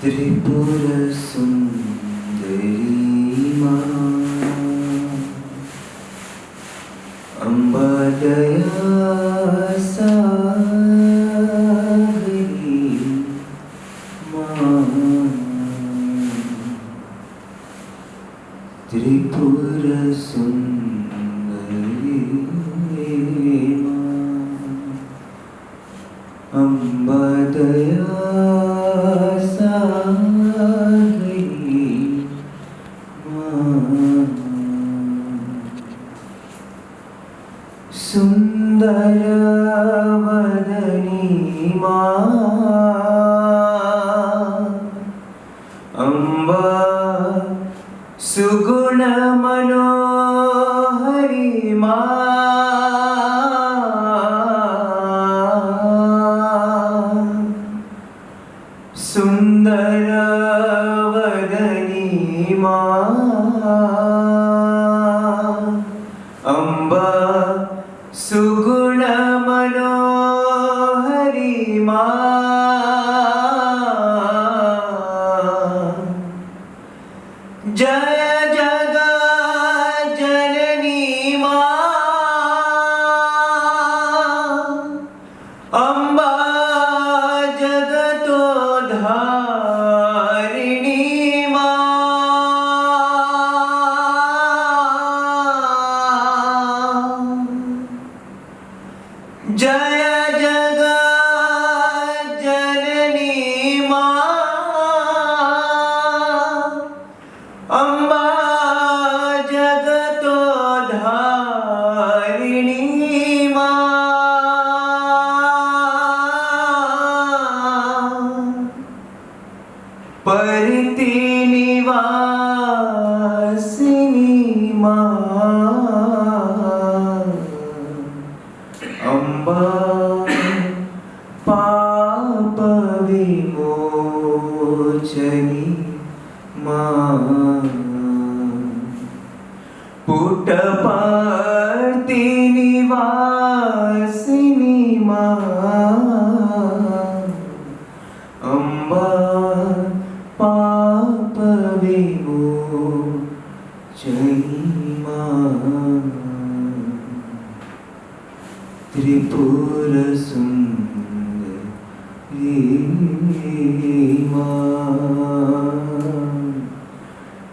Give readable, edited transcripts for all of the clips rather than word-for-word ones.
Tripura Sundari Ma Amba Daya Sagari Ma Tripura Sundari Ma Amba Daya Sundaravadani Ma Amba Suguna Manohari Ma Sundaravadani Ma Amba Suguna Manohari Ma Jaya Jaga Janani Ma Amba Jagato Dharini Ma Jaya Jaga Janani Ma Amba Jagato Dharini Ma Pariti Nivasini Ma Amba Papa Vimochani Ma Puttaparthi Nivasini Ma Amba Papa Vimochani Ma Tripura Sundari Ma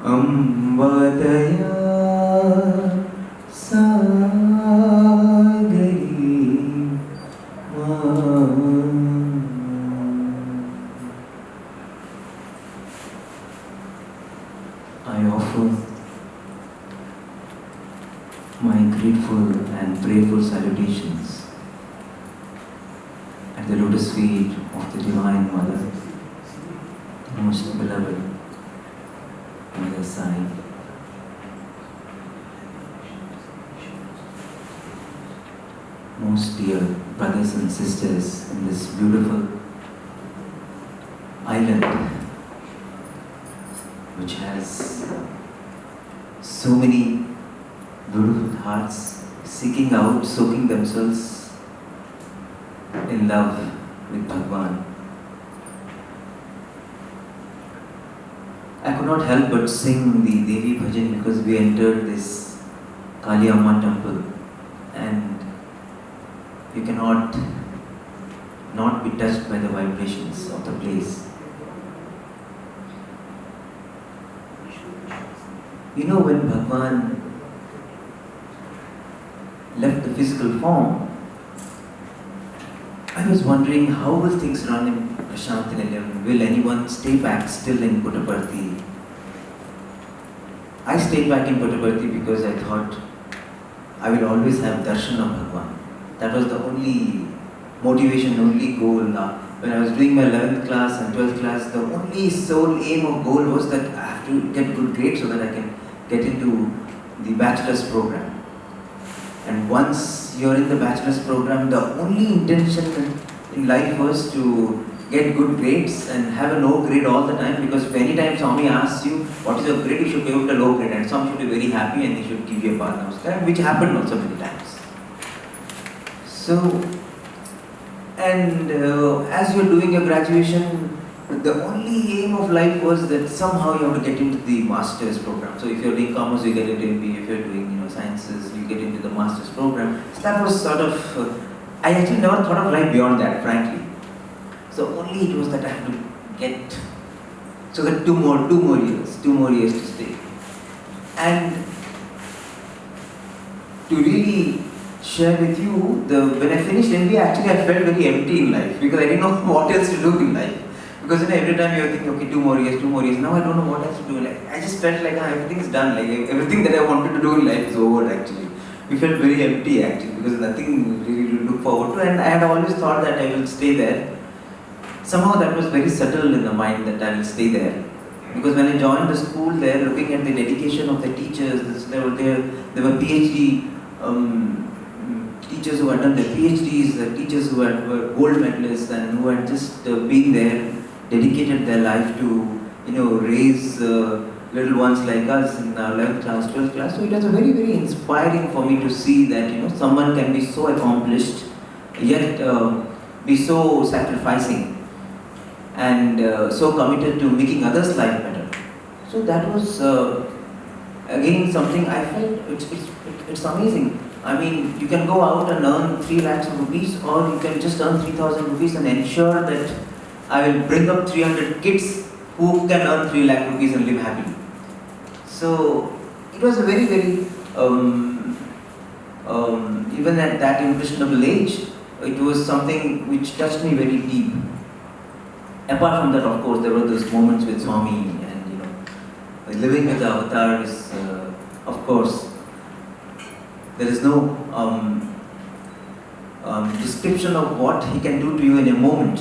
Amba Daya Sagari Ma. I offer my grateful and prayerful salutations at the lotus feet of the Divine Mother, the most beloved Mother Sai. Most dear brothers and sisters in this beautiful island, which has so many beautiful hearts seeking out, soaking themselves in love with Bhagwan. I could not help but sing the Devi Bhajan because we entered this Kali Amma temple and you cannot not be touched by the vibrations of the place. You know, when Bhagwan left the physical form, I was wondering how will things run in Prashantinilayam? Will anyone stay back still in Puttaparthi? I stayed back in Puttaparthi because I thought I will always have darshan of Bhagwan. That was the only motivation, only goal. When I was doing my 11th class and 12th class, the only sole aim of goal was that I have to get good grades so that I can get into the bachelor's program. And once you're in the bachelor's program, the only intention in life was to get good grades and have a low grade all the time, because if any time Swami asks you what is your grade, you should give out a low grade and Swami should be very happy and he should give you a Parnavaskar, which happened also many times. So, and as you're doing your graduation, The only aim of life was that somehow you have to get into the master's program. So if you're doing commerce, you get into MBA. If you're doing sciences, you get into the master's program. So that was sort of. I actually never thought of life beyond that, frankly. So only it was that I have to get. So that two more years to stay, and to really share with you, when I finished MBA, actually I felt very empty in life because I didn't know what else to do in life. Because every time you're thinking, okay, 2 more years, now I don't know what else to do. Like, I just felt like everything is done, like everything that I wanted to do in life is over actually. We felt very empty actually because nothing really to look forward to, and I had always thought that I will stay there. Somehow that was very settled in the mind that I will stay there. Because when I joined the school there, looking at the dedication of the teachers, there were PhD teachers who had done their PhDs, teachers who were gold medalists and who had just been there, dedicated their life to, raise little ones like us in our 11th class, 12th class. So it was very, very inspiring for me to see that, someone can be so accomplished, yet be so sacrificing and so committed to making others' life better. So that was again something I felt it's amazing. I mean, you can go out and earn 3 lakhs of rupees, or you can just earn 3,000 rupees and ensure that I will bring up 300 kids who can earn 3 lakh rupees and live happily. So it was a very, very, even at that impressionable age, it was something which touched me very deep. Apart from that, of course, there were those moments with Swami, and living with the avatar is, of course, there is no description of what he can do to you in a moment.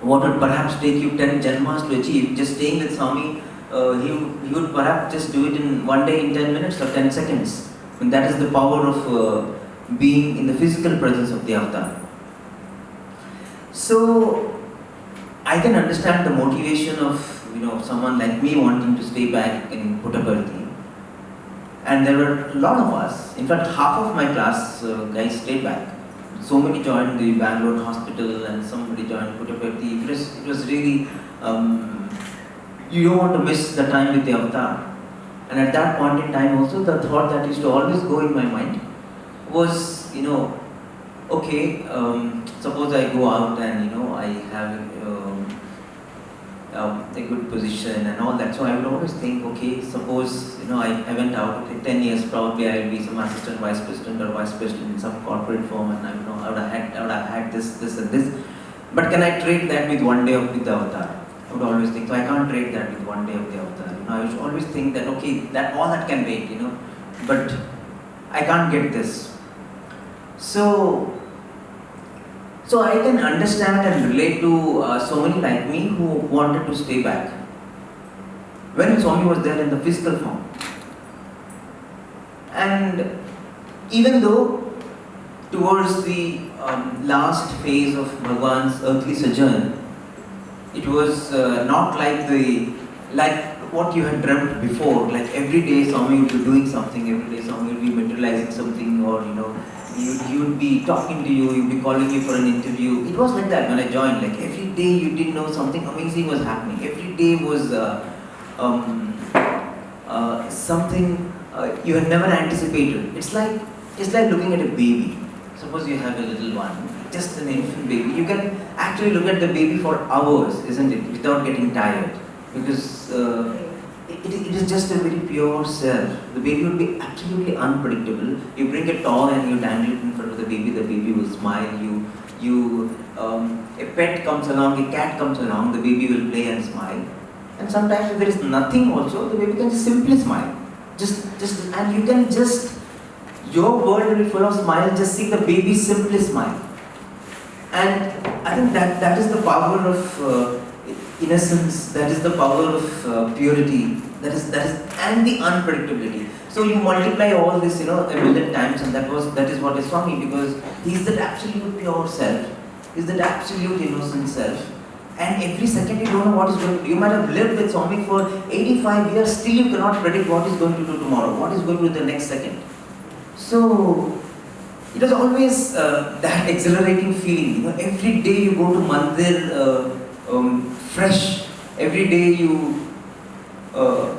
What would perhaps take you 10 janmas to achieve, just staying with Swami, he would perhaps just do it in one day in 10 minutes or 10 seconds. And that is the power of being in the physical presence of the avatar. So I can understand the motivation of someone like me wanting to stay back in Puttaparthi. And there were a lot of us. In fact, half of my class guys stayed back. So many joined the Bangalore hospital, and somebody joined Puttaparthi. It was really you don't want to miss the time with the avatar. And at that point in time, also the thought that used to always go in my mind was, okay, suppose I go out and I have a good position and all that. So I would always think, okay, suppose I went out, okay, 10 years probably I will be some assistant vice president or vice president in some corporate firm, and I would have had this and this. But can I trade that with one day with the avatar? I would always think, so I can't trade that with one day of the avatar. I would always think that, okay, that all that can wait, but I can't get this. So I can understand and relate to so many like me who wanted to stay back when Swami was there in the physical form. And even though towards the last phase of Bhagwan's earthly sojourn, it was not like what you had dreamt before, like every day Swami would be doing something, every day Swami would be materializing something, or he would be talking to you, he would be calling you for an interview. It was like that when I joined, like every day you didn't know something amazing was happening. Every day was something you had never anticipated. It's like looking at a baby. Suppose you have a little one, just an infant baby. You can actually look at the baby for hours, isn't it, without getting tired. Because it is just a very pure self. The baby will be absolutely unpredictable. You bring a toy and you dangle it in front of the baby will smile. A pet comes along, a cat comes along, the baby will play and smile. And sometimes if there is nothing also, the baby can just simply smile. And you can your world will be full of smiles, just see the baby simply smile. And I think that is the power of innocence, that is the power of purity, that is and the unpredictability. So you multiply all this, a million times, and that is what is Swami, because he's that absolute pure self, he's that absolute innocent self. And every second you don't know what is going to do. You might have lived with Swami for 85 years, still you cannot predict what he's going to do tomorrow, what is going to do the next second. So it was always that exhilarating feeling. Every day you go to mandir, fresh. Every day you, yeah,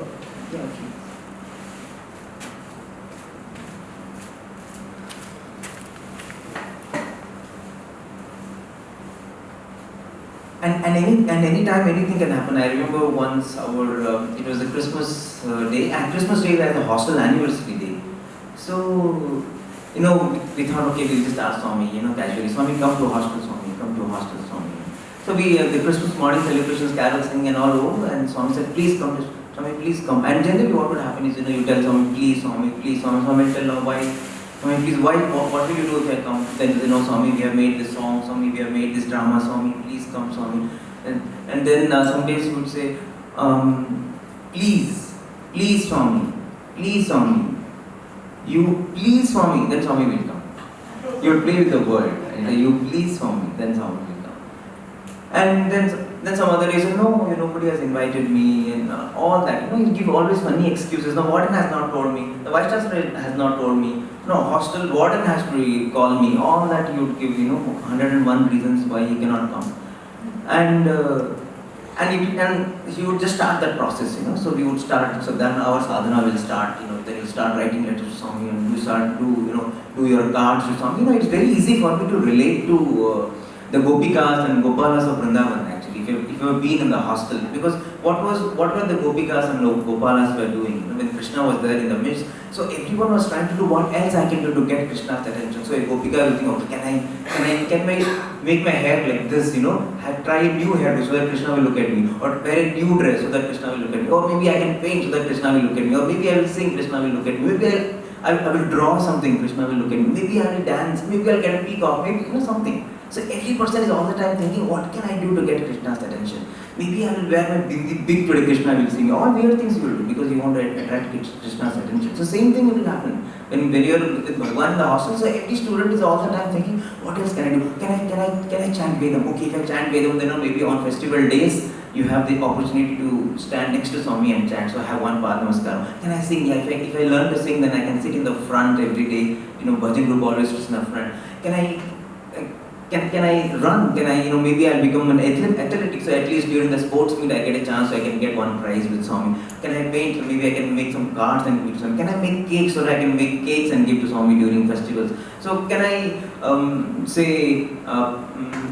okay. And any time anything can happen. I remember once it was a Christmas day, and Christmas day was the hostel anniversary day. So, we thought, okay, we'll just ask Swami, casually, Swami, come to hostel, Swami, come to hostel, Swami. So we, the Christmas morning celebrations, carol singing and all over, and Swami said, please come, Swami, please come. And generally what would happen is, you tell Swami, please, Swami, please, Swami, Swami will tell, no, why? Swami, please, why, what will you do if I come? Then, Swami, we have made this song, Swami, we have made this drama, Swami, please come, Swami. And then some days he would say, please, please, Swami, please, Swami. You please Swami, then Swami will come. You would play with the word. You please Swami, then Swami will come. And then some other days, no, nobody has invited me and all that. You give always funny excuses. The warden has not told me. The vice chancellor has not told me. No, hostel warden has to call me. All that you would give, 101 reasons why he cannot come. And he would just start that process, So we would start. So then our sadhana will start. Then you start writing letters to Swami, and you start to do your cards to Swami. It's very easy for me to relate to the Gopikas and Gopalas of Vrindavan. Actually, if you have been in the hostel, because what were the Gopikas and Gopalas were doing? When Krishna was there in the midst, so everyone was trying to do what else I can do to get Krishna's attention. So a Gopika will think, okay, can I make my hair like this? Try a new hairdo so that Krishna will look at me, or wear a new dress so that Krishna will look at me, or maybe I can paint so that Krishna will look at me, or maybe I will sing, Krishna will look at me, maybe I will draw something, Krishna will look at me, maybe I will dance, maybe I'll get a peacock, maybe something. So every person is all the time thinking, what can I do to get Krishna's attention? Maybe I will wear my big today, Krishna will see me. All weird things you will do because you want to attract Krishna's attention. So same thing will happen when you are with Bhagwan in the hostel. So every student is all the time thinking, what else can I do? Can I chant Vedam? Okay, if I chant Vedam, then maybe on festival days you have the opportunity to stand next to Swami and chant. So I have one Pad Namaskaram. Can I sing? Yeah, if I learn to sing, then I can sit in the front every day. Bhajan group always sits in the front. Can I run? Can I, maybe I'll become an athletic, so at least during the sports meet I get a chance so I can get one prize with Swami. Can I paint? So maybe I can make some cards and give to Swami. Can I make cakes so that I can make cakes and give to Swami during festivals? So can I,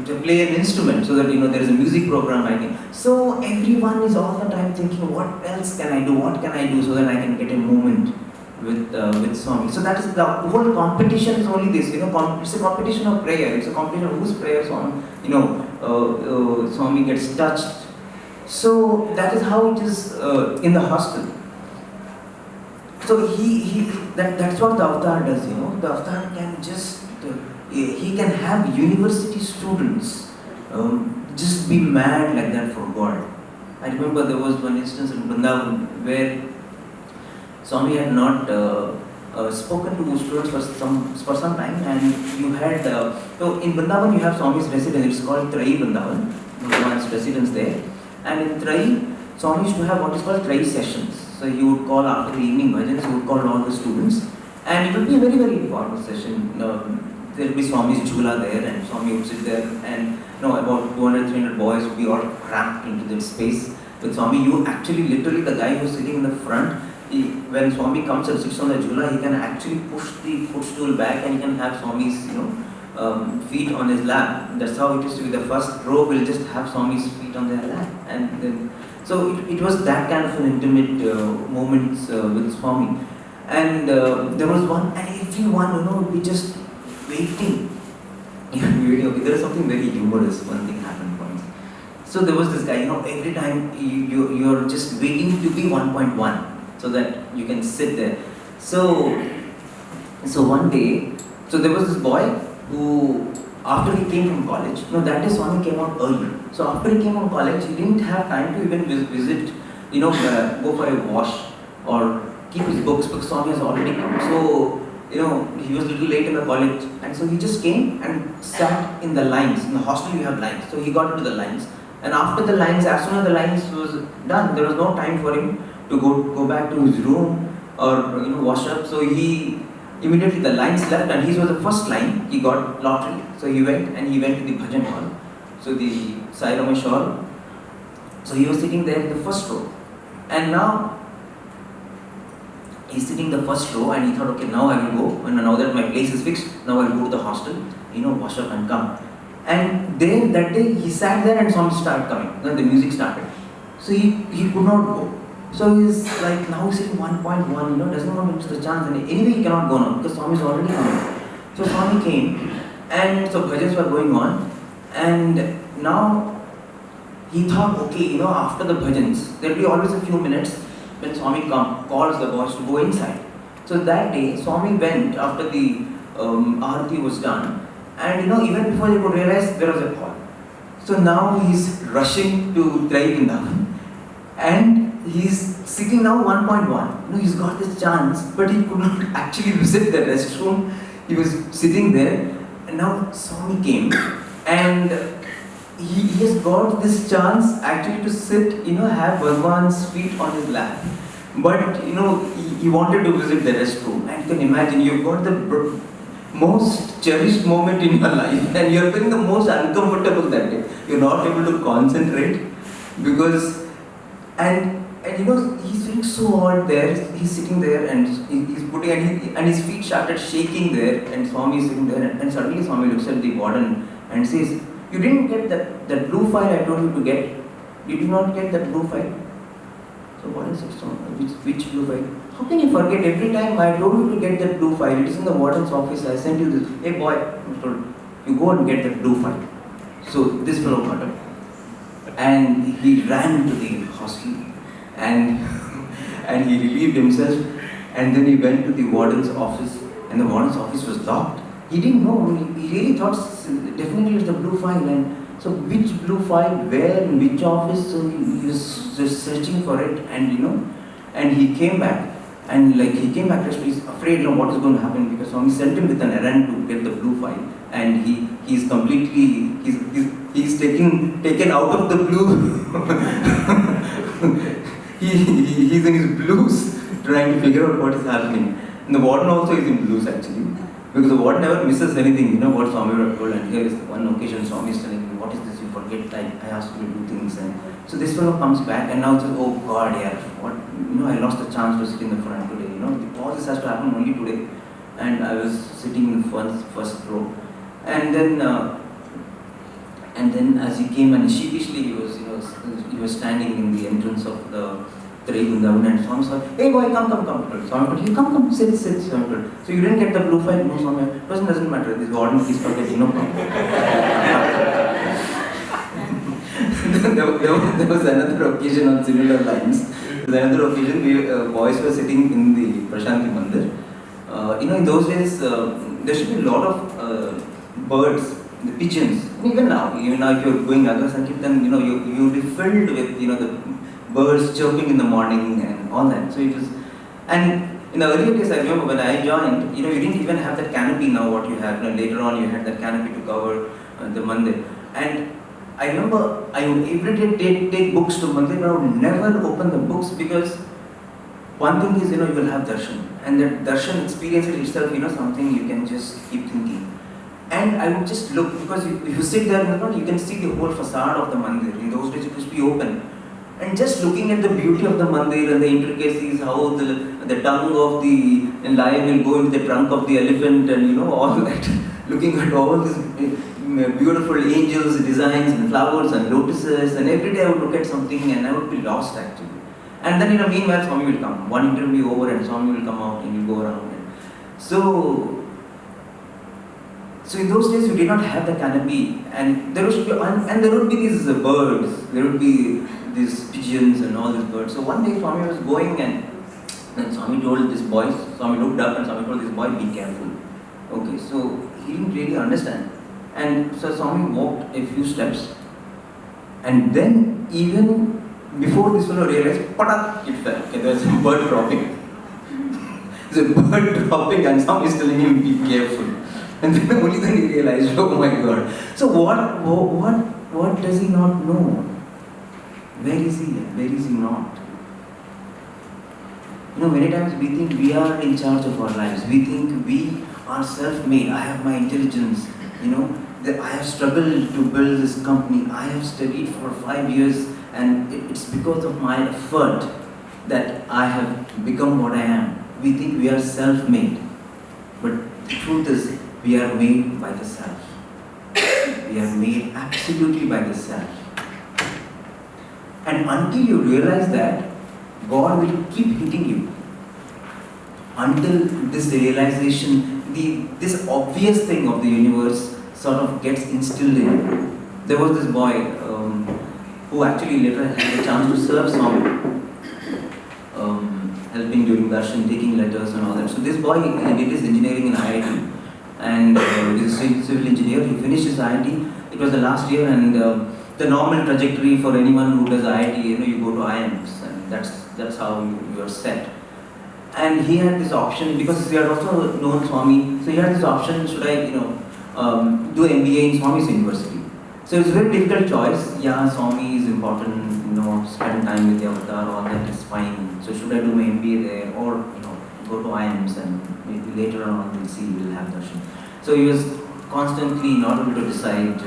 to play an instrument so that, there is a music program I can. So everyone is all the time thinking, what else can I do? What can I do so that I can get a moment with Swami. So that is the whole competition is only this, it's a competition of prayer. It's a competition of whose prayer Swami gets touched. So that is how it is in the hostel. So that's what the avatar does. The avatar can just he can have university students just be mad like that for God. I remember there was one instance in Vrindavan where Swami had not spoken to students for some time, and you had so in Vrindavan you have Swami's residence. It's called Trai Vrindavan, Bhagwan's residence there. And in Trai, Swami used to have what is called Trai sessions. So he would call after the evening bhajans, he would call all the students, and it would be a very, very informal session. There would be Swami's jhula there, and Swami would sit there, and about 200-300 boys would be all cramped into that space with Swami. You actually, literally, the guy who's sitting in the front, when Swami comes and sits on the jhula, he can actually push the footstool back and he can have Swami's, feet on his lap. That's how it used to be. The first row will just have Swami's feet on their lap, and then so it was that kind of an intimate moments with Swami. And there was one, and everyone, would be just waiting. Okay, there is something very humorous. One thing happened once. So there was this guy, every time you're just waiting to be 1.1. So that you can sit there. So one day, so there was this boy who, after he came from college, that day Swami came out early. So after he came from college, he didn't have time to even visit, go for a wash or keep his books because Swami has already come. So, he was a little late in the college, and so he just came and sat in the lines. In the hostel you have lines. So he got into the lines. And after the lines, as soon as the lines was done, there was no time for him to go back to his room or wash up. So he immediately, the lines left, and he was the first line. He got lottery, so he went to the bhajan hall. So the Sai Ramesh hall, So he was sitting there in the first row. And now he's sitting in the first row and he thought, okay, now I will go. And now that my place is fixed, now I'll go to the hostel, wash up and come. And then that day he sat there and songs started coming. Then the music started. So he could not go. So he's like now sitting 1.1, doesn't want to miss the chance. And anyway he cannot go now because Swami is already coming. So Swami came and so bhajans were going on. And now he thought, okay, after the bhajans, there will be always a few minutes when Swami calls the boys to go inside. So that day, Swami went after the Aarti was done, and even before they could realize, there was a call. So now he's rushing to Trai Vrindavan, and he's sitting now 1.1. He's got this chance, but he could not actually visit the restroom. He was sitting there, and now Swami came, and he has got this chance actually to sit, have Bhagwan's feet on his lap. But, he wanted to visit the restroom. And you can imagine, you've got the most cherished moment in your life and you're feeling the most uncomfortable that day. You're not able to concentrate because, and he's feeling so odd there. He's sitting there and he's putting, and his feet started shaking there and Swami is sitting there and suddenly Swami looks at the warden and says, "You didn't get that blue file I told you to get. You did not get that blue file." So what is it? Which blue file? How can you forget? Every time I told you to get that blue file, it is in the warden's office. I sent you this. Hey boy, I told you go and get that blue file. So this fellow got up and he ran to the hostel and and he relieved himself and then he went to the warden's office and the warden's office was locked. He didn't know. He really thought definitely it's the blue file. And so which blue file, where, in which office? So he was just searching for it, and and he came back. And he came back, he's afraid what is going to happen because Swami sent him with an errand to get the blue file, and he's completely he's taken out of the blue. He's in his blues trying to figure out what is happening. And the warden also is in blues actually. Because the warden never misses anything, what Swami would have told. And here is one occasion Swami is telling me, what is this, you forget, I asked you to do things. And so this fellow comes back and now says, oh God, yeah, what, I lost the chance to sit in the front today. All this has to happen only today. And I was sitting in the first row. And then as he came and sheepishly he was standing in the entrance of the Trai Vrindavan and Swami said, hey boy, come. Swami told, come, sit, Swami told. So you didn't get the blue file? No, Swami, doesn't matter, this warden keeps forgetting, no problem. there was another occasion on similar lines. Another occasion, boys were sitting in the Prashanti Mandir. In those days, there should be a lot of birds, the pigeons. Even now if you're going Nagar Sankirtan, you'll be filled with, the birds chirping in the morning and all that. So it was, and in the earlier days, I remember when I joined, you didn't even have that canopy now what you have. Later on, you had that canopy to cover the mandir. And I remember I would every day take books to mandir, but I would never open the books because one thing is, you will have darshan. And that darshan experience itself, something you can just keep thinking. And I would just look, because if you sit there in the front, you can see the whole facade of the mandir. In those days, it used to be open. And just looking at the beauty of the mandir and the intricacies, how the tongue of the lion will go into the trunk of the elephant and all that. Looking at all these beautiful angels, designs and flowers and lotuses, and every day I would look at something and I would be lost actually. And then meanwhile Swami will come. One interview over and Swami will come out and you go around. So in those days you did not have the canopy and there would be these birds, there would be these pigeons and all these birds. So one day Swami was going and then Swami told this boy, Swami looked up and Swami told this boy, be careful. Okay, so he didn't really understand. And so Swami walked a few steps and then even before this fellow realized, patak, it fell. Okay, there was a bird dropping. There's a bird dropping and Swami is telling him, be careful. And then only then he realized, oh my God. So what does he not know? Where is he and where is he not? Many times we think we are in charge of our lives. We think we are self-made. I have my intelligence. That I have struggled to build this company. I have studied for 5 years and it's because of my effort that I have become what I am. We think we are self-made, but the truth is we are made by the self. We are made absolutely by the self. And until you realize that, God will keep hitting you. Until this realization, this obvious thing of the universe sort of gets instilled in you. There was this boy who actually later had a chance to serve Swami, helping during darshan, taking letters and all that. So this boy did his engineering in IIT, and he's a civil engineer. He finished his IIT. It was the last year, and the normal trajectory for anyone who does IIT, you go to IIMs, and that's how you are set. And he had this option, because he had also known Swami, so he had this option, should I, do MBA in Swami's university. So it's a very difficult choice. Yeah, Swami is important, spend time with the avatar, all that is fine. So should I do my MBA there, or, go to IIMs, and maybe later on we'll see, we'll have darshan. So he was constantly not able to decide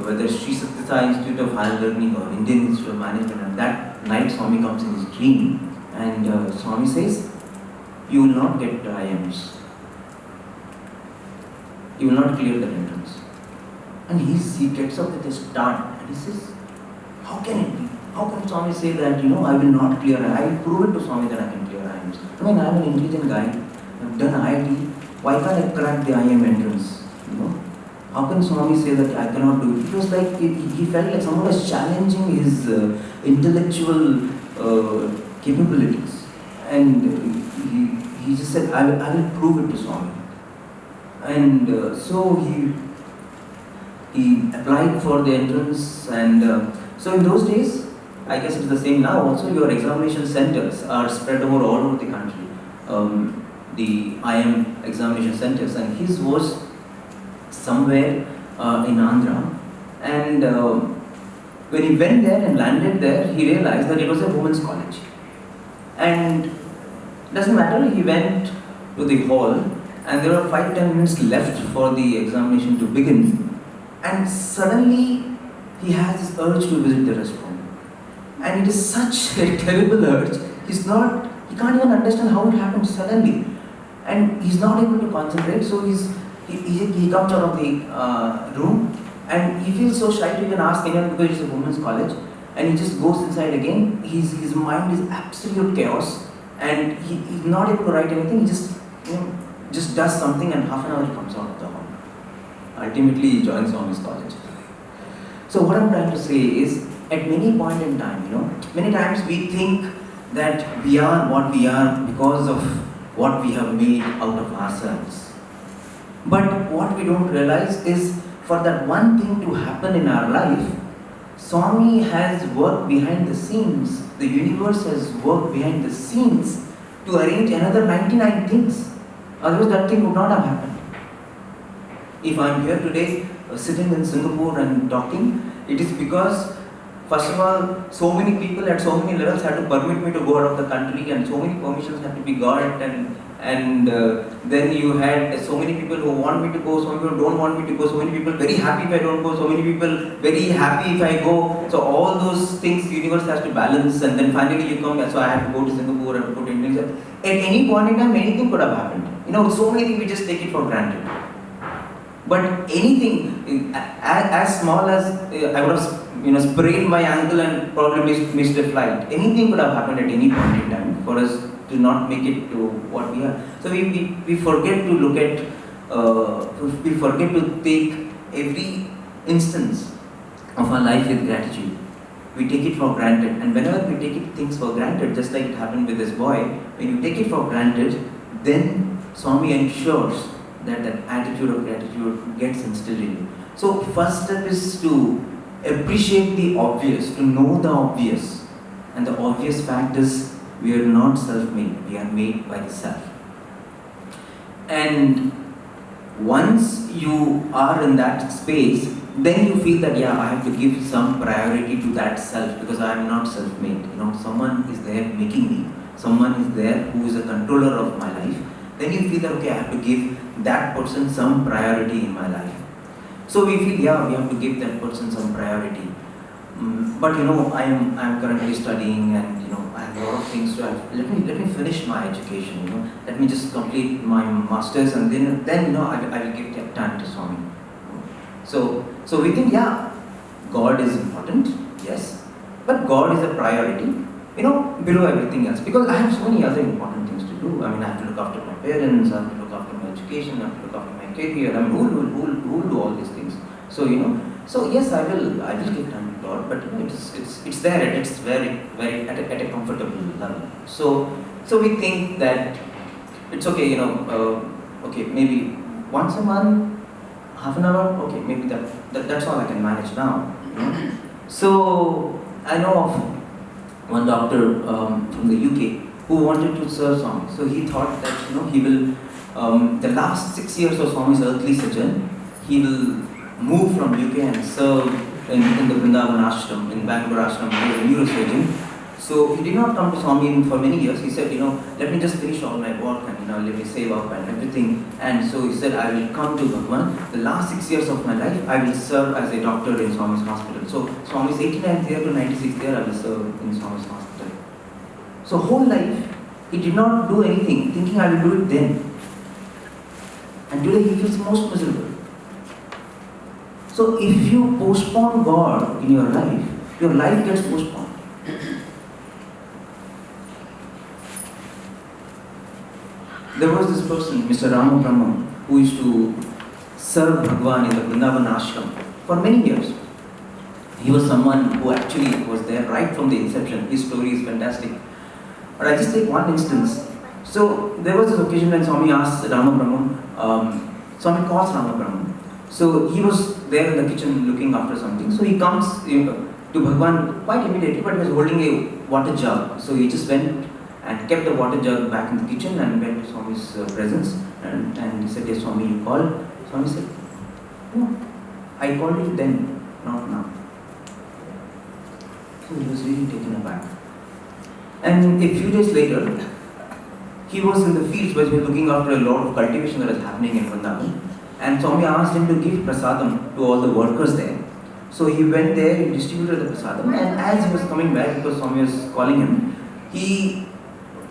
whether Sri Satyasai Institute of Higher Learning or Indian Institute of Management. And that night Swami comes in his dream, and Swami says, you will not get IIMs. You will not clear that entrance. And he gets up with a start and he says, how can it be? How can Swami say that, I will not clear IIMs? I will prove it to Swami that I can clear IIMs. I am an intelligent guy. I have done IIT. Why can't I crack the IIM entrance? How can Swami say that I cannot do it? It was like, he felt like someone was challenging his intellectual capabilities. And he just said, I will prove it to Swami. And so he applied for the entrance, and so in those days, I guess it's the same now also, your examination centers are spread all over the country. The IIM examination centers, and his was somewhere in Andhra. And when he went there and landed there, he realized that it was a women's college. And it doesn't matter, he went to the hall, and there were 5-10 minutes left for the examination to begin. And suddenly, he has this urge to visit the restroom. And it is such a terrible urge, he can't even understand how it happened suddenly. And he's not able to concentrate, so he comes out of the room, and he feels so shy to even ask anyone because it's a women's college. And he just goes inside again. His mind is absolute chaos, and he's not able to write anything. He just does something, and half an hour he comes out of the hall. Ultimately, he joins Swami's college. So what I'm trying to say is, at many point in time, many times we think that we are what we are because of what we have made out of ourselves. But what we don't realize is, for that one thing to happen in our life, Swami has worked behind the scenes. The universe has worked behind the scenes to arrange another 99 things. Otherwise that thing would not have happened. If I am here today, sitting in Singapore and talking, it is because, first of all, so many people at so many levels had to permit me to go out of the country, and so many permissions had to be got, and then you had so many people who want me to go, so many people don't want me to go, so many people very happy if I don't go, so many people very happy if I go. So all those things the universe has to balance, and then finally you come, so I have to go to Singapore, I have to go to India. At any point in time, anything could have happened. So many things we just take it for granted. But anything, as small as I would have sprained my ankle and probably missed a flight, anything could have happened at any point in time for us to not make it to what we are. So we forget to look at, we forget to take every instance of our life with gratitude. We take it for granted, and whenever we take things for granted, just like it happened with this boy, when you take it for granted, then Swami ensures that attitude of gratitude gets instilled in you. So first step is to appreciate the obvious, to know the obvious. And the obvious fact is, we are not self-made, we are made by the self. And once you are in that space, then you feel that, I have to give some priority to that self, because I am not self-made. Someone is there making me, someone is there who is a controller of my life. Then you feel that, okay, I have to give that person some priority in my life. So we feel, we have to give that person some priority. But I am currently studying, and I have a lot of things to. Let me finish my education. Let me just complete my masters, and then I will give time to Swami. So we think, yeah, God is important, yes, but God is a priority, below everything else. Because I have so many other important things to do. I have to look after my parents, I have to look after my education, I have to look after my career. Who will do all these things? So yes, I will give time to God, but it's there, and it's very at a comfortable level. So we think that it's okay, okay, maybe once a month, half an hour, okay, maybe that's all I can manage now. So I know of one doctor from the UK who wanted to serve Swami. So he thought that he will, the last 6 years of Swami's earthly sojourn, he will move from UK and serve in the Vrindavan ashram, in Bangalore ashram, as a neurosurgeon. So he did not come to Swami for many years. He said, let me just finish all my work, and let me save up and everything. And so he said, I will come to Bhagwan. The last 6 years of my life, I will serve as a doctor in Swami's hospital. So Swami's 89th year to 96th year, I will serve in Swami's hospital. So whole life, he did not do anything, thinking I will do it then. And today he feels most miserable. So if you postpone God in your life gets postponed. There was this person, Mr. Rama Brahman, who used to serve Bhagwan in the Vrindavan ashram for many years. He was someone who actually was there right from the inception. His story is fantastic. But I just take one instance. So there was this occasion when Swami asked Rama Brahman, Swami calls Rama Brahman. So he was there in the kitchen looking after something. So he comes to Bhagwan quite immediately, but he was holding a water jug. So he just went and kept the water jug back in the kitchen and went to Swami's presence. And he said, yes, Swami, you called? Swami said, no, I called you then, not now. So he was really taken aback. And a few days later, he was in the fields where he was looking after a lot of cultivation that was happening in Vrindavan. And Swami asked him to give prasadam to all the workers there. So he went there, he distributed the prasadam, and as he was coming back, because Swami was calling him, he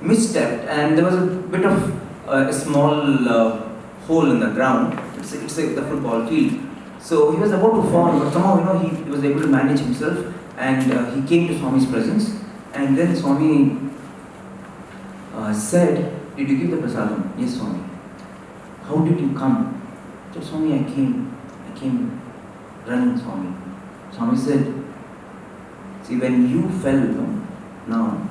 misstepped, and there was a bit of a small hole in the ground. It's like the football field. So he was about to fall, but somehow he was able to manage himself, and he came to Swami's presence. And then Swami said, did you give the prasadam? Yes, Swami. How did you come? I said, Swami, I came running, Swami. Swami said, see, when you fell, now,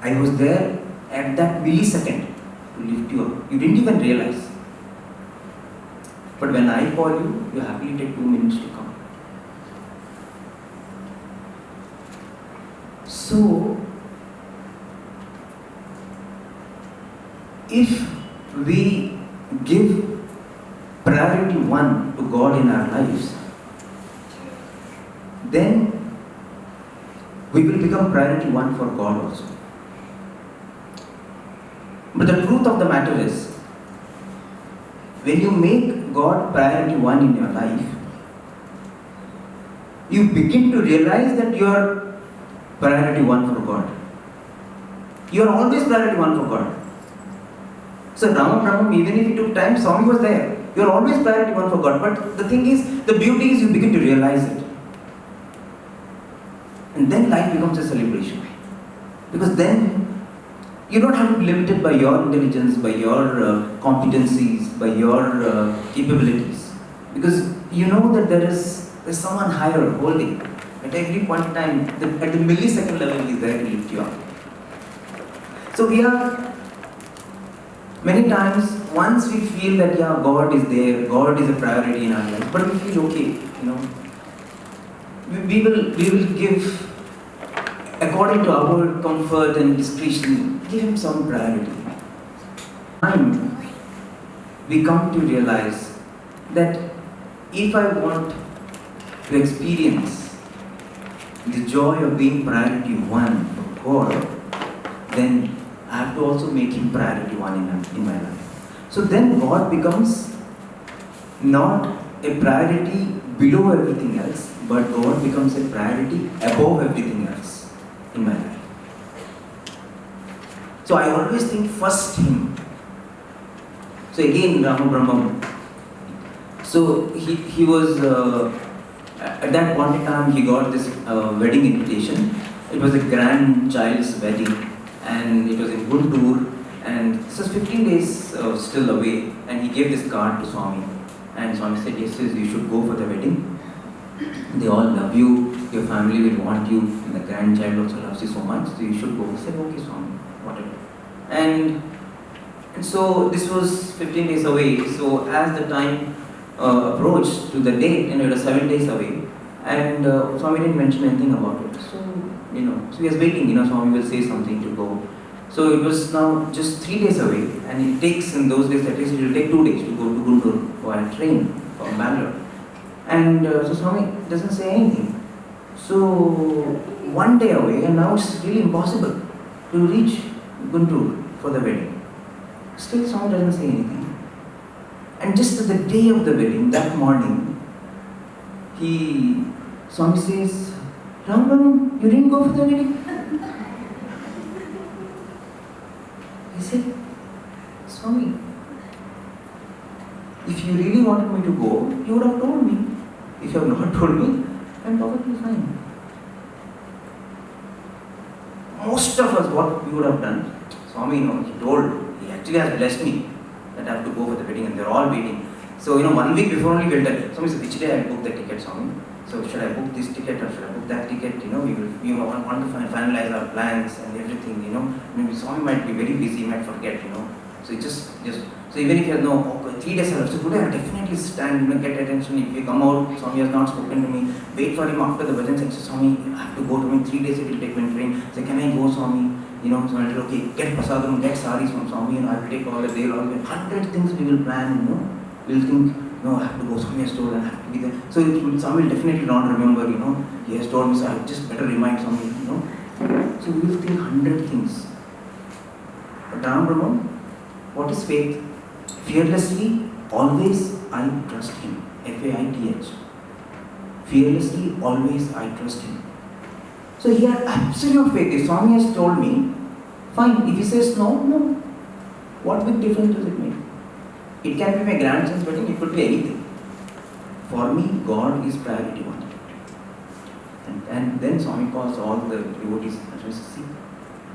I was there at that millisecond to lift you up. You didn't even realize. But when I call you, you happily take 2 minutes to come. So, if we give priority 1 to God in our lives, then we will become priority 1 for God also. But the truth of the matter is, when you make God priority 1 in your life, you begin to realize that you are priority 1 for God. You are always priority 1 for God. So Rama Brahman, even if it took time, Swami was there. You are always priority 1 for God. But the thing is, the beauty is you begin to realize it. And then life becomes a celebration. Because then you don't have to be limited by your intelligence, by your competencies, by your capabilities. Because you know that there's someone higher holding. At every point in time, at the millisecond level, he is there to lift you up. So we are, many times, once we feel that God is there, God is a priority in our lives, but we feel okay, we will give, according to our comfort and discretion, give him some priority. And we come to realize that if I want to experience the joy of being priority 1 for God, then I have to also make him priority 1 in my life. So then God becomes not a priority below everything else, but God becomes a priority above everything else in my life. So I always think first Him. So again, Rama Brahmam. So he was, at that point in time, he got this wedding invitation. It was a grandchild's wedding, and it was in Guntur, and this was 15 days still away, and he gave this card to Swami. And Swami said, yes, you should go for the wedding. They all love you, your family will want you, and the grandchild also loves you so much, so you should go. He said, okay, Swami, whatever. And so this was 15 days away. So as the time approached to the date, it was 7 days away, and Swami didn't mention anything about it. So, so he was waiting, Swami will say something to go. So it was now just 3 days away, and it takes, in those days, at least it will take 2 days to go to Guntur via train from Bangalore. And so Swami doesn't say anything. So 1 day away, and now it's really impossible to reach Guntur for the wedding. Still Swami doesn't say anything. And just the day of the wedding, that morning, Swami says, Ram, you didn't go for the wedding? He said, Swami, if you really wanted me to go, you would have told me. If you have not told me, I'm perfectly fine. Most of us, what we would have done, Swami, he actually has blessed me that I have to go for the wedding, and they're all waiting. So, 1 week before only we'll tell you. Swami said, which day I book the ticket, Swami? So, should I book this ticket or should I book that ticket? We want to finalize our plans and everything, Maybe Swami might be very busy, he might forget, So, so even if you have 3 days left, so today I'll definitely stand, get attention. If you come out, Swami has not spoken to me, wait for him after the bhajan section. Swami, I have to go to me, 3 days it will take me train. Say, can I go, Swami? So I said, okay, get prasadam, get saris from Swami, and I will take all the day, 100 things we will plan, We'll think, I have to go, Swami has told, and I have to be there. So Swami will definitely not remember, he has told me, so I just better remind Swami, So we will think 100 things. But Ram Brahma, what is faith? Fearlessly, always I trust Him. Faith. Fearlessly, always I trust Him. So he had absolute faith. If Swami has told me, fine. If he says no. What big difference does it make? It can be my grandson's wedding, it could be anything. For me, God is priority one. And then Swami calls all the devotees and says, see,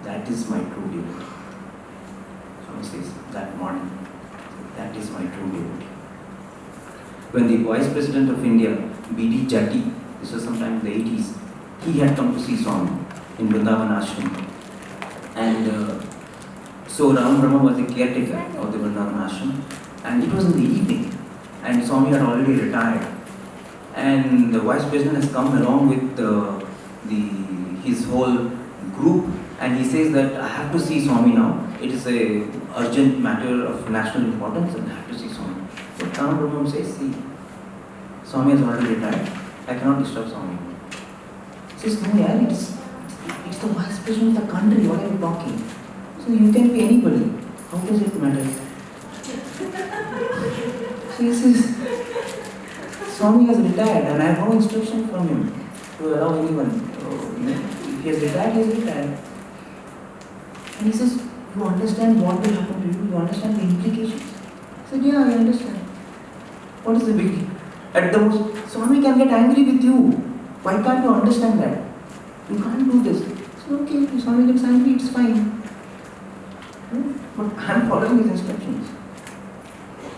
that is my true devotee. Swami says that morning, that is my true devotee. When the Vice President of India, B.D. Jatti, this was sometime in the 80s, he had come to see Swami in Vrindavan Ashram. And so Ram Brahma was the caretaker of the Vrindavan Ashram. And it was in the evening. And Swami had already retired. And the Vice President has come along with his whole group. And he says that I have to see Swami now. It is a urgent matter of national importance and I have to see Swami. But Ram Brahma says, see, Swami has already retired. I cannot disturb Swami. He says, no, yeah, it's the Vice President of the country. What are you talking? So you can be anybody. How does it matter? So he says, Swami has retired and I have no instruction from him to allow anyone. If he has retired, he has retired. And he says, you understand what will happen to you? You understand the implications? I said, yeah, I understand. What is the big deal? At the most, Swami can get angry with you. Why can't you understand that? You can't do this. So okay, if Swami gets angry, it's fine. But I am following his instructions.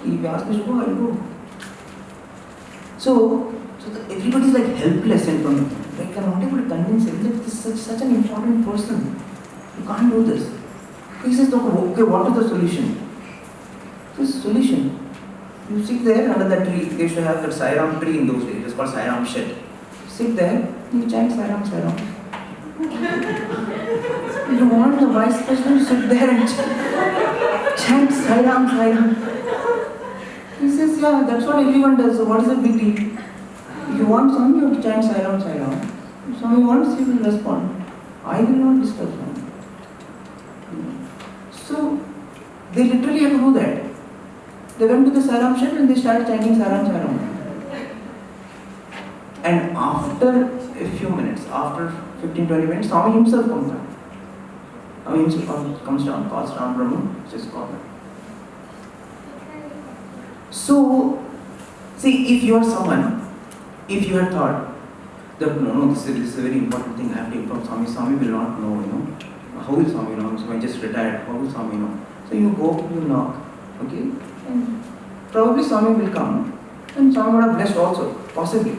If he asks me to go, I will go. So everybody is like helpless in front of him. Like, I'm not able to convince him that this is such an important person. You can't do this. He says, okay, what is the solution? This solution. You sit there under that tree. They used to have that Sairam tree in those days. It was called Sairam shed. Sit there, you chant Sairam, Sairam. You want the Vice President to sit there and chant Sairam, Sairam. He says, yeah, that's what everyone does. So what is the big deal? If you want Swami, you have to chant Sairam, Sairam. If Swami wants, he will respond. I will not disturb Swami. So, they literally have to do that. They went to the Sairam shed and they started chanting Sairam, Sairam. And after a few minutes, after 15-20 minutes, Swami himself comes down. Swami himself comes down, calls down Brahma, says, call back. So, see, if you are someone, if you had thought that no, this is a very important thing, I have to inform Swami, Swami will not know, How will Swami know? So I just retired, how will Swami know? So you go, you knock, okay? And probably Swami will come, and Swami would have blessed also, possibly,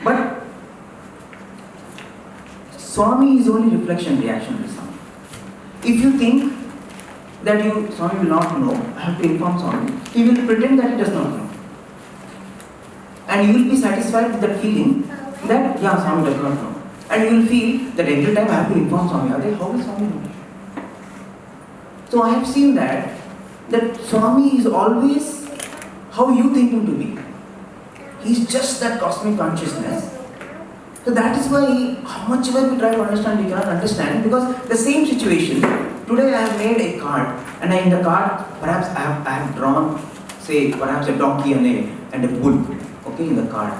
But Swami is only reflection, reaction to Swami. If you think that Swami will not know, I have to inform Swami, he will pretend that he does not know. And you will be satisfied with that feeling that, yeah, Swami does not know. And you will feel that every time I have to inform Swami, how will Swami know? So I have seen that Swami is always how you think him to be. He is just that cosmic consciousness. So that is why, how much ever we try to understand, we cannot understand, because the same situation. Today I have made a card, and in the card, perhaps I have drawn, say, perhaps a donkey and a bull, okay, in the card,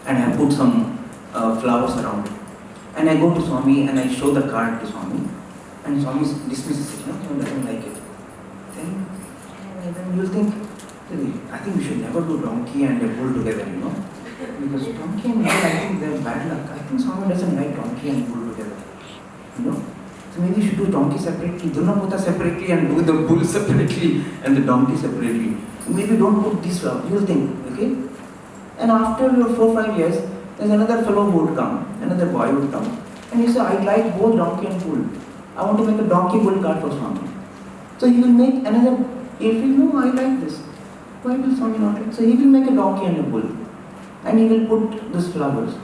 and I have put some flowers around it. And I go to Swami and I show the card to Swami, and Swami dismisses it, Swami doesn't like it. Then you'll think, I think we should never do donkey and a bull together, because donkey and bull, I think they're bad luck. I think Swami doesn't like donkey and bull together, So maybe you should do donkey separately, Durnaputta separately, and do the bull separately and the donkey separately. So maybe don't put these flowers, you'll think, okay? And after 4-5 years, there's another fellow who would come, another boy would come, and he said, I like both donkey and bull. I want to make a donkey bull card for Swami. So he will make another, if you know, I like this. Why will Swami not like? So he will make a donkey and a bull, and he will put these flowers,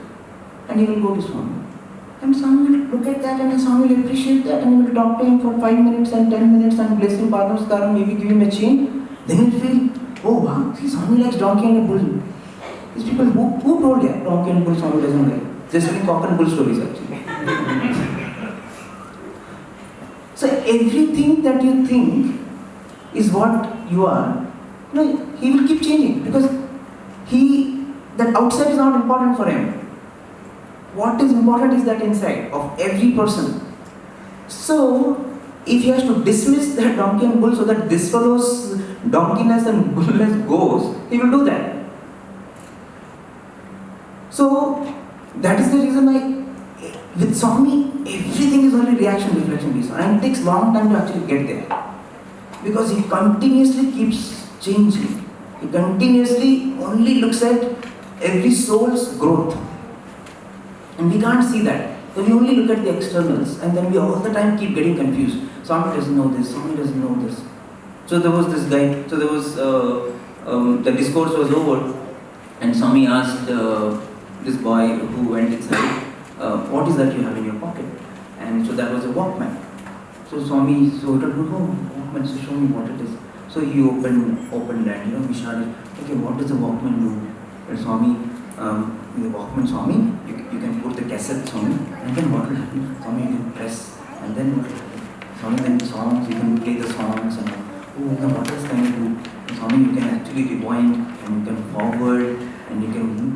and he will go to Swami. And Swami will look at that, and Swami will appreciate that, and he will talk to him for 5 minutes and 10 minutes and bless him, Padamaskaram, maybe give him a chain. Then he'll feel, oh wow, see, Swami likes donkey and a bull. These people, who told you donkey and bull Swami doesn't like? Just telling cock and bull stories actually. So everything that you think is what you are, he will keep changing, because that outside is not important for him. What is important is that inside of every person. So if he has to dismiss that donkey and bull so that this fellow's donkeyness and bullness goes, he will do that. So that is the reason why with Swami everything is only reaction, reflection, and it takes long time to actually get there, because he continuously keeps changing. He continuously only looks at every soul's growth, and we can't see that. So we only look at the externals, and then we all the time keep getting confused. Swami doesn't know this, Swami doesn't know this. So there was this guy, so there was, the discourse was over, and Swami asked this boy who went inside, what is that you have in your pocket? And so that was a Walkman. So Swami, he told, Walkman, so show me what it is. So he opened and, we shouted, okay, what does the Walkman do? And Swami, in the Walkman, Swami, you can put the cassette, Swami, and then what will happen? Swami, you can press, and then what will happen? Swami, then songs, you can play the songs, and then what else can you do? And Swami, you can actually rewind, and you can forward, and you can,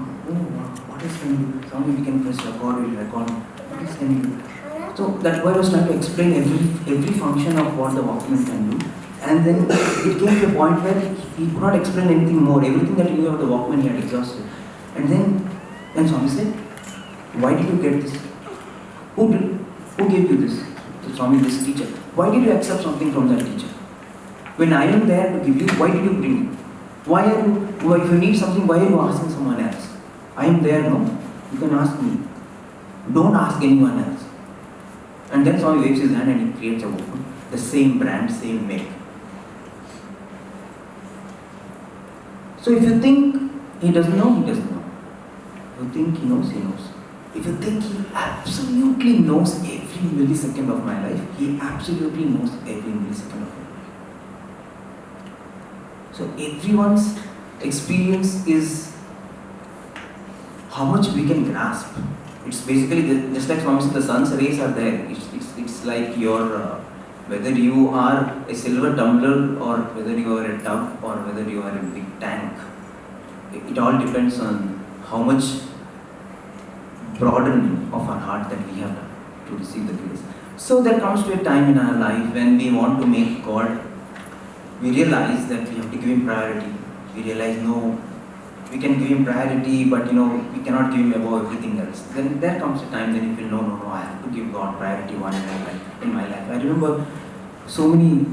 what else can you do? Swami, we can press record, we'll record, what else can you do? So that boy was trying to explain every function of what the Walkman can do. And then it came to a point where he could not explain anything more. Everything that he knew about the Walkman he had exhausted. And then Swami said, why did you get this? Who gave you this? So Swami, this teacher. Why did you accept something from that teacher? When I am there to give you, why did you bring it? If you need something, why are you asking someone else? I am there, no? You can ask me. Don't ask anyone else. And then Swami waves his hand and he creates a Walkman. The same brand, same make. So if you think he doesn't know, he doesn't know. If you think he knows, he knows. If you think he absolutely knows every millisecond of my life, he absolutely knows every millisecond of my life. So everyone's experience is how much we can grasp. It's basically, just like Swami said, the sun's rays are there. It's like your, whether you are a silver tumbler or whether you are a tub or whether you are a big tank. It all depends on how much broadening of our heart that we have to receive the grace. So there comes to a time in our life when we want to make God, we realize that we have to give Him priority. We realize, no, we can give Him priority, but we cannot give Him above everything else. Then there comes a time when you feel, no, I have to give God priority one in my life. I remember so many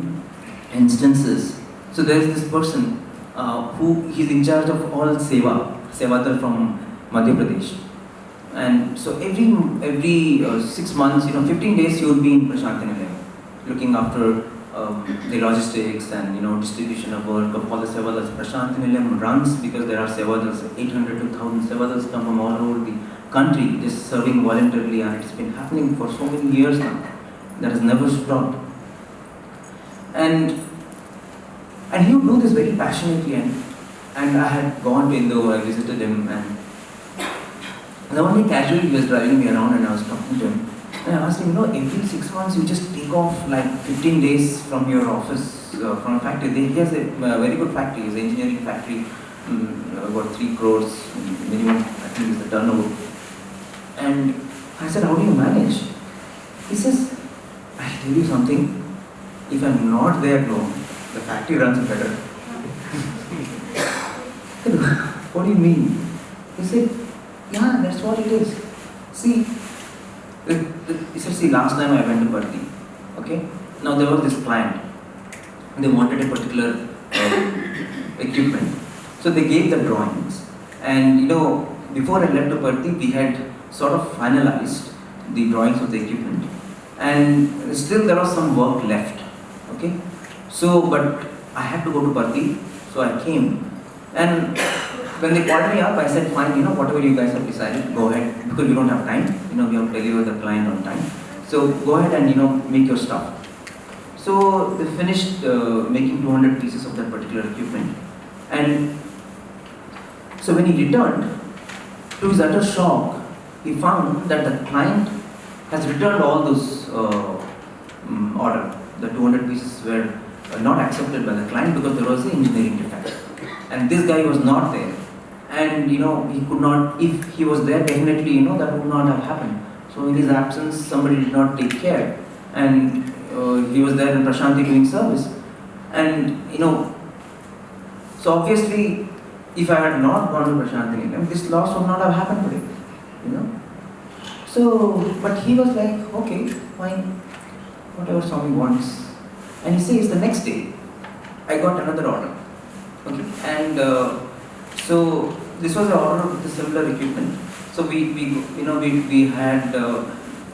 instances. So there is this person who is in charge of all Sevadar from Madhya Pradesh. And so every 6 months, 15 days, he would be in Prashant Nilayam, looking after the logistics and distribution of work of all the Sevadars. Prashant Nilayam runs because there are Sevadars, 800 to 1000 Sevadars come from all over the country, just serving voluntarily, and it's been happening for so many years now. That has never stopped. And he would do this very passionately, and I had gone to Indore, I visited him, and one day casually he was driving me around and I was talking to him. And I asked him, every 6 months you just take off like 15 days from your office, from a factory. He has a very good factory, his engineering factory, about 3 crores minimum, I think is the turnover. And I said, how do you manage? He says, I'll tell you something, if I'm not there, no, the factory runs better. What do you mean? He said, yeah, that's what it is. See, he said, see, last time I went to Prushty, okay? Now there was this client, they wanted a particular equipment. So they gave the drawings. And before I left to Prushty, we had sort of finalized the drawings of the equipment. And still there was some work left, okay? So, but I had to go to Prushty, so I came. And when they called me up, I said, fine, whatever you guys have decided, go ahead, because we don't have time, we have to deliver the client on time. So go ahead and, make your stuff. So they finished making 200 pieces of that particular equipment. And so when he returned, to his utter shock, he found that the client has returned all those order. The 200 pieces were not accepted by the client because there was an engineering defect. And this guy was not there. And he could not, if he was there, definitely that would not have happened. So in his absence, somebody did not take care. And he was there in Prashanti doing service. And so obviously, if I had not gone to Prashanti, this loss would not have happened today. So, but he was like, okay, fine, whatever Swami wants. And he says, the next day, I got another order. Okay, and so this was an order of the similar equipment. So we had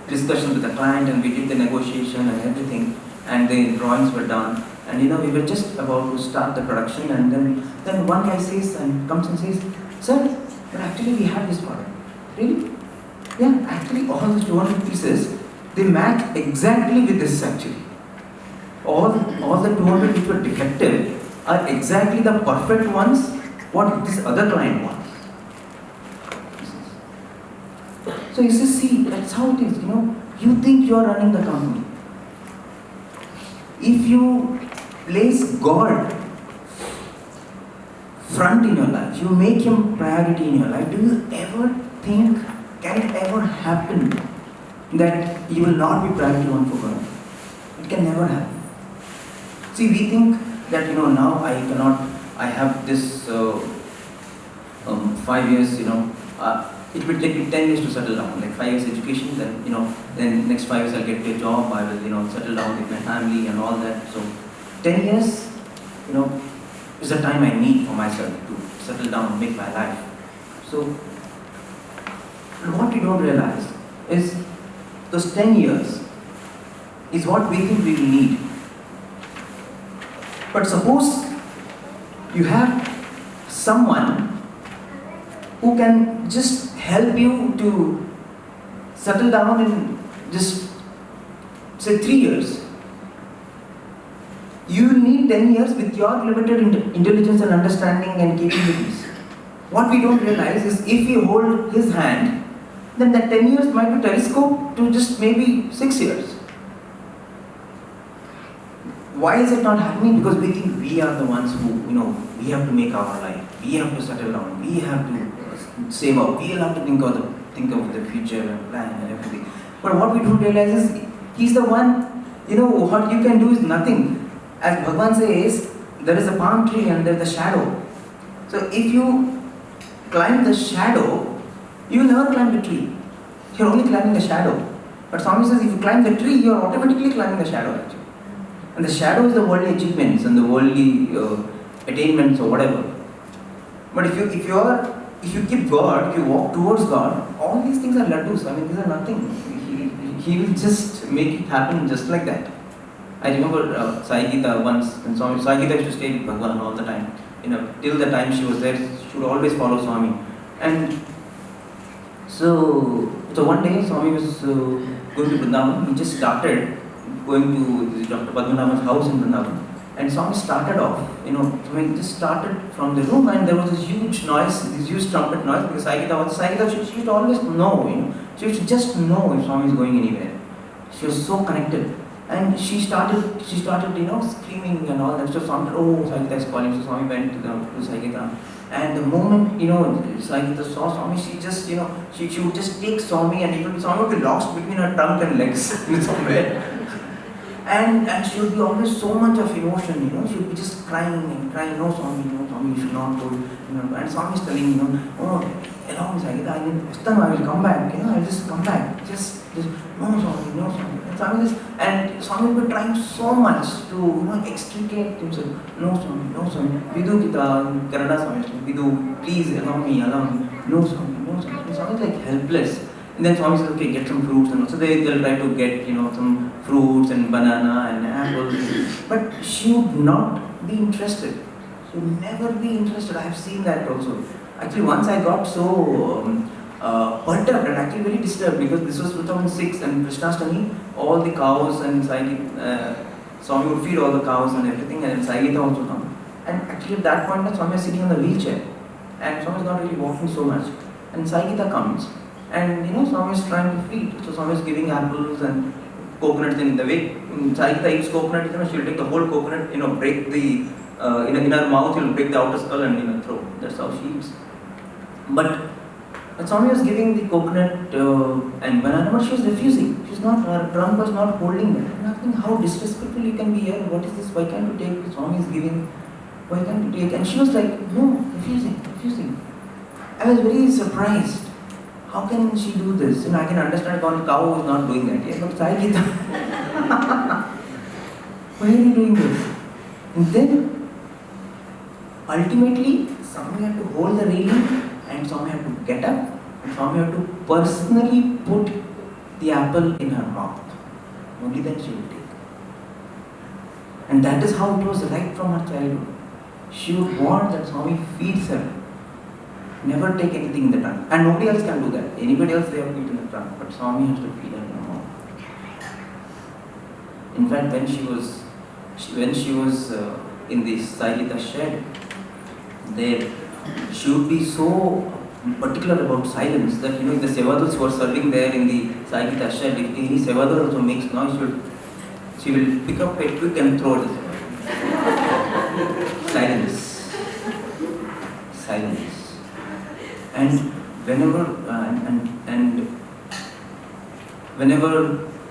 discussions with the client, and we did the negotiation and everything, and the drawings were done. And we were just about to start the production, and then one guy comes and says, sir, but actually we have this product. Really? Yeah, actually all those 200 pieces, they match exactly with this actually. All the 200 which were defective are exactly the perfect ones what this other client wants. So he says, see, that's how it is, you think you are running the company. If you place God front in your life, you make Him priority in your life, do you ever think, can it ever happen that you will not be priority one for God? It can never happen. See, we think that, now I have this 5 years, it will take me 10 years to settle down, like 5 years education, then next 5 years I'll get a job, I will, settle down with my family and all that. So 10 years, is the time I need for myself to settle down and make my life. So what we don't realize is those 10 years is what we think we will need. But suppose you have someone who can just help you to settle down in just say 3 years. You will need 10 years with your limited intelligence and understanding and capabilities. What we don't realize is if we hold his hand, then that 10 years might be telescoped to just maybe 6 years. Why is it not happening? Because we think we are the ones who, we have to make our life. We have to settle down. We have to save up. We will have to think of the think of the future and plan and everything. But what we don't realize is he's the one, what you can do is nothing. As Bhagavan says, there is a palm tree and there is the shadow. So if you climb the shadow, you will never climb the tree. You're only climbing the shadow. But Swami says if you climb the tree, you're automatically climbing the shadow actually. And the shadow is the worldly achievements and the worldly attainments or whatever. But if you keep God, if you walk towards God, all these things are laddus. I mean, these are nothing. He will just make it happen just like that. I remember Sai Gita once, and Sai Gita used to stay with Bhagavan all the time. Till the time she was there, she would always follow Swami. And so one day Swami was going to Vrindavan. He just started going to Dr. Padmanabhan's house in Vrindavan. And Swami started off, Swami just started from the room, and there was this huge noise, this huge trumpet noise, because Sai Gita, she used to always know, she used to just know if Swami is going anywhere. She was so connected. And she started, screaming and all that. So Swami said, oh, Sai Gita is calling. So Swami went to Sai Gita. And the moment, Sai Gita saw Swami, she just, she would just take Swami, and Swami would be lost between her trunk and legs somewhere. And she would be always so much of emotion, she would be just crying and crying, no Swami, you should not go, and Swami is telling, oh, allow me Sai Gita, I will come back, I'll just come back, just, no Swami. And Swami would be trying so much to, extricate himself, no Swami, Vidu Gita, Kannada Swami, Vidu, please allow me, no Swami. And Swami is like helpless. And then Swami says, okay, get some fruits, and so they'll try to get, some fruits and banana and apples. But she would not be interested. She would never be interested. I have seen that also. Actually, once I got so perturbed and actually very disturbed, because this was 2006 and Krishnastami, all the cows and Swami would feed all the cows and everything, and Sai Gita also come. And actually at that point, Swami was sitting on the wheelchair, and Swami is not really walking so much. And Sai Gita comes. And Swami is trying to feed. So Swami is giving apples and coconuts in the way. Sai Gita eats coconut, she will take the whole coconut, break the, in her mouth, she will break the outer skull and throw. That's how she eats. But Swami was giving the coconut and banana, but she was refusing. Her trunk was not holding it. Nothing, how disrespectful you can be here. What is this? Why can't you take? Swami is giving. Why can't you take? And she was like, no, refusing. I was very surprised. How can she do this? I can understand one cow is not doing that. But Sai Gita, why are you doing this? And then, ultimately, Swami had to hold the railing, and Swami had to get up, and Swami had to personally put the apple in her mouth. Only then she would take. And that is how it was right from her childhood. She would want that Swami feeds her. Never take anything in the trunk. And nobody else can do that. Anybody else, they have to eat in the trunk. But Swami has to feed her in her mouth. In fact, when she was in the Sai Gita shed, she would be so particular about silence that, if the Sevadals who are serving there in the Sai Gita shed, if any Sevadal also makes noise, she will pick up a twig and throw it. Silence. And whenever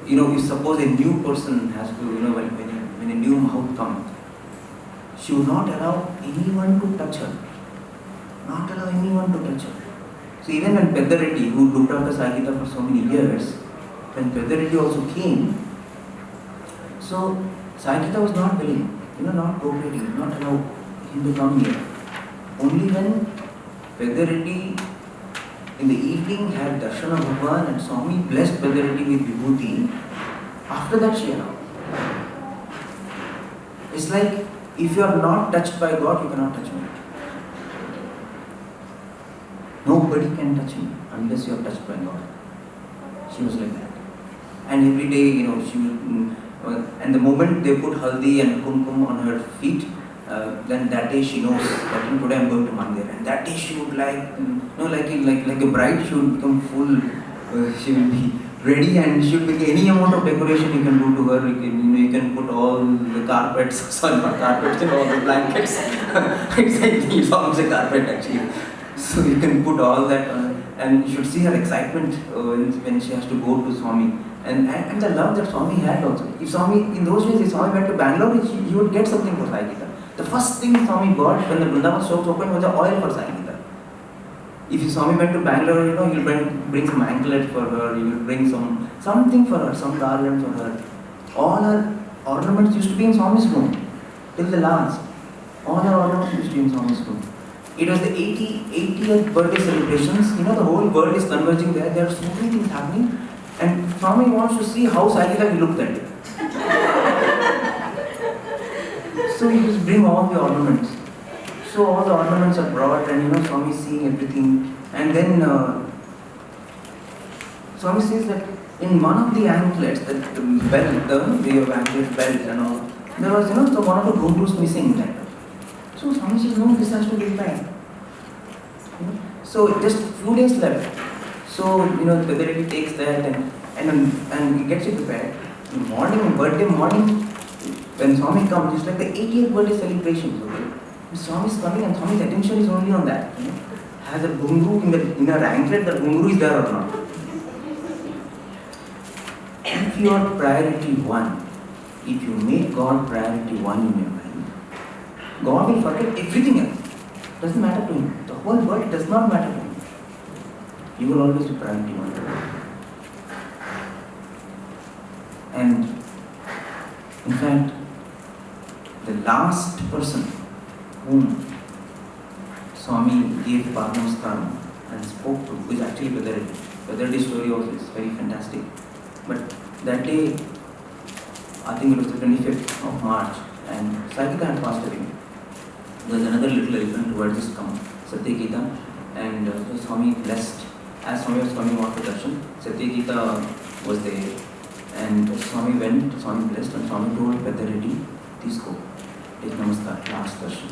if suppose a new person has to, when a new mouth comes, she would not allow anyone to touch her. So even when Pedareddy, who looked after Sai Gita for so many years, when Pedareddy also came, so Sai Gita was not willing, not cooperating, not allow him to come here. Only when Pedareddy in the evening had darshan of Bhagavan and Swami blessed Pedareddy with vibhuti, after that she allowed. It's like, if you are not touched by God, you cannot touch me. Nobody can touch me unless you are touched by God. She was like that. And every day, she would, and the moment they put haldi and kumkum on her feet, then that day she knows that today I'm going to Mandir. And that day she would like a bride, she would become full, she will be ready, and she will be any amount of decoration you can do to her. You can put all the carpets, sorry, not carpets, all the blankets. It's almost a carpet actually. So you can put all that on. And you should see her excitement when she has to go to Swami. And the love that Swami had also. If Swami, in those days, if Swami went to Bangalore, he would get something for Sai Gita. The first thing Swami got when the Vrindavan shops opened was the oil for Sai Gita. If Swami went to Bangalore, he'll bring some anklet for her, he will bring something for her, some garland for her. All her ornaments used to be in Swami's room, till the last. All her ornaments used to be in Swami's room. It was the 80th birthday celebrations. The whole world is converging there. There are so many things happening. And Swami wants to see how Sai Gita looked at it. So he just bring all the ornaments. So all the ornaments are brought, and Swami is seeing everything. And then Swami says that in one of the anklets, the belt, the way of anklet belt and all, there was so one of the ghungroos missing in that. So Swami says, no, this has to be back. So just a few days left. So the Devotees takes that and he gets it prepared. In the morning, birthday morning, when Swami comes, it's like the 80th birthday celebration. Okay? Swami is coming and Swami's attention is only on that. Has a ghungroo in her anklet, the ghungroo is there or not? If you are priority one, if you make God priority one in your mind, God will forget everything else. Doesn't matter to him. The whole world does not matter to him. You will always be priority one. And in fact, the last person whom Swami gave Padmasthana and spoke to is actually Devotees. Devotees' story also is very fantastic. But that day, I think it was the 25th of March, and Sai Gita had passed away. There was another little elephant who had just come, Satya Gita, and Swami blessed. As Swami was coming out to darshan, Satya Gita was there, and Swami went, Swami blessed, and Swami told Devotees, please go, take namaskar, last darshan,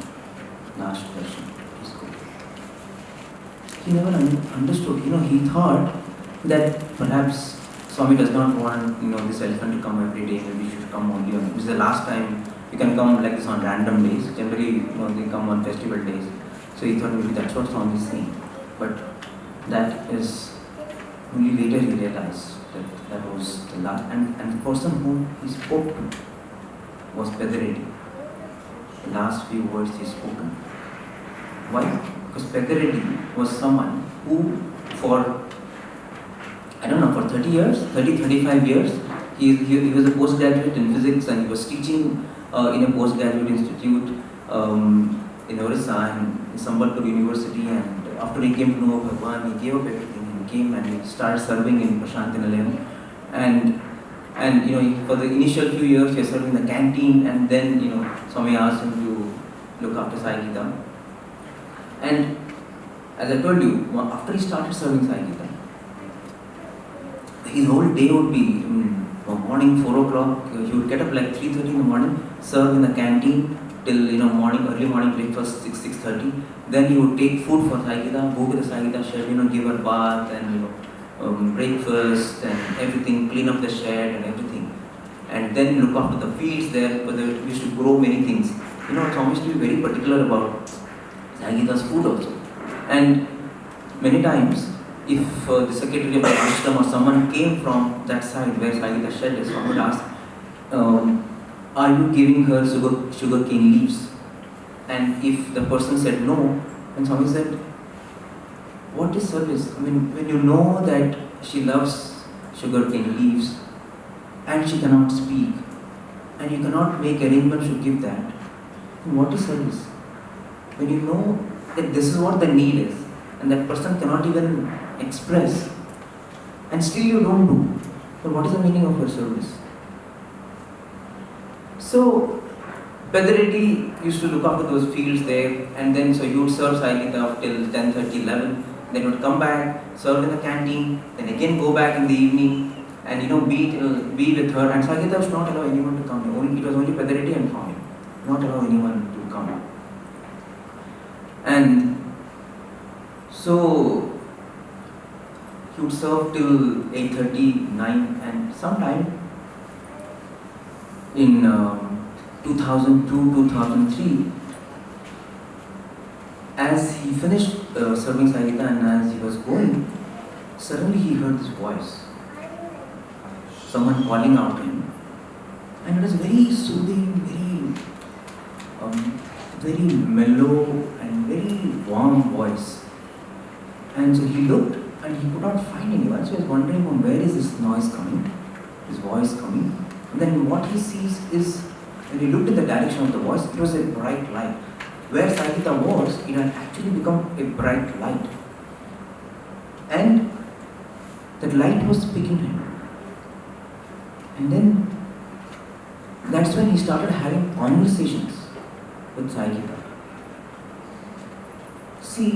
please go. He never understood, he thought that perhaps Swami does not want, this elephant to come every day, maybe he should come only on, this is the last time you can come like this on random days. Generally, they come on festival days. So he thought maybe that's what Swami is saying. But that is, only later he realized that that was the last, and the person whom he spoke to was Pedaredi. The last few words he spoken. Why? Because Pedaredi was someone who for 35 years, he was a postgraduate in physics, and he was teaching in a postgraduate institute in Orissa and in Sambalpur University. And after he came to know Bhagwan, he gave up everything. He came and he started serving in Prashant Nilayam. And for the initial few years, he served in the canteen, and then Swami asked him to look after Sai Gita. And as I told you, after he started serving Sai Gita, his whole day would be morning 4 o'clock. He would get up like 3:30 in the morning, serve in the canteen till early morning breakfast 6:30. Then he would take food for Sai Gita, go to the Sai Gita shed, give her bath and breakfast and everything, clean up the shed and everything, and then look after the fields there, because we used to grow many things. Swami used to be very particular about Sai Gita's food also, and many times, if the secretary of the ashram or someone came from that side where Sai Gita shed is, one would ask, are you giving her sugar cane leaves? And if the person said no, and Swami said, what is service? When you know that she loves sugar cane leaves and she cannot speak and you cannot make arrangements to give that, then what is service? When you know that this is what the need is and that person cannot even express, and still you don't do, then what is the meaning of your service? So Pedaredi used to look after those fields there, and then so you would serve Sai Gita till 10:30, 11, then you would come back, serve in the canteen, then again go back in the evening and be with her. And Sai Gita was not allow anyone to come. It was only Pedaredi and Swami, not allow anyone to come. And so he would serve till 8:30, 9, and sometime in 2002, 2003, as he finished serving Sai Gita and as he was going, suddenly he heard this voice, someone calling out to him, and it was very soothing, very mellow and very warm voice. And so he looked and he could not find anyone, so he was wondering from where is this noise coming, this voice coming. And then what he sees is, when he looked in the direction of the voice, it was a bright light. Where Sai Gita was, it had actually become a bright light. And that light was speaking to him. And then that's when he started having conversations with Sai Gita. See,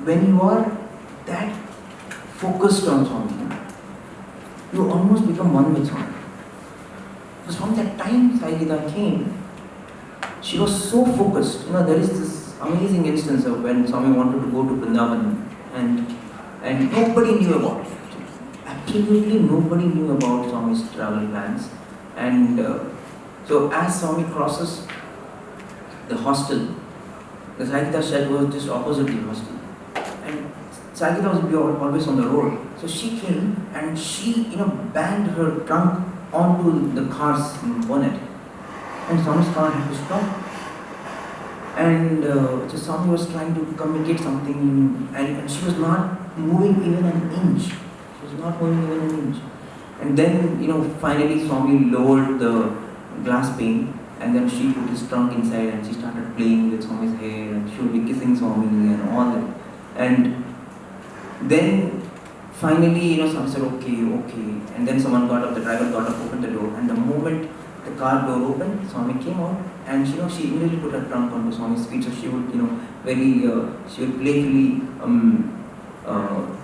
when you are that focused on something, you almost become one with Swami. Because from that time Sai Gita came, she was so focused. There is this amazing instance of when Swami wanted to go to Vrindavan and nobody knew about it. Absolutely nobody knew about Swami's travel plans. And so as Swami crosses the hostel, the Sai Gita shed was just opposite the hostel. And Sai Gita was always on the road. So she came and she, banged her trunk onto the car's bonnet. And Swami's car had to stop. And so Swami was trying to communicate something, and she was not moving even an inch. She was not moving even an inch. And then, finally Swami lowered the glass pane, and then she put his trunk inside and she started playing with Swami's hair, and she would be kissing Swami and all that. And then finally, Swami said, okay. And then someone got up, the driver got up, opened the door, and the moment the car door opened, Swami came out, and she immediately put her trunk onto Swami's feet. So she would, she would playfully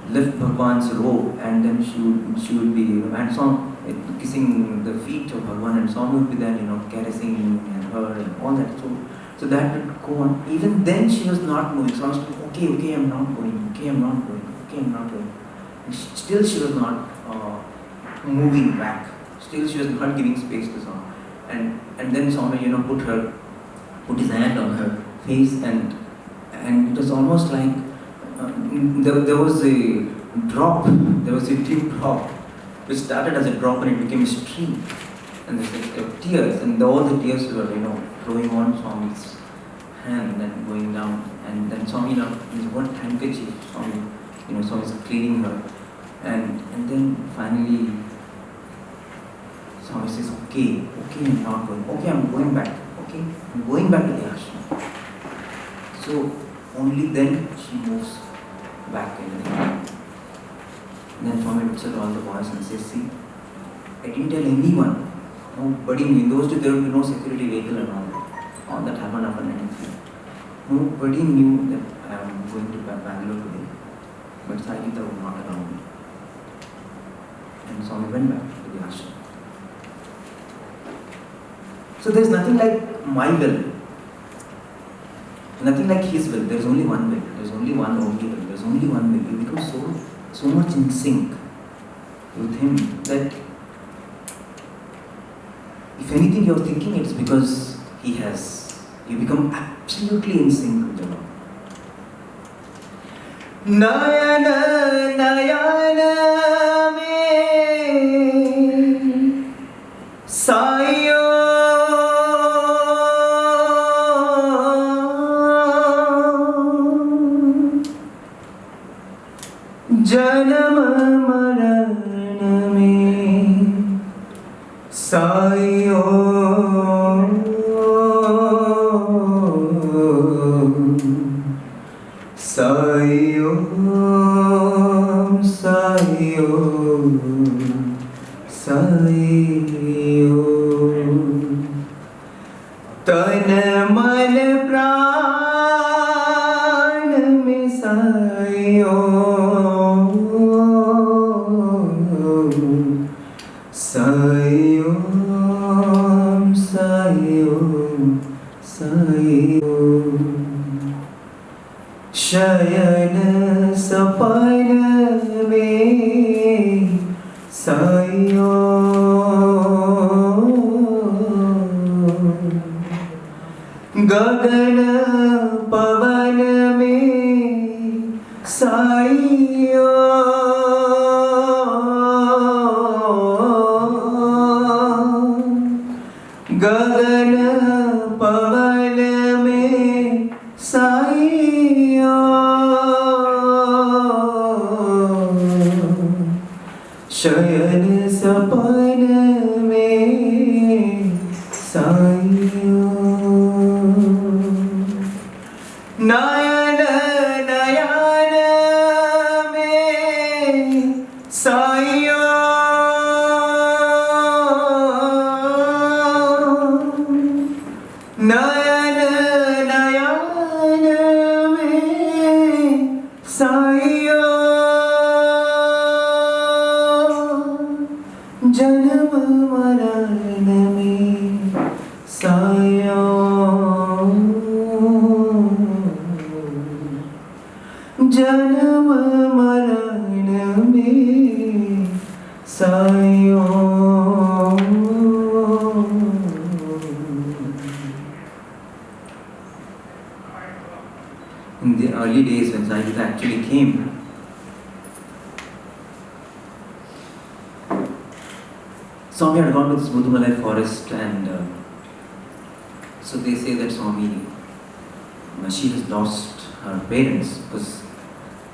lift Bhagwan's robe, and then she would be, and Swami kissing the feet of Bhagwan, and Swami would be there, caressing her and all that. So that would go on. Even then she was not moving. Swami was like, okay, I'm not going. And still she was not moving back. Still she was not giving space to Swami. And then Swami, put his hand on her face, and it was almost like there was a drop, there was a deep drop, which started as a drop and it became a stream. And there were tears, and all the tears were, flowing on Swami's hand and going down. And then Swami, his one handkerchief, Swami was cleaning her. And then finally, Swami says, okay, I'm not going. Okay, I'm going back. Okay, I'm going back to the ashram. So only then she moves back in. And then Swami looks at all the boys and says, see, I didn't tell anyone. Nobody knew. In those days there would be no security vehicle and all that. All that happened after 1993. Nobody knew that I am going to Bangalore today. But Sai Gita was not around. And Swami went back to the ashram. So there's nothing like my will, nothing like his will. There's only one will. There's only one only will. There's only one will. You become so much in sync with him that if anything you're thinking, it's because he has. You become absolutely in sync with the Lord. Nayana, Nayana me Sayo Janam Maran me Sayo Sayo Tan man pran me sayo Shayan sapan me sayo Gagan pavan Saiyo Gagana pavan mein Saiyo Shayan sapan mein Saiyo Nayana nayana mein Saiyo Nayana nayana mein Saiyo Janam maran mein Saiyo Janam maran mein Saiyo. In the early days when Sayagita actually came, Swami had gone to this Mudumalai forest, and so they say that Swami, she has lost her parents, because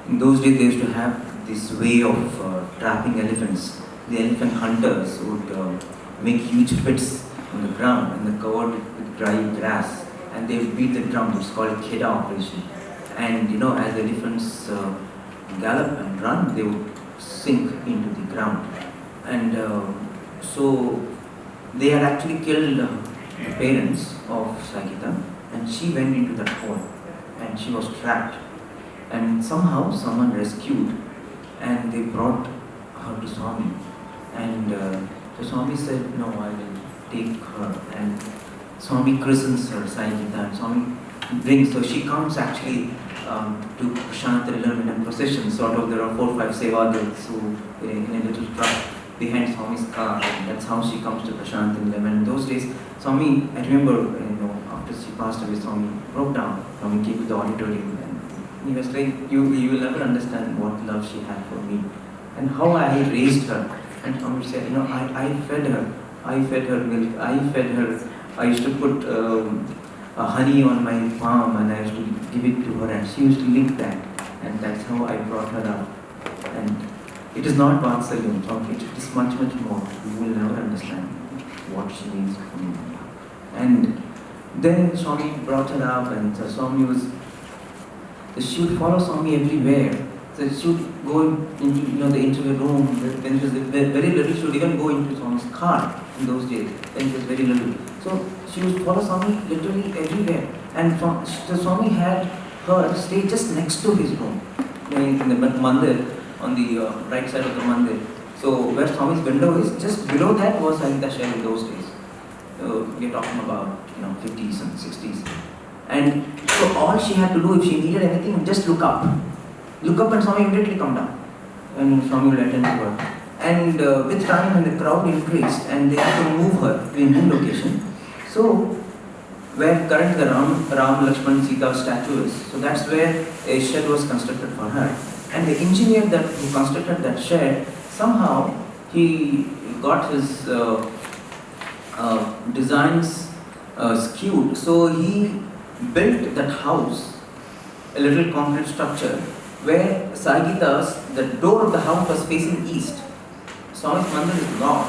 in those days they used to have this way of trapping elephants. The elephant hunters would make huge pits on the ground and they covered it with dry grass, and they would beat the drum. It's called Kheda operation. And as the elephants gallop and run, they would sink into the ground. And so they had actually killed the parents of Sagita, and she went into that hole and she was trapped. And somehow someone rescued, and they brought her to Swami. And so Swami said, "No, I will take her." And Swami christens her, Sagita, and Swami brings. So she comes actually to Prashantarilam in a procession. Sort of, there are 4 or 5 sevadals who in a little truck behind Swami's car, and that's how she comes to Prashantarilam. And in those days, Swami, I remember, after she passed away, Swami broke down. Swami came to the auditorium, and he was like, you will never understand what love she had for me and how I raised her. And Swami said, I fed her milk, I fed her, I used to put honey on my palm and I used to give it to her, and she used to lick that, and that's how I brought her up. And it is not Vatsalyam, it is much, much more. You will never understand what she means for me. And then Swami brought her up, and Swami was, she would follow Swami everywhere. So she would go into the interview room. When it was very little, she would even go into Swami's car in those days, when it was very little. So she would follow Swami literally everywhere. And so Swami had her stay just next to his room, in the mandir, on the right side of the mandir. So where Swami's window is, just below that was Sagita Shell in those days. We're talking about 50s and 60s. And so all she had to do, if she needed anything, just look up. Look up and Swami immediately come down. And Swami will attend to her. And with time, when the crowd increased and they had to move her to a new location, so where currently the Ram Lakshman Sita statue is, so that's where a shed was constructed for her. And the engineer who constructed that shed, somehow he got his designs skewed. So he built that house, a little concrete structure, where the door of the house was facing east. Swami's mandir is north,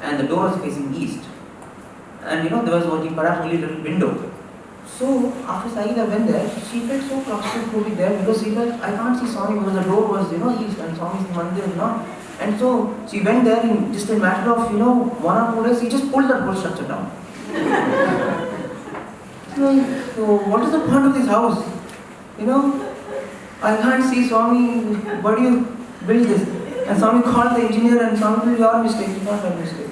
and the door was facing east. And there was perhaps only a little window. So after Sagita went there, she felt so claustrophobic there, because she felt, I can't see Swami because the door was east and Swami's mandir is north. And so she went there in just a matter of 1 or 2 days. He just pulled that whole structure down. So what is the point of this house? I can't see Swami. Why do you build this? And Swami called the engineer, and Swami said, your mistake, it's not my mistake.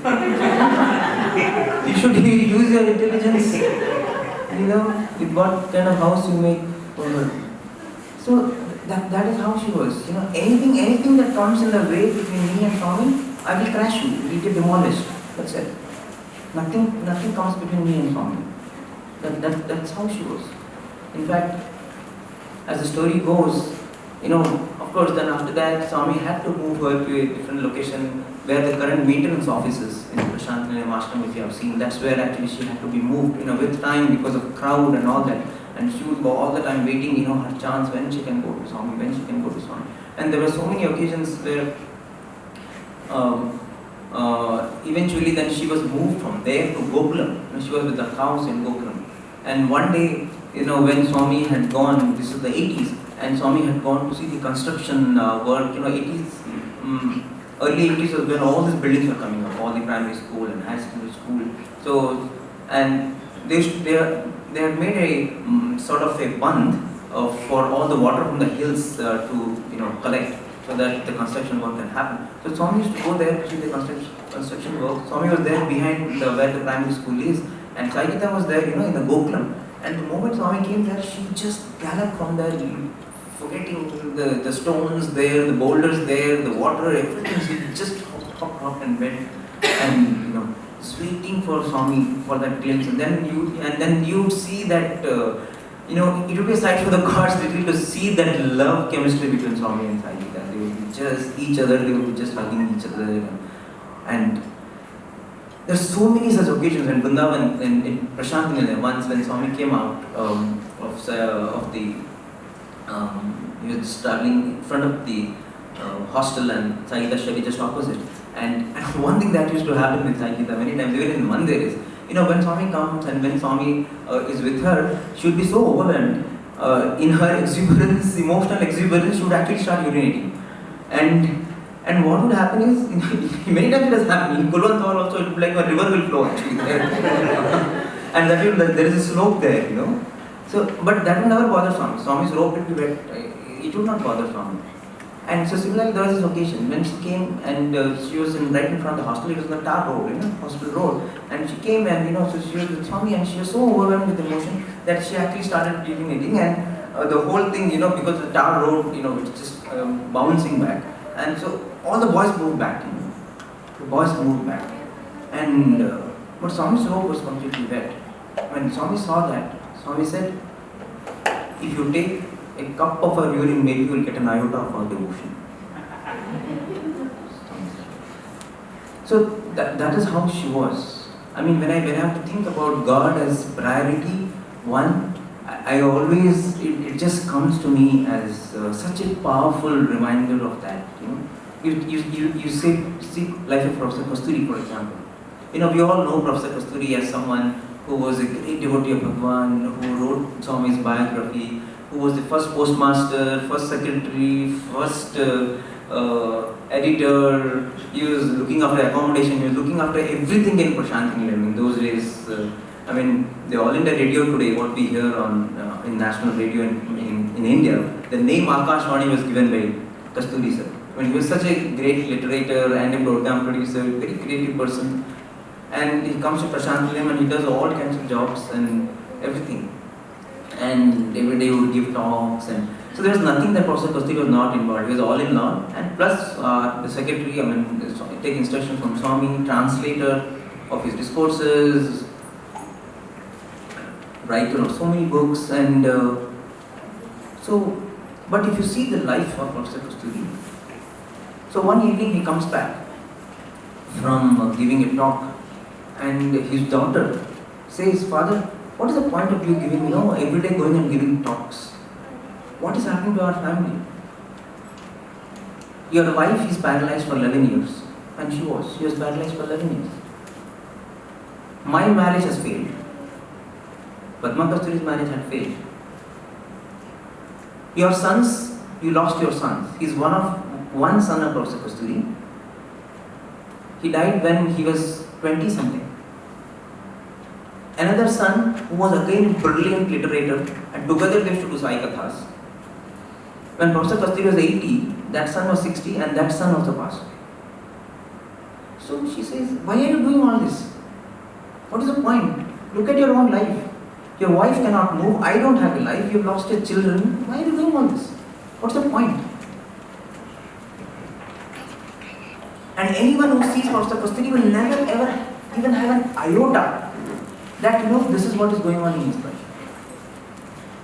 You should use your intelligence. With what kind of house you make for her. So that is how she was. Anything that comes in the way between me and Swami, I will crash you. It will get demolished. That's it. Nothing comes between me and Swami. That's how she was. In fact, as the story goes, Of course, then after that, Swami had to move her to a different location where the current maintenance office is in Prashant Nilayam Ashram, if you have seen. That's where actually she had to be moved, with time because of crowd and all that. And she would go all the time waiting, her chance when she can go to Swami, when she can go to Swami. And there were so many occasions where eventually then she was moved from there to Gokulam. She was with the cows in Gokulam. And one day, when Swami had gone, this is the 80s, and Swami had gone to see the construction work, 80s, early 80s was when all these buildings were coming up, all the primary school and high school. So, and they had made a sort of a bund for all the water from the hills to collect, so that the construction work can happen. So Swami used to go there to see the construction work. Swami was there behind where the primary school is, and Saigita was there, in the Gokulam. And the moment Swami came there, she just galloped from there, forgetting the stones there, the boulders there, the water, everything. She just hopped and went, and just waiting for Swami for that glimpse. And then you see that it would be a sight for the gods literally to see that love chemistry between Swami and Saigita. They would be just each other, they would be just hugging each other, and there's so many such occasions. In Vrindavan, in Prashant Nilayam, once when Swami came out of the he was traveling in front of the hostel, and Saigita Shari just opposite. And one thing that used to happen with Saigita many times, even in Mandir, is when Swami comes and when Swami is with her, she would be so overwhelmed in her exuberance, emotional exuberance, she would actually start urinating. And what would happen is, many times it has happened. In Kulwanthal also, it would be like a river will flow actually there. And there is a slope there, So, but that would never bother Swami. Swami's robe would be wet. It would not bother Swami. And so similarly, there was this occasion when she came and she was right in front of the hostel. It was the tar road, hospital road. And she came and so she was with Swami, and she was so overwhelmed with emotion that she actually started urinating. And the whole thing, because the tar road, it's just bouncing back. And so all the boys moved back. The boys moved back. And but Swami's robe was completely wet. When Swami saw that, Swami said, if you take a cup of her urine, maybe you will get an iota of her devotion. So that is how she was. I mean, when I have to think about God as priority, one, I always, it just comes to me as such a powerful reminder of that. You see life of Professor Kasturi, for example. We all know Professor Kasturi as someone who was a great devotee of Bhagwan, who wrote Swami's biography, who was the first postmaster, first secretary, first editor. He was looking after accommodation, he was looking after everything in Prashant Nilayam. In those days, the All India Radio today, what we hear on in national radio in India, the name Akashvani was given by Kasturi sir. He was such a great literator and a program producer, very creative person. And he comes to Prashant Nilayam and he does all kinds of jobs and everything. And every day he would give talks, and so there was nothing that Professor Kasturi was not involved. He was all in law, and plus the secretary, take instruction from Swami, translator of his discourses, writer of so many books, and but if you see the life of Professor Kasturi, so one evening he comes back from giving a talk, and his daughter says, "Father, what is the point of you giving, every day going and giving talks? What is happening to our family? Your wife is paralyzed for 11 years." And she was paralyzed for 11 years. My marriage has failed. Padma Kasturi's marriage had failed. Your sons, you lost your sons. He's one son of Professor Kasturi. He died when he was 20 something. Another son who was again brilliant literator, and together they used to do Sai Kathas. When Professor Kasturi was 80, that son was 60, and that son also passed. So she says, "Why are you doing all this? What is the point? Look at your own life. Your wife cannot move, I don't have a life, you've lost your children. Why are you doing all this? What's the point?" And anyone who sees Professor Kasturi will never ever even have an iota that this is what is going on in his life.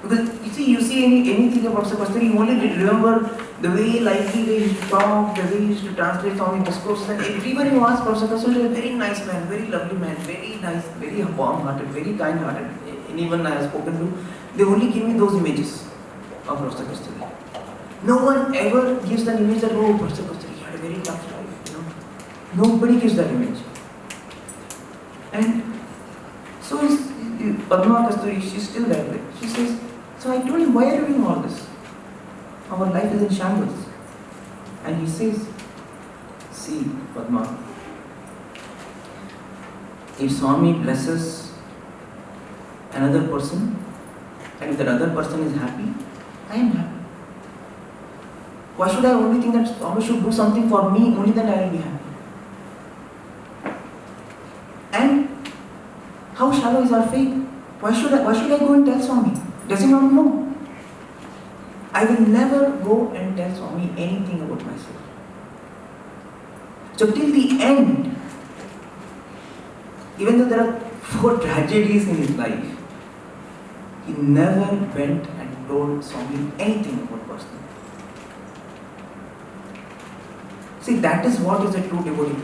Because you see anything about Professor Kasturi, you only remember the way lively they used to talk, the way he used to translate Swami discourses, and everyone who asked Professor Kasturi, a very nice man, very lovely man, very nice, very warm-hearted, very kind-hearted. Anyone I have spoken to, they only give me those images of Professor Kasturi. No one ever gives an image that, oh, Professor Kasturi had a very tough life, Nobody gives that image. And so is Padma Kasturi, she's still that way. She says, so I told him, why are you doing all this? Our life is in shambles. And he says, see, Padma, if Swami blesses another person, and if that other person is happy, I am happy. Why should I only think that Swami should do something for me, only then I will be happy? And how shallow is our faith? Why should I go and tell Swami? Does he not know? I will never go and tell Swami anything about myself. So till the end, even though there are 4 tragedies in his life, he never went and told Swami anything about personal. See, that is what is a true devotee.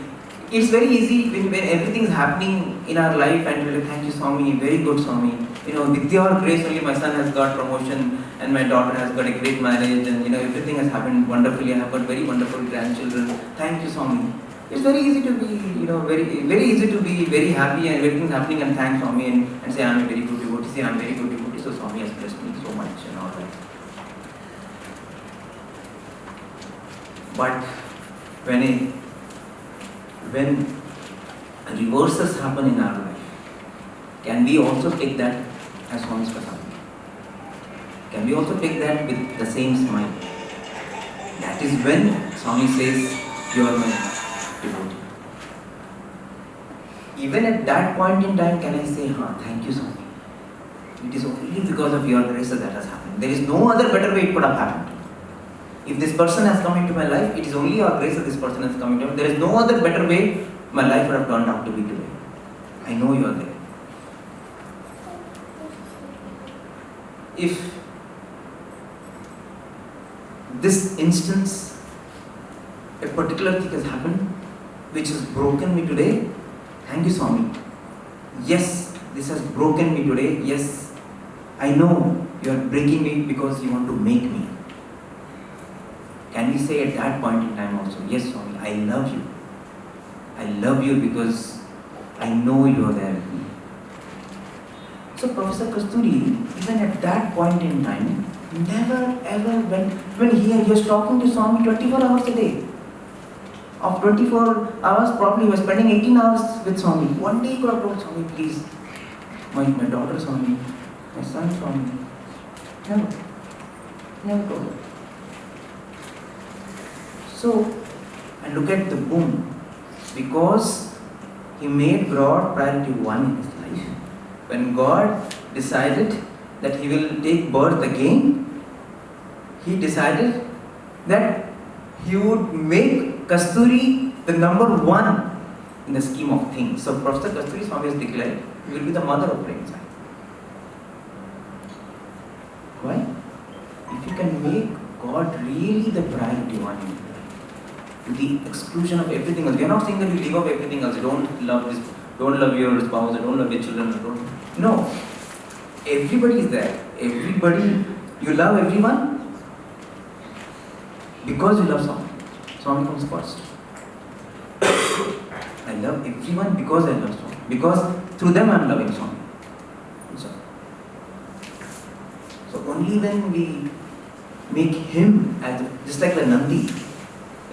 It's very easy when everything is happening in our life and we're like, thank you Swami, very good Swami. With your grace only my son has got promotion and my daughter has got a great marriage and everything has happened wonderfully. I have got very wonderful grandchildren. Thank you Swami. It's very easy to be, very easy to be very happy and everything's happening and thank Swami and say I'm a very good devotee, say I'm a very good devotee, so Swami has blessed me so much and all that. But when reverses happen in our life, can we also take that as Swami's prasad? Can we also take that with the same smile? That is when Swami says, you are my devotee. Even at that point in time, can I say, thank you Swami. It is only because of your grace that has happened. There is no other better way it could have happened. If this person has come into my life, it is only your grace that this person has come into my life. There is no other better way my life would have turned out to be today. I know you are there. If this instance, a particular thing has happened, which has broken me today, thank you Swami. Yes, this has broken me today. Yes, I know you are breaking me because you want to make me. Can we say at that point in time also, yes Swami, I love you. I love you because I know you are there with me. So Professor Kasturi, even at that point in time, never ever went, when he was talking to Swami 24 hours a day. Of 24 hours, probably he was spending 18 hours with Swami. One day he could have told Swami, please, my daughter Swami, my son Swami. Never told her. So, and look at the boom. Because he made God priority 1 in his life. When God decided that he will take birth again, he decided that he would make Kasturi the number 1 in the scheme of things. So Professor Kasturi Swami has declared, he will be the mother of brain science. Why? If you can make God really the priority 1 in your life, to the exclusion of everything else. We are not saying that you leave off everything else. You don't love this, don't love your spouse, don't love your children. No. Everybody is there. Everybody, you love everyone because you love Swami. Swami comes first. I love everyone because I love Swami. Because through them I am loving Swami. So only when we make him as just like the Nandi.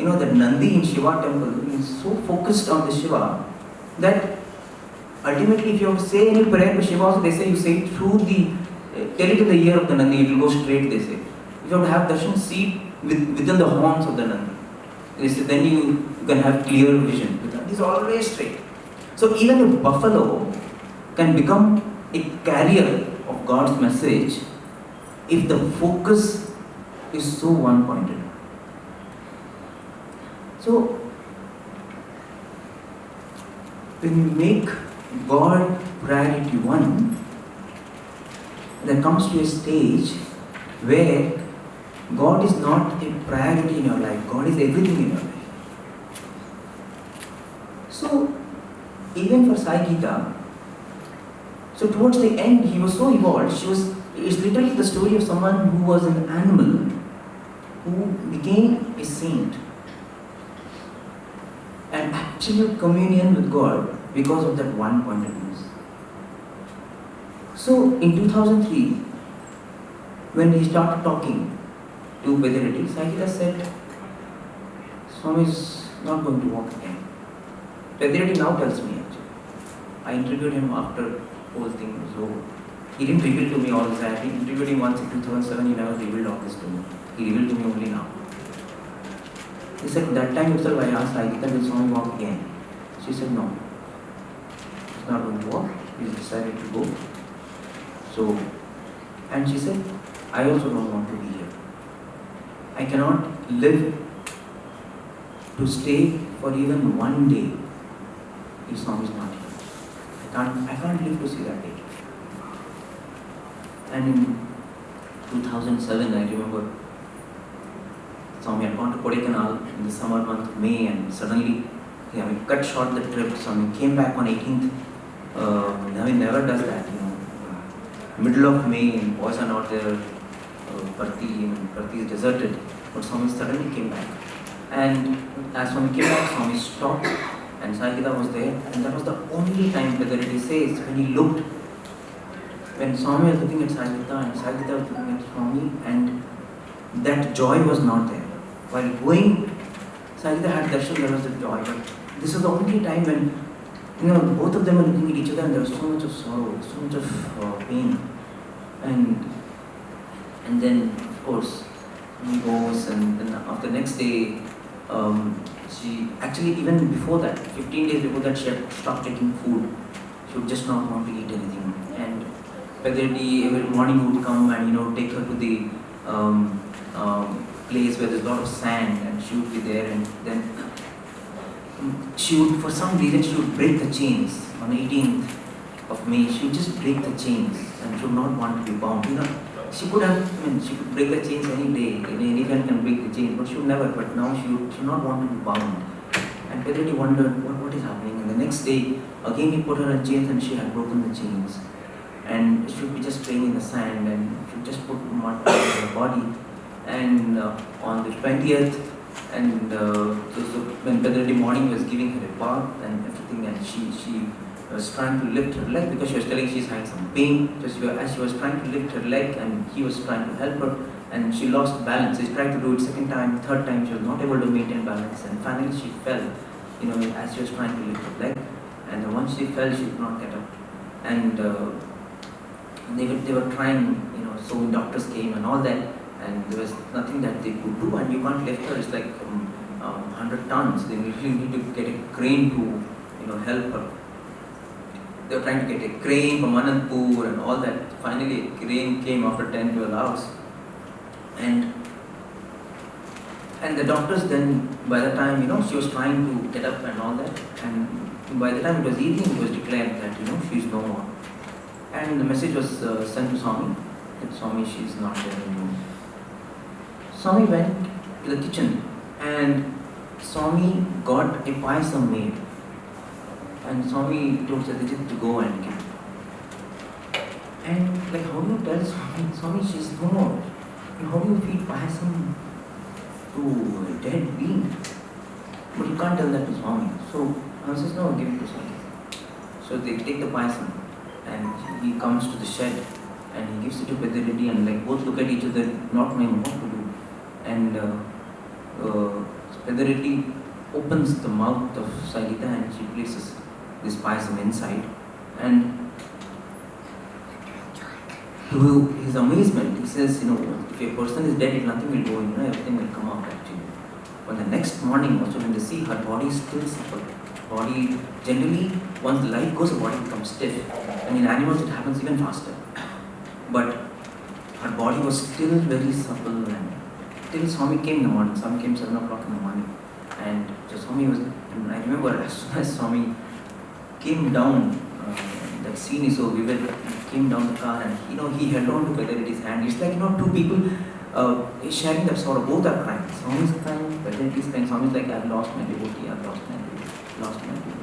That Nandi in Shiva temple is so focused on the Shiva that ultimately if you have to say any prayer to Shiva, also they say you say it through tell it in the ear of the Nandi, it will go straight, they say. If you have to have darshan, see within the horns of the Nandi. They say then you can have clear vision. It is always straight. So even a buffalo can become a carrier of God's message if the focus is so one-pointed. So, when you make God priority 1, there comes to a stage where God is not a priority in your life. God is everything in your life. So, even for Sai Gita, so towards the end, he was so evolved. It's literally the story of someone who was an animal who became a saint. An absolute communion with God because of that one pointedness. So, in 2003, when he started talking to Devotees, Sai Gita said, Swami is not going to walk again. Devotees now tells me actually. I interviewed him after the whole thing was over. He didn't reveal to me all this. I interviewed him once in 2007, he never revealed all this to me. He revealed to me only now. He said, that time itself I asked Sai Gita, will Swami walk again? She said, no. He's not going to walk. He's decided to go. So, and she said, I also don't want to be here. I cannot live to stay for even one day if Swami is not here. I can't live to see that day. And in 2007, I remember Swami had gone to Kodaikanal in the summer month, May, and suddenly we cut short the trip. Swami came back on 18th. He never does that, middle of May, and boys are not there. Parthi is deserted. But Swami suddenly came back. And as Swami came back, Swami stopped, and Sai Gita was there. And that was the only time Devotees says when he looked. When Swami was looking at Sai Gita and Sai Gita was looking at Swami, and that joy was not there. While going, Sai Gita had darshan, there was the joy. But this was the only time when both of them were looking at each other, and there was so much of sorrow, so much of pain. And then, of course, he goes, and then after the next day, she actually, even before that, 15 days before that, she had stopped taking food. She would just not want to eat anything. And Devotees every morning would come and take her to the place where there's a lot of sand, and she would be there, and then she would, for some reason, she would break the chains. On the 18th of May, she would just break the chains, and she would not want to be bound. She could have, she could break the chains any day. Anyone can break the chains, but she would never. But now she would not want to be bound. And Prushty wondered what is happening. And the next day, again he put her in chains, and she had broken the chains. And she would be just playing in the sand, and she would just put mud on her body. And on the 20th, and so when Prushty morning was giving her a bath and everything, and she was trying to lift her leg because she was telling she's having some pain. So as she was trying to lift her leg, and he was trying to help her, and she lost balance. She tried to do it second time, third time, she was not able to maintain balance, and finally she fell, as she was trying to lift her leg. And once she fell, she could not get up. And they were trying, so doctors came and all that, and there was nothing that they could do, and you can't lift her. It's like 100 tons. They really need to get a crane to, help her. They were trying to get a crane from Anandpur and all that. Finally, a crane came after 10-12 hours. And the doctors then, by the time, she was trying to get up and all that. And by the time it was evening, it was declared that, she's no more. And the message was sent to Swami, that Swami, she's not there anymore. Swami went to the kitchen, and Swami got a payasam made. And Swami told Satyajit to go and get it. And how do you tell Swami, she's no more? And how do you feed payasam to a dead being? But you can't tell that to Swami. So I says, no, give it to Swami. So they take the payasam, and he comes to the shed, and he gives it to Devotees, and both look at each other, not knowing what to do. And Devotees opens the mouth of Sai Gita, and she places this payasam inside, and to his amazement, he says, if a person is dead, nothing will go in, everything will come out actually. But the next morning, also when they see, her body is still supple. Body, generally, once the light goes, the body becomes stiff. And in animals, it happens even faster. But her body was still very supple, and till Swami came in the morning. Swami came 7 o'clock in the morning. And so Swami was, and I remember as soon as Swami came down the that scene is so vivid. He came down the car and he held on to Vedarity's hand. It's like two people sharing that sorrow. Both are crying. Swami is crying, Veddarity is crying. Swami is like, I've lost my devotee, I've lost my devotee, lost my devotee.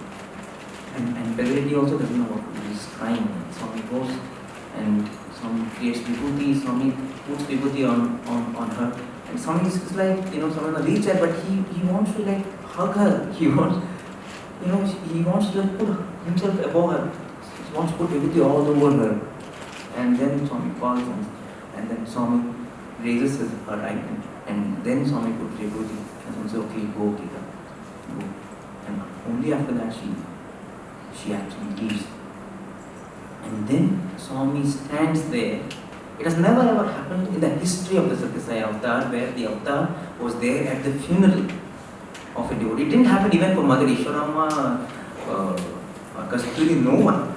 And Veddarity also doesn't know what to do. He's crying. Swami goes and Swami creates vibhuti. Swami puts vibhuti on her. And Swami is like, Swami in a wheelchair, but he wants to like hug her. He wants to put himself above her. He wants to put vibhuti all over her. And then Swami falls and then Swami raises her right hand. And then Swami puts vibhuti. And Swami says, okay, go, Gita, go. And only after that she actually leaves. And then Swami stands there. It has never ever happened in the history of the SSE avatar where the avatar was there at the funeral of a devotee. It didn't happen even for Mother Ishwarama, Kasturi, no one.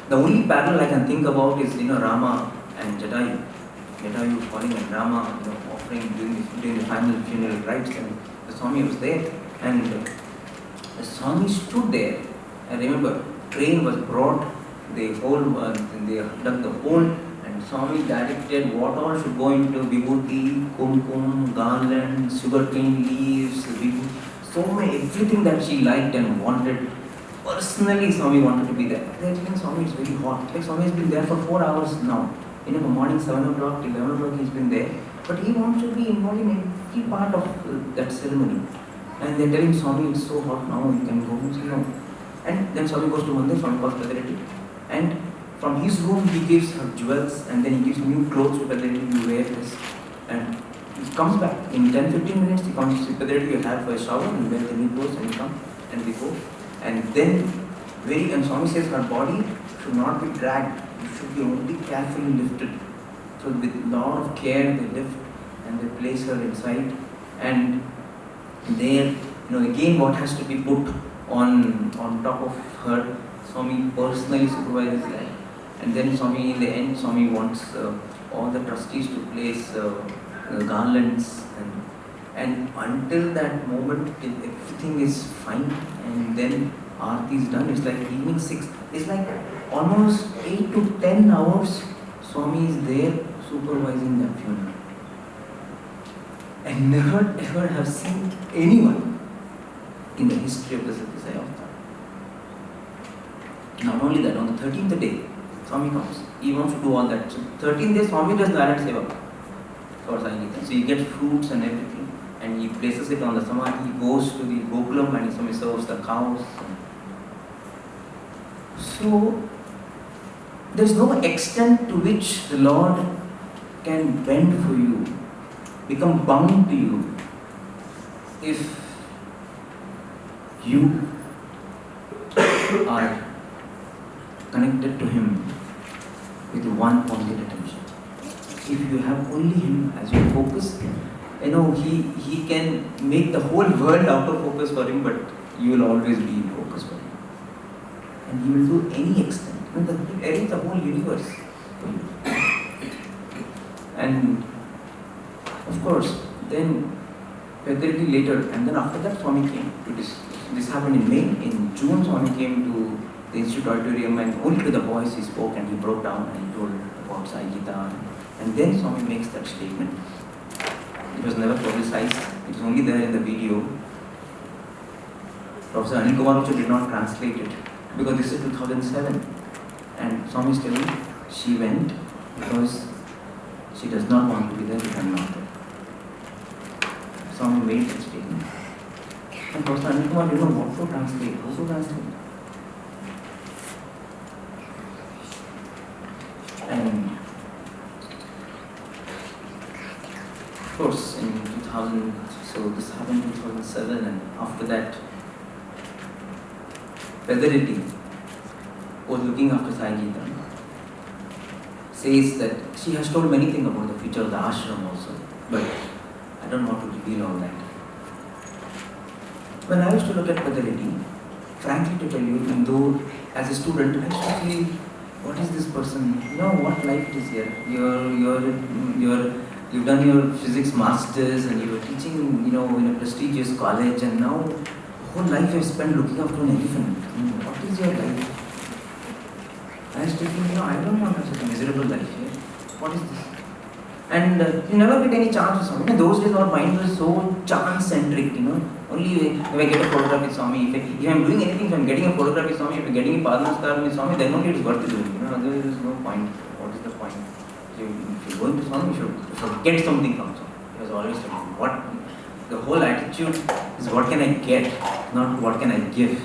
The only parallel I can think about is Rama and Jatayu. Jatayu falling and Rama offering during the final funeral rites, and the Swami was there. And the Swami stood there. I remember train was brought, they dug the hole, and Swami directed what all should go into vibhuti, kumkum, garland, sugarcane leaves, vibhuti, so many, everything that she liked and wanted. Personally, Swami wanted to be there. I think Swami is very hot. Like Swami has been there for 4 hours now. From morning 7 o'clock till 11 o'clock he's been there. But he wants to be involved in every part of that ceremony. And they're telling Swami, it's so hot now, you can go. He says, no. And then Swami goes to Mandir, Swami calls Veddarity. And from his room he gives her jewels, and then he gives new clothes to Veddarity, you wear this. And he comes back. In 10-15 minutes he comes to Veddarity, you have a shower and wear the new clothes and you come and we go. And then and Swami says her body should not be dragged. It should be only carefully lifted. So with a lot of care they lift and they place her inside. And there, again what has to be put on top of her, Swami personally supervises that. And then Swami, in the end, Swami wants all the trustees to place garlands. And until that moment, everything is fine. And then Aarti is done. It's like evening 6. It's like almost 8 to 10 hours Swami is there supervising that funeral. I never ever have seen anyone in the history of the SSE avatar. Not only that, on the 13th day, Swami comes. He wants to do all that. So 13th day, Swami does Narayana Seva for Sai Gita. So he gets fruits and everything, and he places it on the samadhi. He goes to the Gokulam and Swami serves the cows. So there's no extent to which the Lord can bend for you, become bound to you, if you are connected to Him with one pointed attention. If you have only Him as your focus, He can make the whole world out of focus for Him, but you will always be in focus for Him. And He will do any extent. He arrange the whole universe for you. And of course, then Veddarity later, and then after that Swami came to this. This happened in May. In June, Swami came to the Institute Auditorium, and only to the boys he spoke, and he broke down and he told about Sai Gita. And then Swami makes that statement. It was never publicized. It was only there in the video. Professor Anil Kumar also did not translate it because this is 2007. And Swami is telling she went because she does not want to be there if I am not there. Swami made that statement. And Professor Anil Kumar didn't know what to translate, how to translate. And of course, in 2000, so this happened in 2007, and after that, Veddarity was looking after Sai Gita, says that she has told many things about the future of the ashram also, but I don't want to reveal all that. When I used to look at Veddarity, frankly to tell you, even though as a student, I used to feel, what is this person? What life it is here? You've done your physics masters and you were teaching, in a prestigious college, and now whole life you spent looking after an elephant. What is your life? I was thinking, I don't want such a miserable life here. What is this? And you never get any chance with Swami. In those days our mind was so chance-centric, Only if I get a photograph with Swami, if I'm doing anything, if I'm getting a photograph with Swami, if I'm getting a Padnamaskar with Swami, then only it is worth doing. Otherwise there is no point. What is the point? If you're going to Swami, you should get something from Swami. It was always like, what? The whole attitude is what can I get, not what can I give.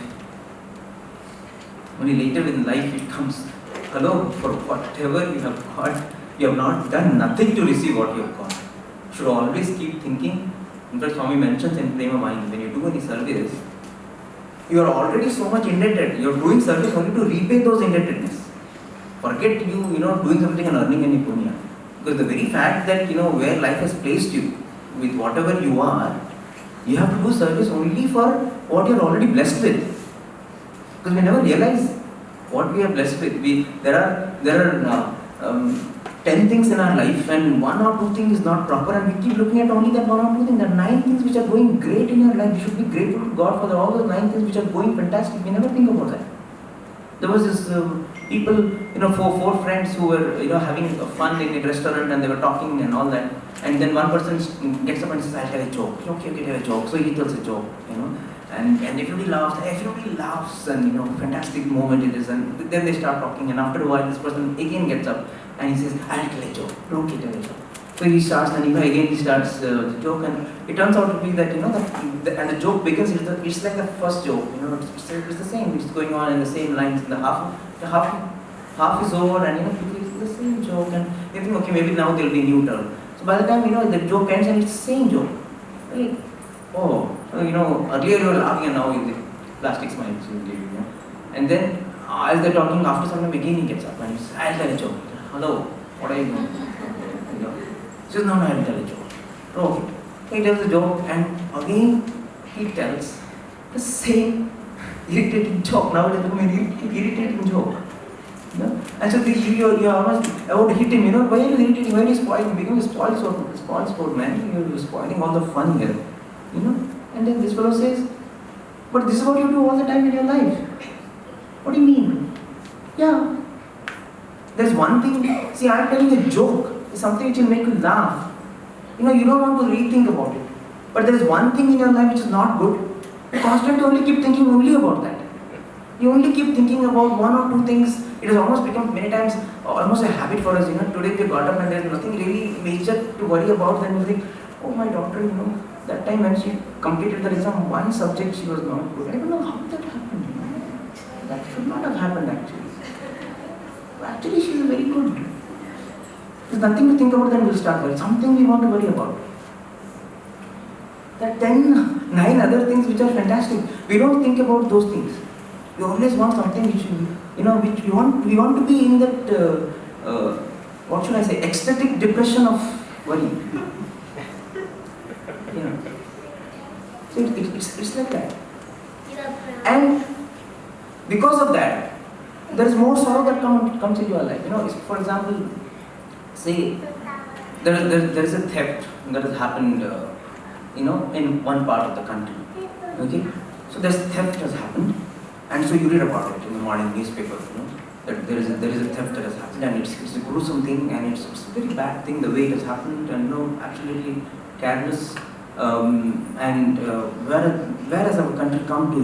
Only later in life it comes, hello, for whatever you have got, you have not done nothing to receive what you have got. You should always keep thinking. In fact, Swami mentions in Prema Mind, when you do any service, you are already so much indebted. You are doing service only to repay those indebtedness. Forget doing something and earning any punya. Because the very fact that, where life has placed you, with whatever you are, you have to do service only for what you are already blessed with. Because we never realize what we are blessed with. There are 10 things in our life and 1 or 2 things is not proper, and we keep looking at only that 1 or 2 things. There are 9 things which are going great in your life. You should be grateful to God for all those 9 things which are going fantastic. We never think about that. There was this people, 4 friends who were having fun in a restaurant and they were talking and all that. And then one person gets up and says, I'll tell a joke. Okay, tell a joke. So he tells a joke, and everybody laughs and fantastic moment it is. And then they start talking, and after a while this person again gets up and he says, I'll tell a joke. Okay, tell a joke. So he starts and again he starts the joke, and it turns out to be that and the joke begins. It's like the first joke. It's the same. It's going on in the same lines. The half is over, and it's the same joke, and they think, okay, maybe now there'll be a new turn. So by the time the joke ends and it's the same joke. Like, earlier you were laughing and now the plastic smiles you give, And then as they're talking, after some time again he gets up and he says, I'll tell a joke. Hello, what are you doing? He says, no, I'll tell a joke. Okay. He tells a joke and again he tells the same irritating joke. Now it has become an irritating joke. And so you're almost about to hit him, why are you irritating? Why are you spoiling? Becoming a spoil sport, man. You're spoiling all the fun here. And then this fellow says, but this is what you do all the time in your life. What do you mean? Yeah. There's one thing, see, I'm telling a joke. It's something which will make you laugh. You don't want to rethink about it. But there is one thing in your life which is not good. You constantly only keep thinking only about that. You only keep thinking about 1 or 2 things. It has almost become many times almost a habit for us. Today we got up and there's nothing really major to worry about. Then we think, oh, my daughter, that time when she completed the exam, one subject she was not good. I don't know how that happened. That should not have happened actually. Actually, she is very good. There's nothing to think about, then we'll start worrying. Something we want to worry about. That 9 other things which are fantastic. We don't think about those things. We always want something which which we want to be in that, what should I say, ecstatic depression of worry. So it's like that. And because of that, there is more sorrow that comes into your life. For example, say there is a theft that has happened, in one part of the country. Okay, so this theft has happened, and so you read about it in the morning newspaper. That there is a theft that has happened, and it's a gruesome thing, and it's a very bad thing the way it has happened, and absolutely careless. And where has our country come to?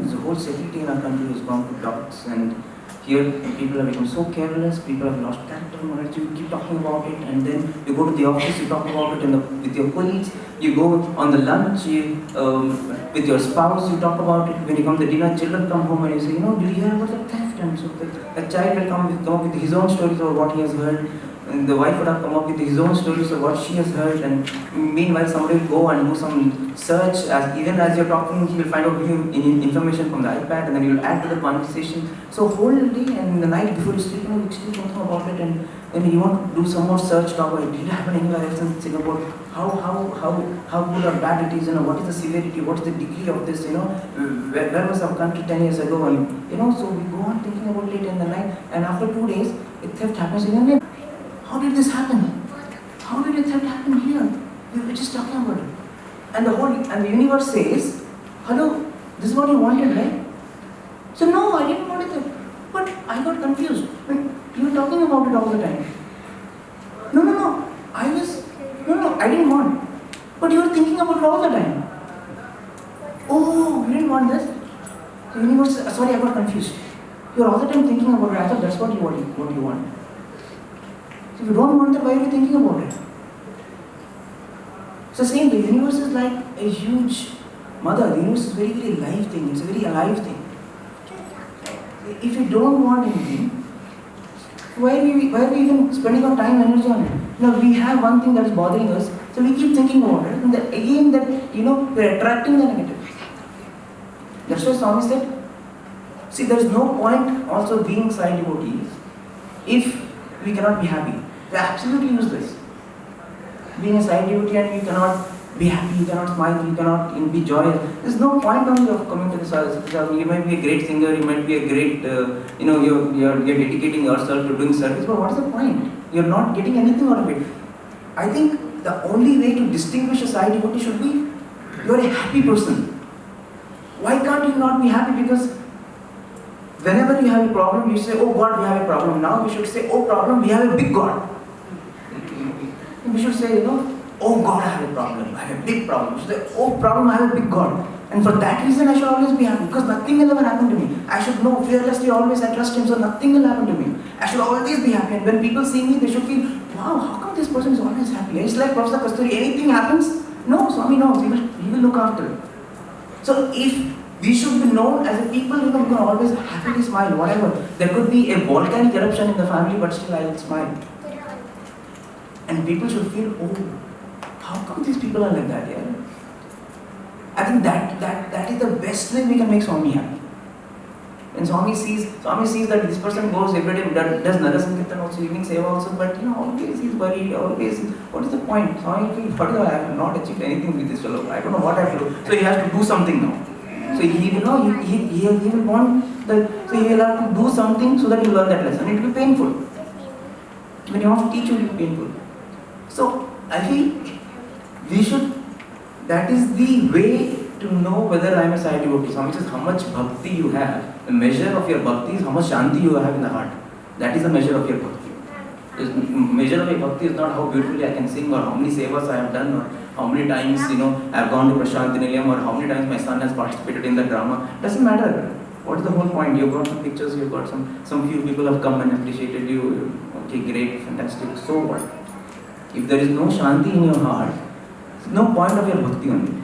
The whole security in our country has gone to dots, and here people have become so careless, people have lost character, morality. You keep talking about it, and then you go to the office, you talk about it with your colleagues, you go on the lunch, with your spouse, you talk about it. When you come to dinner, children come home and you say, did you hear about the theft? And so the child will come up with his own stories of what he has heard. And the wife would have come up with his own stories of what she has heard, and meanwhile somebody will go and do some search. Even as you're talking, he will find out information from the iPad, and then he will add to the conversation. So whole day and in the night before you sleep, you still don't know about it, and then you want to do some more search, talk about it. Did it happen anywhere else in Singapore? How good or bad it is? What is the severity? What is the degree of this? Where was our country 10 years ago? And so we go on thinking about it in the night, and after 2 days, a theft happens in your neighborhood. How did this happen? How did a theft happen here? We were just talking about it. And the universe says, hello, This is what you wanted, right? So no, I didn't want it. But I got confused. You were talking about it all the time. No. I didn't want. But you were thinking about it all the time. Oh, you didn't want this? The universe, sorry, I got confused. You're all the time thinking about it. I thought that's what you want. So if you don't want that, why are you thinking about it? So same, the universe is like a huge mother. The universe is a very, very live thing. It's a very alive thing. If you don't want anything, why are we even spending our time and energy on it? We have one thing that is bothering us, so we keep thinking about it, and again we're attracting the negative. That's why Swami said, see, there is no point also being Sai devotees if we cannot be happy. We're absolutely useless. Being a Sai devotee and you cannot be happy, you cannot smile, you cannot be joyous. There's no point only of coming to the service. You might be a great singer, you might be a great, you're dedicating yourself to doing service, but what's the point? You're not getting anything out of it. I think the only way to distinguish a Sai devotee should be, you're a happy person. Why can't you not be happy? Because whenever you have a problem, you say, oh God, we have a problem. Now we should say, oh problem, we have a big God. We should say, oh God, I have a problem. I have a big problem. We should say, oh problem, I have a big God. And for that reason, I should always be happy. Because nothing will ever happen to me. I should know fearlessly always I trust Him, so nothing will happen to me. I should always be happy. And when people see me, they should feel, wow, how come this person is always happy? It's like Professor Kasturi, anything happens? No, Swami knows. He will look after it. So if we should be known as a people who can always happily smile, whatever. There could be a volcanic eruption in the family, but still I will smile. And people should feel, oh, how come these people are like that? Yeah? I think that is the best way we can make Swami happy. When Swami sees that this person goes every day, does Narasankirtan also, evening seva also, but always he's worried, always. What is the point? Swami feels, I have not achieved anything with this fellow. I don't know what I have to do. So he has to do something now. So he will he will want that. So he will have to do something so that you learn that lesson. It will be painful. When you have to teach, it will be painful. So I feel we should. That is the way to know whether I am a Sai devotee. Swami says how much bhakti you have. The measure of your bhakti is how much shanti you have in the heart. That is the measure of your bhakti. The measure of your bhakti is not how beautifully I can sing or how many sevas I have done or how many times I have gone to Prashant Nilayam or how many times my son has participated in the drama. Doesn't matter. What is the whole point? You've got some pictures, you've got some few people have come and appreciated you. Okay, great, fantastic. So what? If there is no shanti in your heart, there's no point of your bhakti only.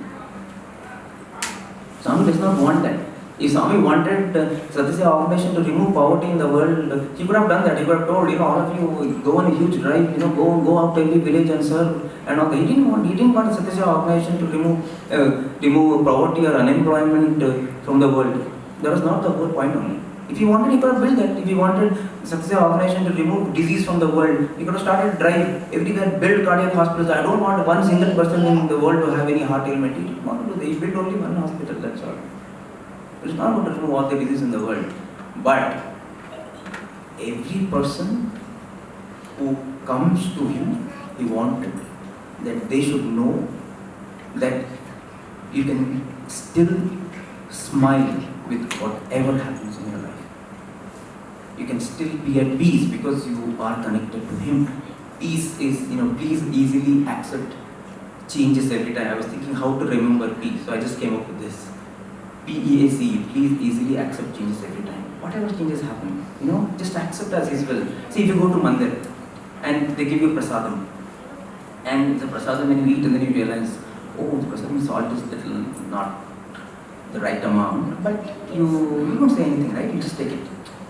Swami does not want that. If Swami wanted SSE organization to remove poverty in the world, he could have done that. He could have told, all of you go on a huge drive, go out to every village and serve and all that. He didn't want SSE organization to remove poverty or unemployment from the world. That was not the whole point only. If he wanted, he could have built that. If he wanted SSE organization to remove disease from the world, he could have started a drive, everywhere build cardiac hospitals. I don't want one single person in the world to have any heart ailment. He didn't want to do that. He built only one hospital, that's all. It's not going to remove all the diseases in the world. But every person who comes to him, he wanted that they should know that you can still smile with whatever happens in your life. You can still be at peace because you are connected to him. Peace is, please easily accept changes every time. I was thinking how to remember peace, so I just came up with this. PEACE, please easily accept changes every time. Whatever changes happen, just accept as His will. See, if you go to mandir and they give you prasadam, and the prasadam when you eat and then you realize, oh, the prasadam salt is little not the right amount, but you don't say anything, right? You just take it.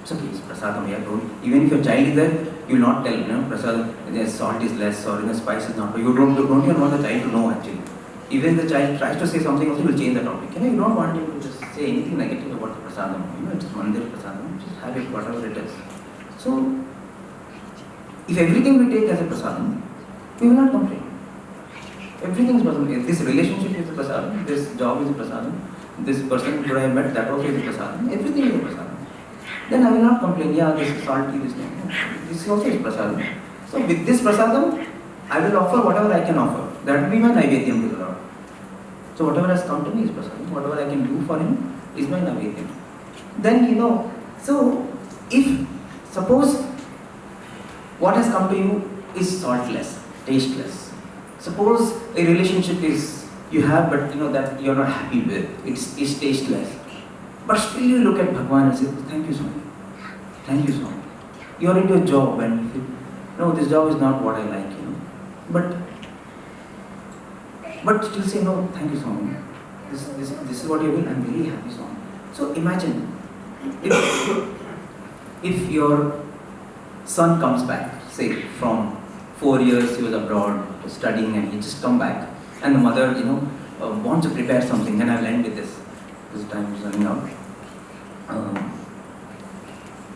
It's okay, it's prasadam, we are told. Even if your child is there, you will not tell, prasadam, the salt is less or the spice is not. You don't even want the child to know actually. Even the child tries to say something else, you will change the topic. You don't want him to just say anything negative about the prasadam. It's mandir prasadam, just have it, whatever it is. So, if everything we take as a prasadam, we will not complain. Everything is prasadam. This relationship is a prasadam, this job is a prasadam, this person who I have met, that also is a prasadam, everything is a prasadam. Then I will not complain, this is salty, this also is prasadam. So with this prasadam, I will offer whatever I can offer. That will be my naivedyam to the Lord. So whatever has come to me is prasadam. Whatever I can do for Him, Is mind awakened? Then so if suppose what has come to you is saltless, tasteless. Suppose a relationship is you have, but that you're not happy with. It's tasteless. But still you look at Bhagwan and say, thank you so much. Thank you so much. You're into a job and you feel, no, this job is not what I like, But still say, no, thank you so much. This is what you're doing, I'm very happy so much. So imagine, if your son comes back, say from 4 years he was abroad studying and he just come back, and the mother, wants to prepare something, and I'll end with this time is running out.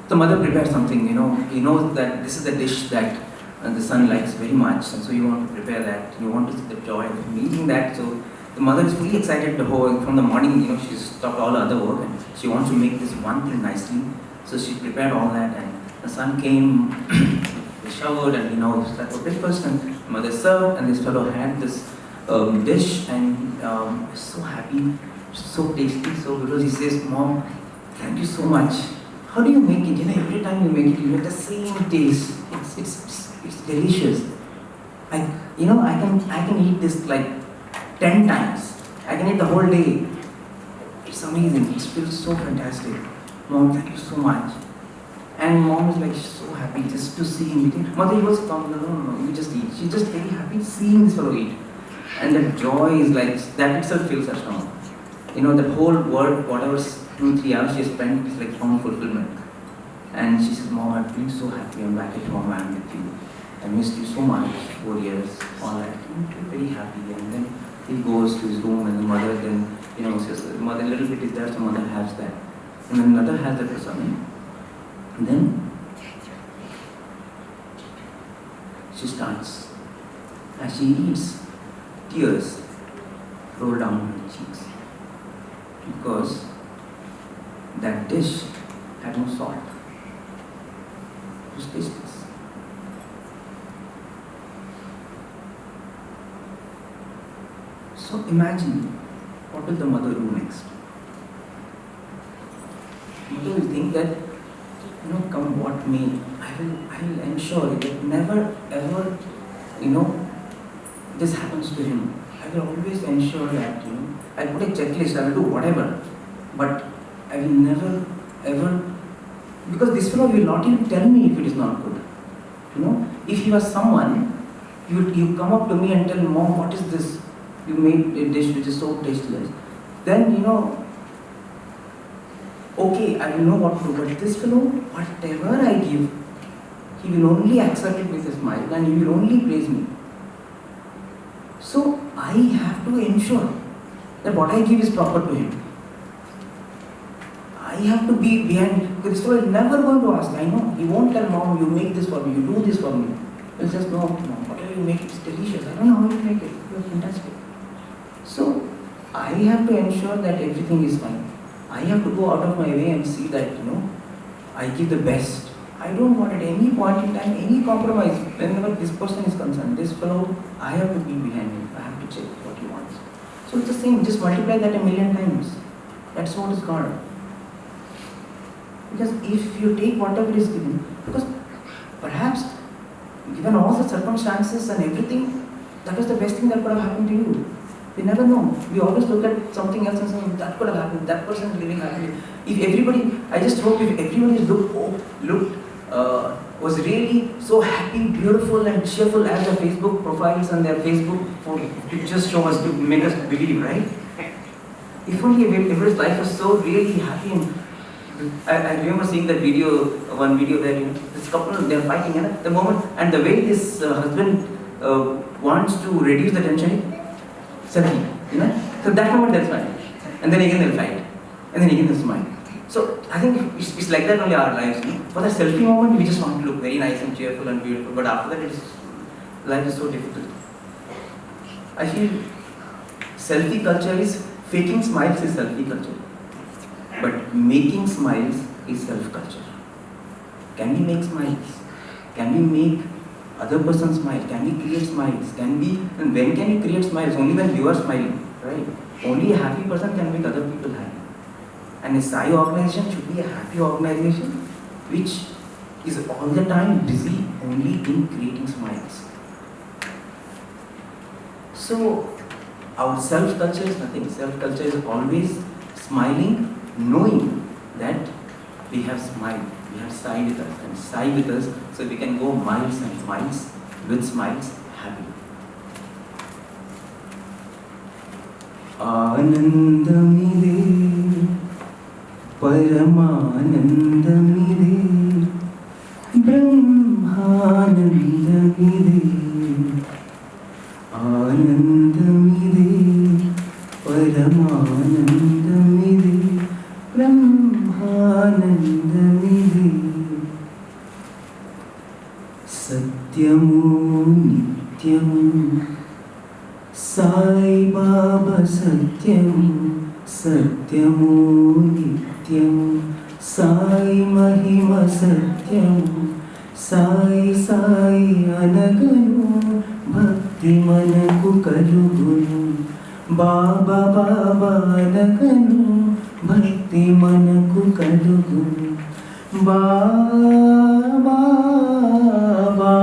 The mother prepares something, he knows that this is the dish that the son likes very much, and so you want to prepare that, you want to see the joy of him eating that, so the mother is fully excited from the morning, she's stopped all the other work and she wants to make this one thing nicely, so she prepared all that, and the son came, he showered, and started for breakfast, and the mother served, and this fellow had this dish, and was so happy, so tasty, so because he says, Mom, thank you so much. How do you make it? Every time you make it, you get the same taste. It's delicious. I can eat this like 10 times. I can eat the whole day. It's amazing. It feels so fantastic. Mom, thank you so much. And mom is like so happy just to see him eating. Mother, he was come, no, you just eat. She's just very happy seeing this fellow eat. And the joy is like, that itself feels such strong. That whole work, whatever 2-3 hours she spent is like from fulfillment. And she says, Mom, I'm feeling so happy. I'm back at home. I'm with you. I missed you so much. 4 years, all that. I'm very happy. And then he goes to his room, and the mother then, says, the mother, a little bit is there, so mother has that. And then mother has that for something. And then she starts. As she eats, tears roll down her cheeks. Because that dish had no salt. It was tasteless. So imagine, what will the mother do next? Mother will think that, come what may, I will ensure that never ever, this happens to him. I will always ensure that, I'll put a checklist, I will do whatever, but I will never ever, because this fellow will not even tell me if it is not good. If you are someone, you come up to me and tell, Mom, what is this? You made a dish which is so tasteless. Then, okay, I will know what to do, but this fellow, whatever I give, he will only accept it with a smile and he will only praise me. So, I have to ensure that what I give is proper to him. I have to be behind, because this fellow is never going to ask, I know. He won't tell Mom, you make this for me, you do this for me. He'll just, no, whatever you make, it's delicious. I don't know how you make it, you're fantastic. So, I have to ensure that everything is fine. I have to go out of my way and see that, I give the best. I don't want at any point in time any compromise whenever this person is concerned. This fellow, I have to be behind him. I have to check what he wants. So it's the same, just multiply that 1,000,000 times. That's what is God. Because if you take whatever is given, because perhaps given all the circumstances and everything, that was the best thing that could have happened to you. We never know. We always look at something else and say, that could have happened, that person is living happily. If everybody, I just hope if everybody was really so happy, beautiful and cheerful as their Facebook profiles and their Facebook pictures show us to make us believe, right? If only everybody's life was so really happy. And I remember seeing that one video where this couple, they're fighting at the moment, and the way this husband wants to reduce the tension, selfie, so that moment they'll smile, and then again they'll fight, and then again they'll smile. So I think it's like that only our lives. For that selfie moment, we just want to look very nice and cheerful and beautiful, but after that, life is so difficult. I feel selfie culture is, faking smiles is selfie culture, but making smiles is self-culture. Can we make smiles? Can we make other person smile? Can we create smiles? And when can you create smiles? Only when you are smiling, right? Only a happy person can make other people happy. And a SSE organization should be a happy organization which is all the time busy only in creating smiles. So our self-culture is nothing. Self-culture is always smiling, knowing that we have smile, we have Sai with us, and Sai with us, so we can go miles and miles with smiles, happy. Anandamide, Paramanandamide, Brahmanandamide, Anandamide, Paramanandamide, Brahmanandamide, Satyamu Nityamu, Sai Baba Satyamu, Satyamu Nityamu, Sai Mahima Satyamu, Sai Sai Anaganu, Bhakti Manaku Kalugunu, Baba Baba Anaganu, Bhakti Manaku Kalugunu, Baba Baba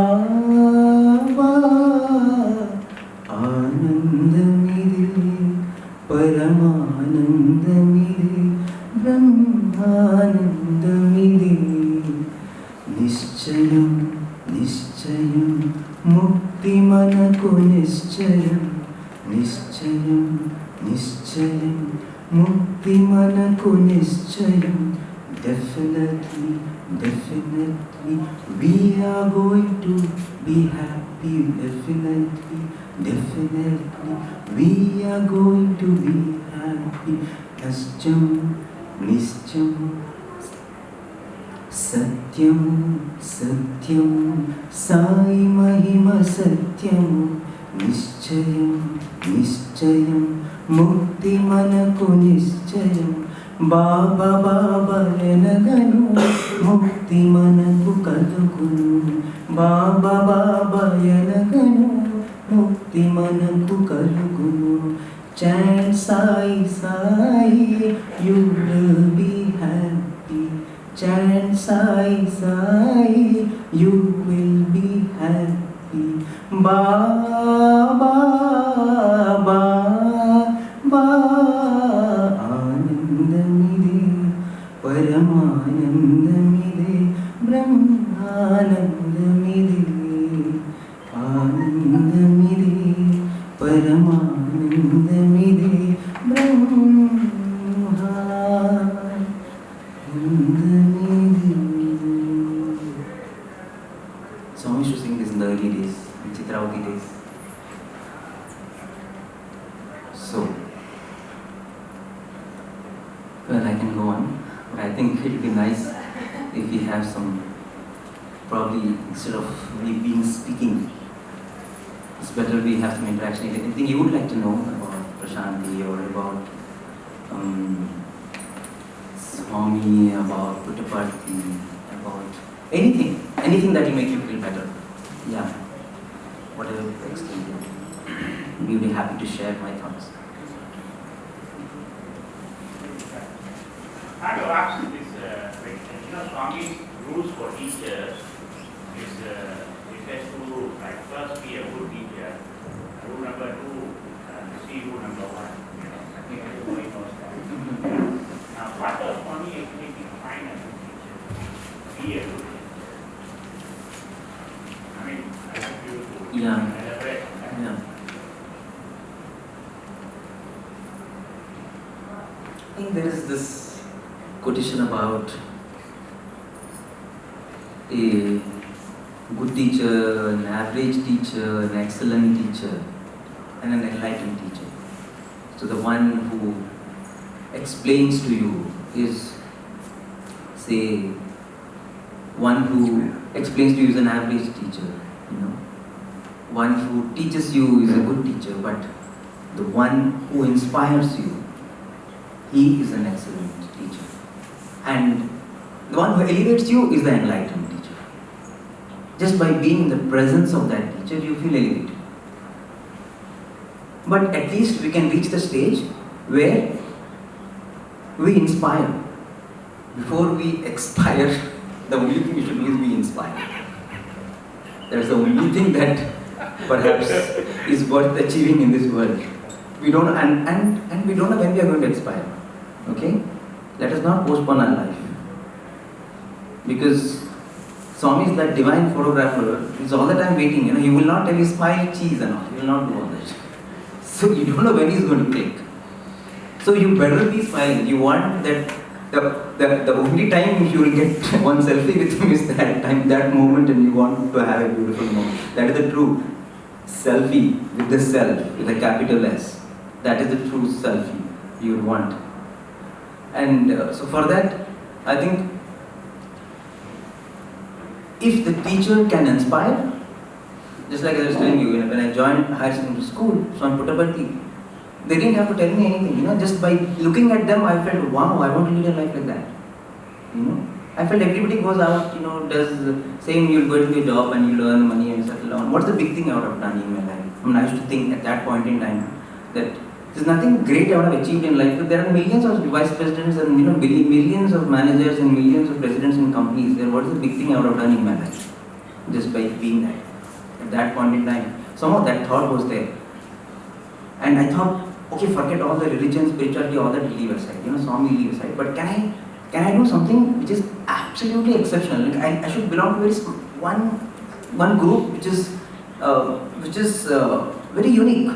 Anandamide, Paramanandamide, Brahmanandamide, Nischayam, Nischayam, Mukti Manaku Nischayam, Nischayam, Nischayam, Mukti Manaku Nischayam. Definitely, definitely, we are going to be happy. Definitely, definitely, we are going to be happy. Nischam, Nischam, Satyam, Satyam, Sai Mahima Satyam, Nischayam, Nischayam, Mukti Manaku Nischayam, Baba Baba Enaganu, Mukti Manaku Kalugunu, Baba Baba Enaganu, Mukti Manaku Kalugunu. Chant Sai Sai, you will be happy. Chant Sai Sai, you will be happy. Baba Baba Anandamide, Paramanandamide, Brahmanandamide, Anandamide, Paramanandamide, Brahmanandamide. Swami used to sing this in the early days, in Chitravati days. So, well, I can go on, but I think it would be nice if we have some, probably instead of me being speaking, it's better we have some interaction. Anything you would like to know about Prashanti or about Swami, about Puttaparthi, about anything that will make you feel better. Yeah, whatever extent we'll be happy to share my thoughts. I have to ask you this question. Swami's rules for teachers is it has two rules. Like first, be a good teacher. Rule number two, see rule number one. I think everybody knows that. Now, what does Swami actually define as a teacher? Be a good teacher. I mean, I want you to elaborate on that. Yeah. I think there is this quotation about a good teacher, an average teacher, an excellent teacher, and an enlightened teacher. So the one who explains to you is, say, one who explains to you is an average teacher, One who teaches you is a good teacher, but the one who inspires you, he is an excellent teacher. And the one who elevates you is the enlightened teacher. Just by being in the presence of that teacher, you feel elevated. But at least we can reach the stage where we inspire. Before we expire, the only thing we should do is we inspire. That's the only thing that perhaps is worth achieving in this world. We don't, and we don't know when we are going to expire. Okay? Let us not postpone our life. Because Swami is that divine photographer, he's all the time waiting, he will not tell you smile, cheese and all, he will not do all that. So you don't know when he's going to take. So you better be smiling. You want that, the only time you will get one selfie with him is that time, that moment, and you want to have a beautiful moment. That is the true selfie with the self, with a capital S. That is the true selfie you would want. And so for that, I think if the teacher can inspire, just like I was telling you, when I joined higher secondary school, so I put up a tea. They didn't have to tell me anything, just by looking at them, I felt, wow, I want to lead a life like that. I felt everybody goes out, does saying you'll go to a job and you'll earn money and settle down. What's the big thing I would have done in my life? I used to think at that point in time that there's nothing great I would have achieved in life, but there are millions of vice presidents and millions of managers and millions of presidents in companies. What is the big thing I would have done in my life? Just by being that. At that point in time, somehow that thought was there. And I thought, okay, forget all the religion, spirituality, all that leave aside. Swami leave aside. But can I do something which is absolutely exceptional? Like I should belong to one group which is very unique.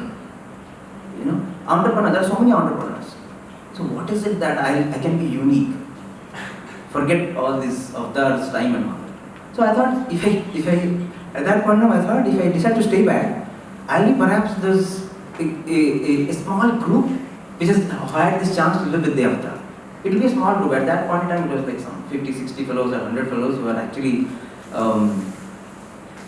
Entrepreneur. There are so many entrepreneurs. So what is it that I can be unique? Forget all this avatars, time and all. So I thought if I at that point I thought if I decide to stay back, I'll be perhaps there's a small group which has had this chance to live with the avatar. It will be a small group. At that point in time, it was like some 50, 60 fellows or 100 fellows who were actually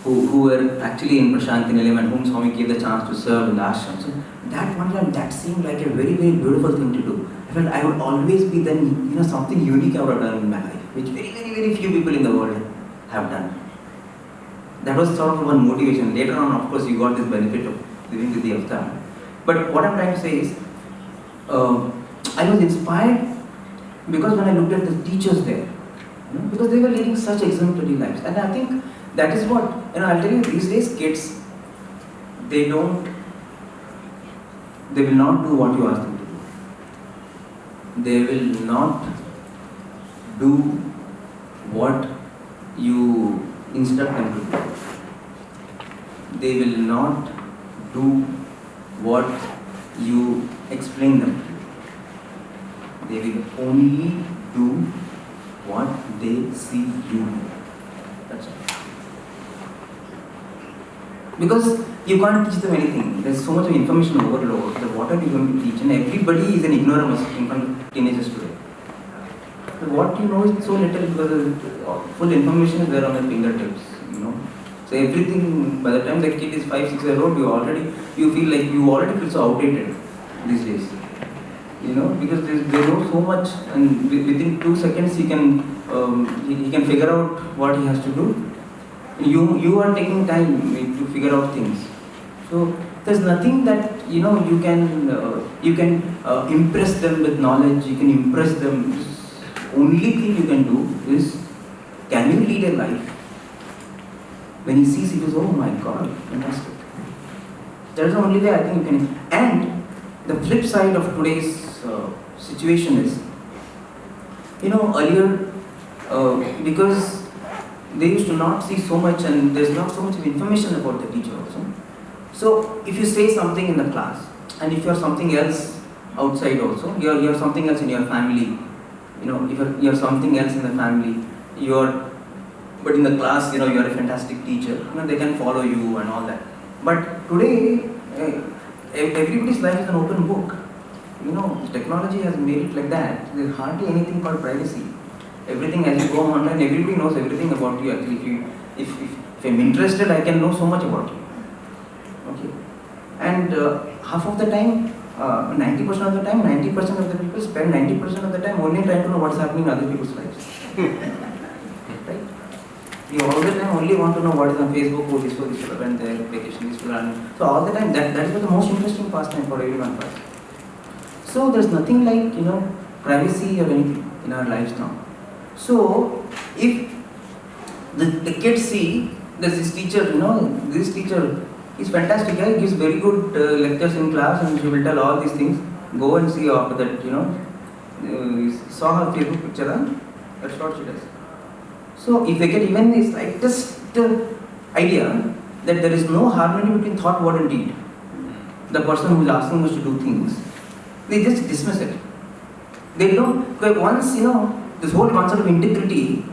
who were actually in Prashanti Nilayam and whom Swami gave the chance to serve in the ashram. So that one time, that seemed like a very, very beautiful thing to do. I felt I would always be then, something unique I would have done in my life, which very, very, very few people in the world have done. That was sort of one motivation. Later on, of course, you got this benefit of living with the avatar. But what I'm trying to say is, I was inspired because when I looked at the teachers there, because they were leading such exemplary lives. And I think that is what, I'll tell you, these days kids, they will not do what you ask them to do. They will not do what you instruct them to do. They will not do what you explain them to do. They will only do what they see you do. That's all. Because you can't teach them anything. There's so much of information overload. So what are you going to teach? And everybody is an ignoramus in front of teenagers today. So what you know is so little because full information is there on their fingertips. So everything, by the time the kid is 5, 6 years old, you already feel so outdated these days. Because they know so much, and within 2 seconds he can figure out what he has to do. You are taking time to figure out things. So there's nothing that you can impress them with knowledge. You can impress them. The only thing you can do is, can you lead a life? When he sees, he goes, oh my God, fantastic. That's the only way I think you can. And the flip side of today's situation is, earlier, because they used to not see so much and there's not so much of information about the teacher also. So if you say something in the class, and if you're something else outside also, you're something else in your family, if you're something else in the family, but in the class, you're a fantastic teacher, they can follow you and all that. But today, everybody's life is an open book. Technology has made it like that. There's hardly anything called privacy. Everything, as you go online, everybody knows everything about you. Actually, if I'm interested, I can know so much about you. Okay. And half of the time, 90% of the time, 90% of the people spend 90% of the time only trying to know what's happening in other people's lives. Right? You all the time only want to know what is on Facebook, who this fellow went there, vacation, this fellow. So all the time, that is the most interesting pastime for everyone. So there's nothing like, privacy or anything in our lives now. So if the kids see there's this teacher, this teacher is fantastic, he gives very good lectures in class and she will tell all these things. Go and see after that, saw her Facebook picture, huh? That's what she does. So if they get even this slightest idea that there is no harmony between thought, word and deed, the person who is asking us to do things, they just dismiss it. They don't, because once, this whole concept of integrity,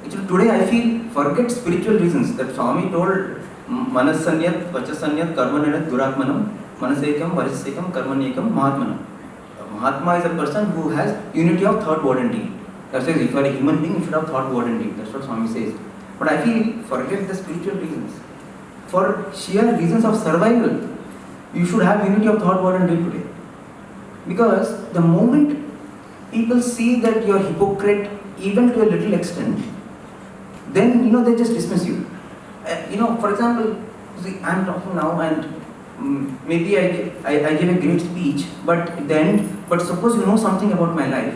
actually today I feel, forget spiritual reasons, that Swami told, Manasanyat, Vachasanyat, Karmananat, Duratmanam, Manasekam, Vachasekam, Karmanekam, Mahatmanam. Mahatma is a person who has unity of thought, word and deed. That says if you are a human being, you should have thought, word and deed. That's what Swami says. But I feel, forget the spiritual reasons. For sheer reasons of survival, you should have unity of thought, word and deed today. Because the moment people see that you are hypocrite, even to a little extent, then they just dismiss you. For example, see, I am talking now and maybe I give a great speech, but suppose you know something about my life,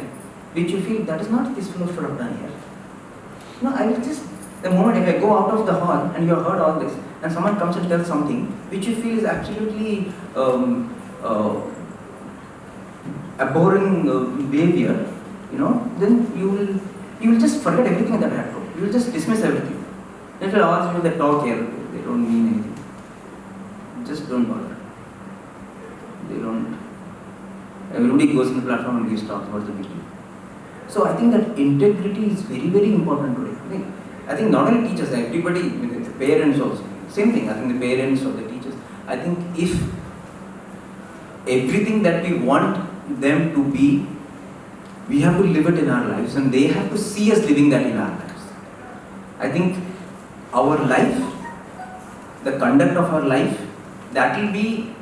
which you feel that is not this fellow should have done here. I will just, the moment if I go out of the hall and you have heard all this, and someone comes and tells something which you feel is absolutely abhorring behavior, then you will just forget everything that I have told. You will just dismiss everything. If I ask you that talk here, they don't mean anything. Just don't bother. They don't. Everybody goes in the platform and gives talks. What's the big deal? So I think that integrity is very, very important today. I think not only teachers, everybody, the parents also. Same thing. I think the parents or the teachers. I think if everything that we want them to be, we have to live it in our lives, and they have to see us living that in our lives. I think our life, the conduct of our life, that will be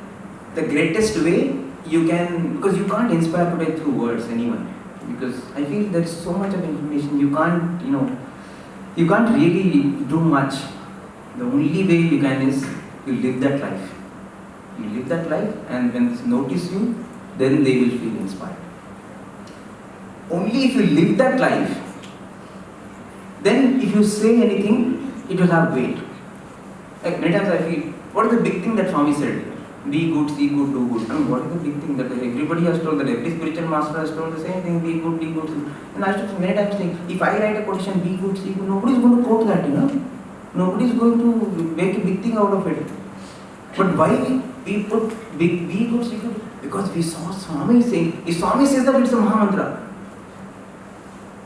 the greatest way you can, because you can't inspire today through words anyone. Because I feel there is so much of information, you can't really do much. The only way you can is you live that life. You live that life, and when they notice you, then they will feel inspired. Only if you live that life, then if you say anything, it will have weight. Like many times I feel, what is the big thing that Swami said? Be good, see good, do good. What is the big thing that everybody has told, that every spiritual master has told the same thing, be good, see good. And I used to many times think, if I write a quotation, be good, see good, nobody is going to quote that, Nobody is going to make a big thing out of it. But why we put be good, see good? Because we saw Swami saying, if Swami says that, it's a Mahamantra.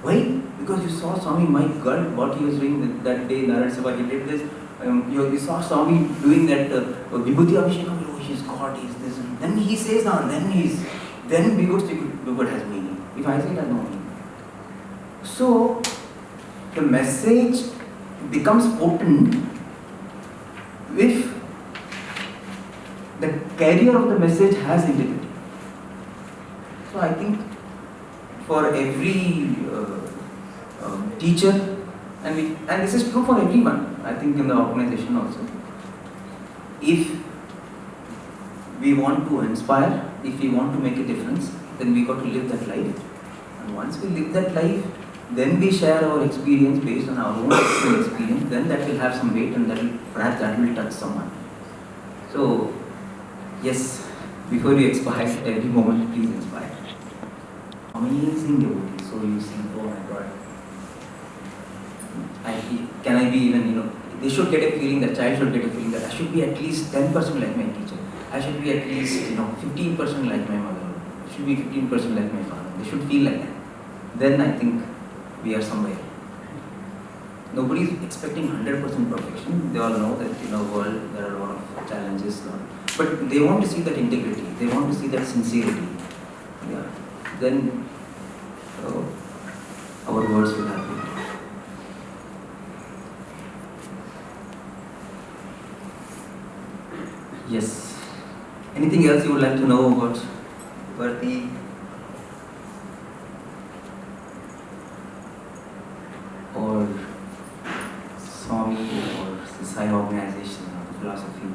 Why? Because you saw Swami, my God, what he was doing that day in Narayan Sabha, he did this. You saw Swami doing that Vibhuti Abhishekam, he is God, he is this. Then he says, then be good, see good has meaning. If I say it has no meaning. So, the message becomes potent if the carrier of the message has integrity. So I think for every teacher, and this is true for everyone, I think in the organization also, if we want to inspire, if we want to make a difference, then we got to live that life. And once we live that life, then we share our experience based on our own personal experience, then that will have some weight, and perhaps that will touch someone. So, yes, before you expire, every moment please inspire. Amazing devotee, so you see, oh my God. Can I be even, they should get a feeling, the child should get a feeling that I should be at least 10% like my teacher. I should be at least, 15% like my mother. I should be 15% like my father. They should feel like that. Then I think we are somewhere. Nobody is expecting 100% perfection. They all know that in our world there are a lot of challenges. But they want to see that integrity. They want to see that sincerity. Yeah. Then our words will have weight. Yes. Anything else you would like to know about Bharti? Or Swami or the Sai organization or the philosophy?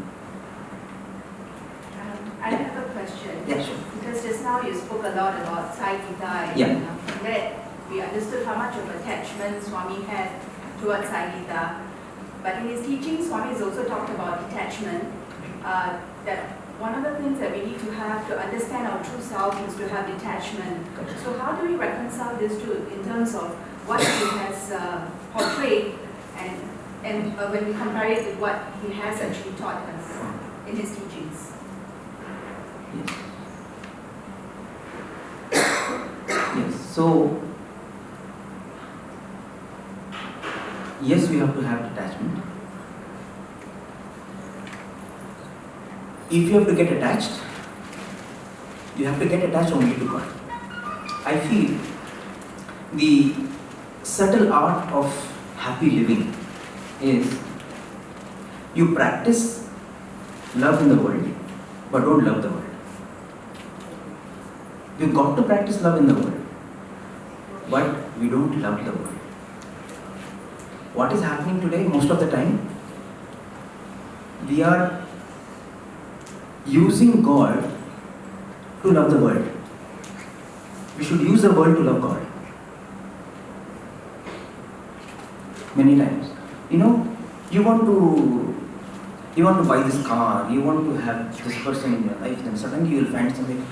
I have a question. Yeah, sure. Because because just now you spoke a lot about Sai Gita, and Yeah. from that we understood how much of attachment Swami had towards Sai Gita. But in his teaching, Swami has also talked about detachment. That one of the things that we need to have to understand our true self is to have detachment. So how do we reconcile this two in terms of what he has portrayed and when we compare it with what he has actually taught us in his teachings? Yes. So, yes, we have to have detachment. If you have to get attached, you have to get attached only to God. I feel the subtle art of happy living is you practice love in the world, but don't love the world. You've got to practice love in the world, but we don't love the world. What is happening today most of the time? We are using God to love the world. We should use the world to love God. Many times. You know, you want to buy this car, you want to have this person in your life, then suddenly you will find something,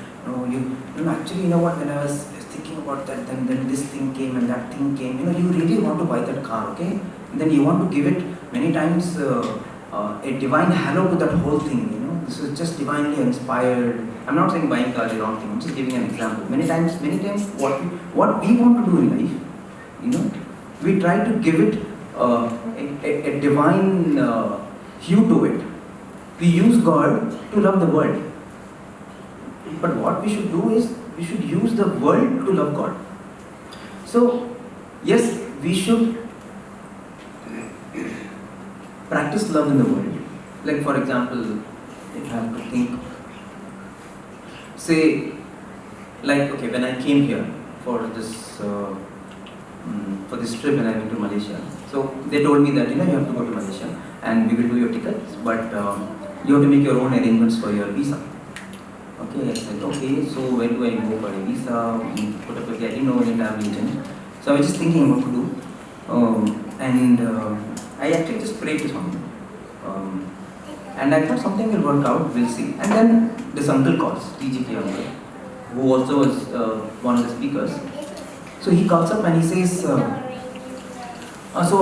actually, you know what, when I was thinking about that, then this thing came and that thing came, you really want to buy that car, okay? And then you want to give it many times a divine halo to that whole thing, This is just divinely inspired. I'm not saying buying car is the wrong thing, I'm just giving an example. Many times, what we want to do in life, we try to give it a divine hue to it. We use God to love the world. But what we should do is, we should use the world to love God. So, yes, we should practice love in the world. Like for example, if I have to think, say, like, okay, when I came here for this trip when I went to Malaysia, so they told me that, you have to go to Malaysia and we will do your tickets, but you have to make your own arrangements for your visa. Okay, I said, okay, so where do I go for a visa? Put up I didn't know any travel agent. So I was just thinking what to do. I actually just prayed to something. And I thought something will work out, we'll see. And then this uncle calls, TGK uncle, who also was one of the speakers. So he calls up and he says, so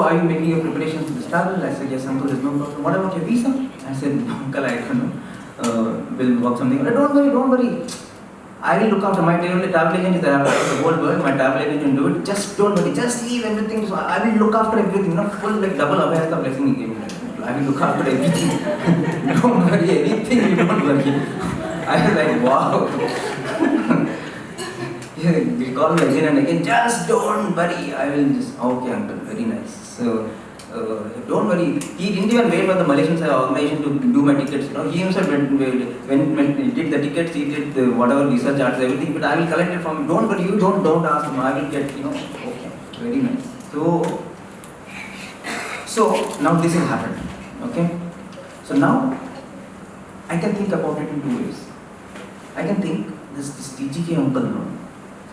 are you making your preparations for this travel? I said, yes uncle, there's no problem. What about your visa? I said, uncle, I don't know. We'll work something. Don't worry. I will look after my travel agent is there across the whole world. My travel agent can do it. Just don't worry. Just leave everything. So I will look after everything. Full like double aware the blessing he gave me. I will look after everything. Don't worry anything. You don't worry. I was like, wow. He called me again and again. Just don't worry. I will just okay, uncle. Very nice. So. Don't worry, he didn't even wait for the Malaysian organization to do my tickets. He himself when he did the tickets, he did whatever visa charges, everything. But I will collect it from him. Don't worry, you don't ask him. I will get, okay, very nice. So now this has happened. Okay. So now I can think about it in two ways. I can think this TGK uncle,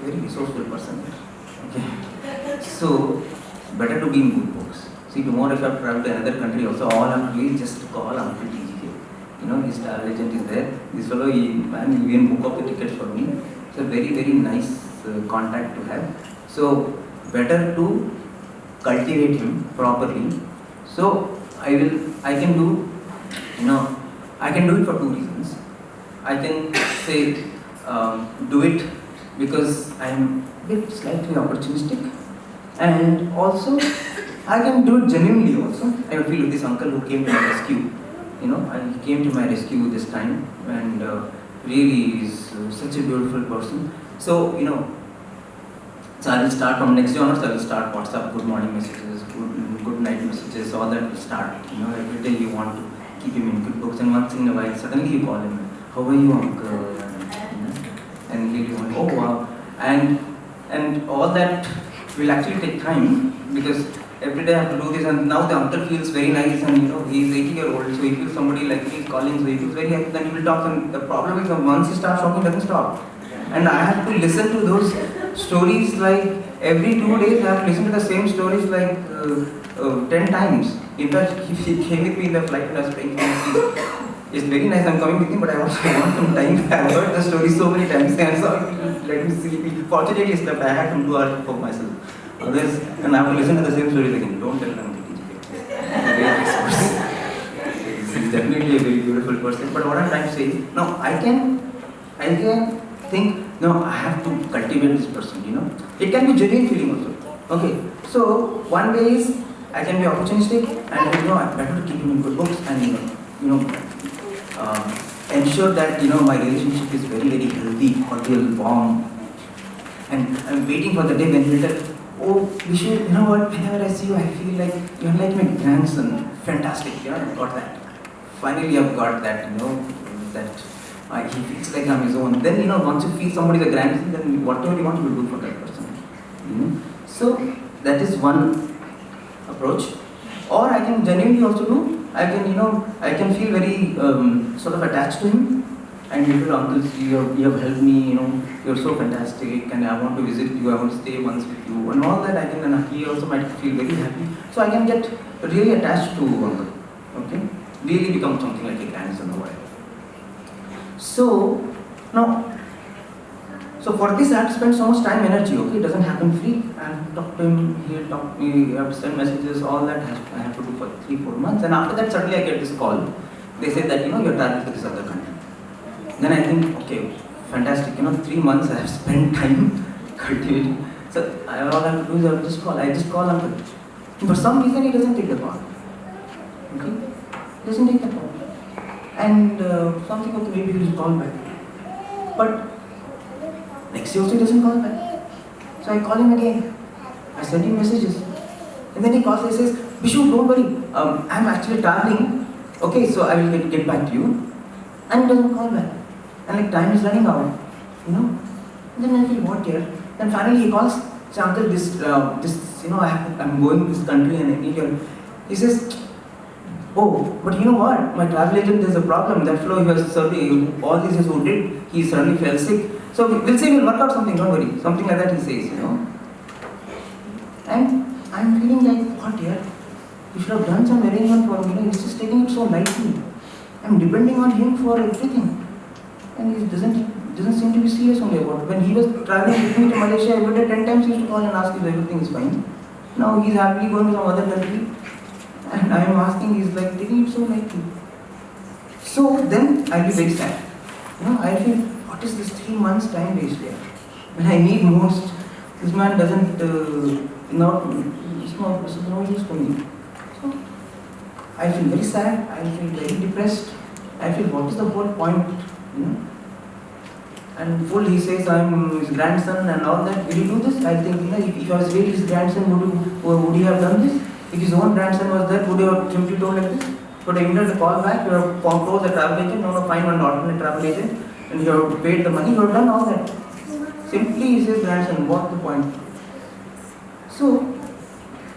very resourceful person. Okay. So better to be in good books. See, tomorrow if I have to travel to another country also, all I have to do is just call Uncle TGK. His travel agent is there. This fellow, he even book up the tickets for me. It's a very, very nice contact to have. So, better to cultivate him properly. So, I can do it for two reasons. I can say, do it because I am a bit slightly opportunistic. And also, I can do it genuinely also. I feel with this uncle who came to my rescue. He came to my rescue this time and really is such a beautiful person. So, so I will start from next day onwards, I will start WhatsApp, good morning messages, good night messages, all that will start. Every day you want to keep him in good books and once in a while, suddenly you call him, how are you uncle? And he'll be like, oh wow. And all that will actually take time because every day I have to do this and now the uncle feels very nice and he is 80-year-old so he feels somebody like me is calling so he feels very happy then he will talk and the problem is once he starts talking he doesn't stop. And I have to listen to those stories like every 2 days. I have to listen to the same stories like 10 times. In fact, he came with me in the flight and I was praying for him. It's very nice, I'm coming with him, but I also want some time. I've heard the story so many times, and so let me see. Fortunately, it's that I had to do art for myself. Others, and I have to listen to the same stories again. Don't tell them to teach. He's definitely a very beautiful person. But what I'm trying to say is, now I can think, no, I have to cultivate this person, you know. It can be genuine feeling also. Okay, so one way is I can be opportunistic and you know, I better keep him in good books and ensure that my relationship is very, very healthy, cordial, warm. And I'm waiting for the day when he'll tell, oh, Vishu, you know what, whenever I see you, I feel like you're like my grandson. Fantastic, I've got that. Finally, I've got that, that he feels like I'm his own. Then, once you feel somebody's a grandson, then whatever you want, you will do for that person. So, that is one approach. Or I can genuinely also do, I can feel very sort of attached to him. And he will, uncle, you have helped me, you're so fantastic, and I want to visit you, I want to stay once with you, and all that I can, and he also might feel very happy. So I can get really attached to uncle, okay? Really become something like a grandson or whatever. So, now, for this I have to spend so much time, energy, okay? It doesn't happen free. I have to talk to him, he'll talk to me, I have to send messages, all that I have to do for 3-4 months, and after that suddenly I get this call. They say that, you're traveling to this other country. Then I think, okay, fantastic, 3 months I have spent time cultivating. So all I have to do is I just call uncle. For some reason he doesn't take the call. Okay? He doesn't take the call. And something, okay, maybe he will call back. But next day also he doesn't call back. So I call him again. I send him messages. And then he calls and says, Vishu, don't worry, I'm actually traveling. Okay, so I will get back to you. And he doesn't call back. And like time is running out, And then I feel, what here? Then finally he calls, says, uncle, I'm going to this country and I need your. He says, oh, but you know what? My travel agent, there's a problem. That fellow, he was suddenly, all these years who did, he suddenly fell sick. So we'll say we'll work out something, don't worry. Something like that he says, And I'm feeling like, what here? You should have done some arrangement for me. He's just taking it so lightly. I'm depending on him for everything. And he doesn't seem to be serious only about it. When he was traveling with me to Malaysia, every day 10 times he used to call and ask if everything is fine. Now he's happily going to some other country. And I am asking, he's like taking it so lightly. So then I'll be very sad. I feel, what is this 3 months time waste here? When I need most, this man doesn't, it's no use for me. So I feel very sad, I feel very depressed. I feel, what is the whole point? And full he says, I'm his grandson and all that. Will you do this? I think, if I was really his grandson, would he have done this? If his own grandson was there, would he have simply told like this? Would I immediately call back, you have closed the travel agent, find one alternate travel agent, and you have paid the money, you have done all that. Simply he says, grandson, what's the point? So,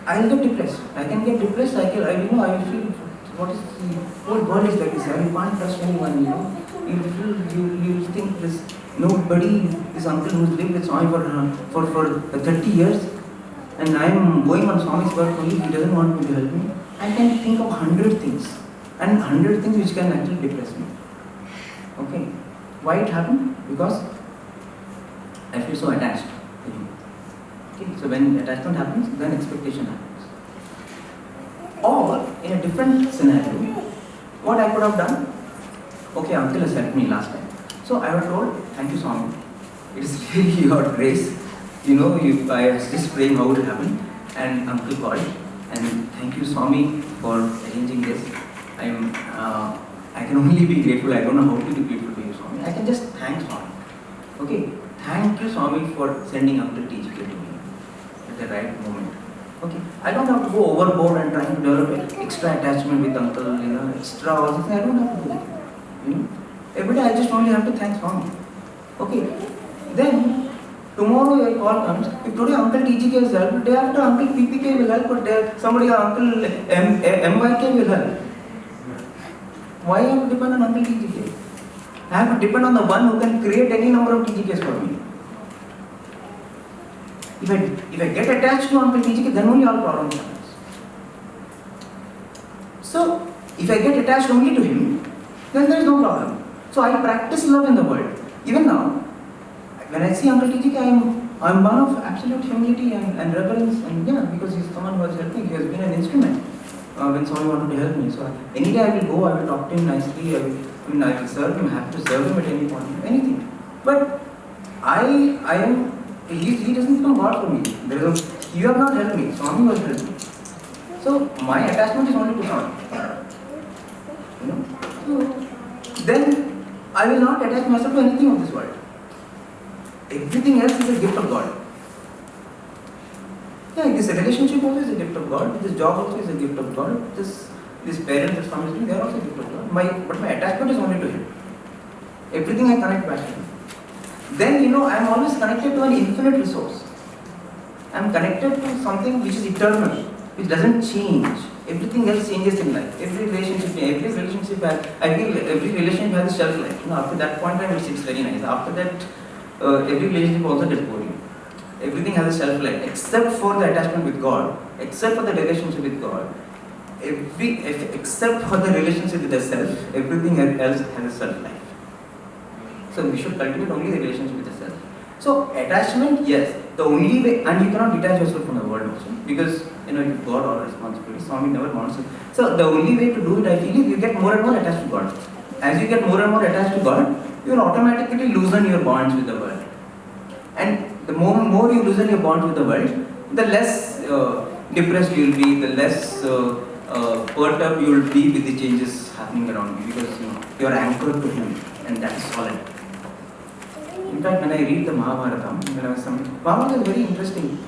I'll get depressed. I can get depressed, I will feel, what is the whole world is like this, you can't trust anyone, you think this, nobody, this uncle who's lived with Swami for 30 years, and I'm going on Swami's work only, he doesn't want me to help me. I can think of 100 things, and 100 things which can actually depress me. Okay, why it happened? Because I feel so attached to him. Okay, so when attachment happens, then expectation happens. Or, in a different scenario, what I could have done, okay, uncle has helped me last time. So I was told, thank you Swami, it is really your grace. I was just praying how it will happen, and uncle called, and thank you Swami for arranging this. I can only be grateful, I don't know how to be grateful to you Swami. I can just thank Swami. Okay, thank you Swami for sending Uncle TGK to me at the right moment. Okay, I don't have to go overboard and trying to develop extra attachment with uncle, extra all this. I don't have to do it. Every day I just only have to thank Swami. Okay, then tomorrow a call comes. If today Uncle TGK has helped, day after Uncle PPK will help, or somebody Uncle MYK will help. Why I have to depend on Uncle TGK? I have to depend on the one who can create any number of TGKs for me. If I get attached to Uncle TGK, then only all problems happen. So, if I get attached only to him, then there is no problem. So I practice love in the world. Even now, when I see Uncle TGK, I'm one of absolute humility and reverence, and yeah, because he's someone who has helped me. He has been an instrument when someone wanted to help me. So any day I will go, I will talk to him nicely. I will serve him. I have to serve him at any point, anything. But he doesn't become God for me. You have not helped me. Swami was helped me. So my attachment is only to Swami. So then I will not attach myself to anything of this world. Everything else is a gift of God. Yeah, this relationship also is a gift of God. This job also is a gift of God. This parents, this family, they are also a gift of God. But my attachment is only to Him. Everything I connect back to Him. Then I am always connected to an infinite resource. I am connected to something which is eternal, which doesn't change. Everything else changes in life. Every relationship I feel every relationship has a shelf life. After that point in time, it seems very nice. After that, every relationship also gets boring. Everything has a shelf life, except for the attachment with God, except for the relationship with God, except for the relationship with the self, everything else has a shelf life. So we should cultivate only the relationship with the self. So attachment, yes, the only way, and you cannot detach yourself from the world also, because you've got all responsibility. Swami never wants to. So the only way to do it, I feel, is you get more and more attached to God. As you get more and more attached to God, you will automatically loosen your bonds with the world. And the more you loosen your bonds with the world, the less depressed you will be, the less perturbed you will be with the changes happening around you, because you are anchored to Him, and that is solid. In fact, when I read the Mahabharata, Mahabharata is very interesting.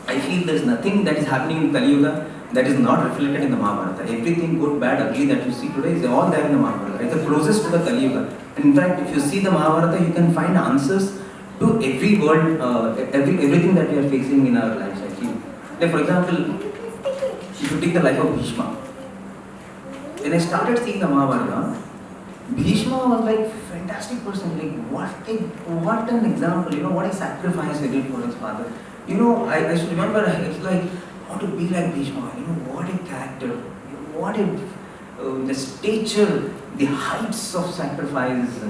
I feel there is nothing that is happening in Kali Yuga that is not reflected in the Mahabharata. Everything good, bad, ugly that you see today is all there in the Mahabharata. It's the closest to the Kali Yuga. And in fact, if you see the Mahabharata, you can find answers to every world, everything that we are facing in our lives, I feel. Like for example, if you take the life of Bhishma. When I started seeing the Mahabharata, Bhishma was like a fantastic person. Like what an example, what a sacrifice he did for his father. I should remember, it's like, I want to be like Bhishma. What a character, what the stature, the heights of sacrifice,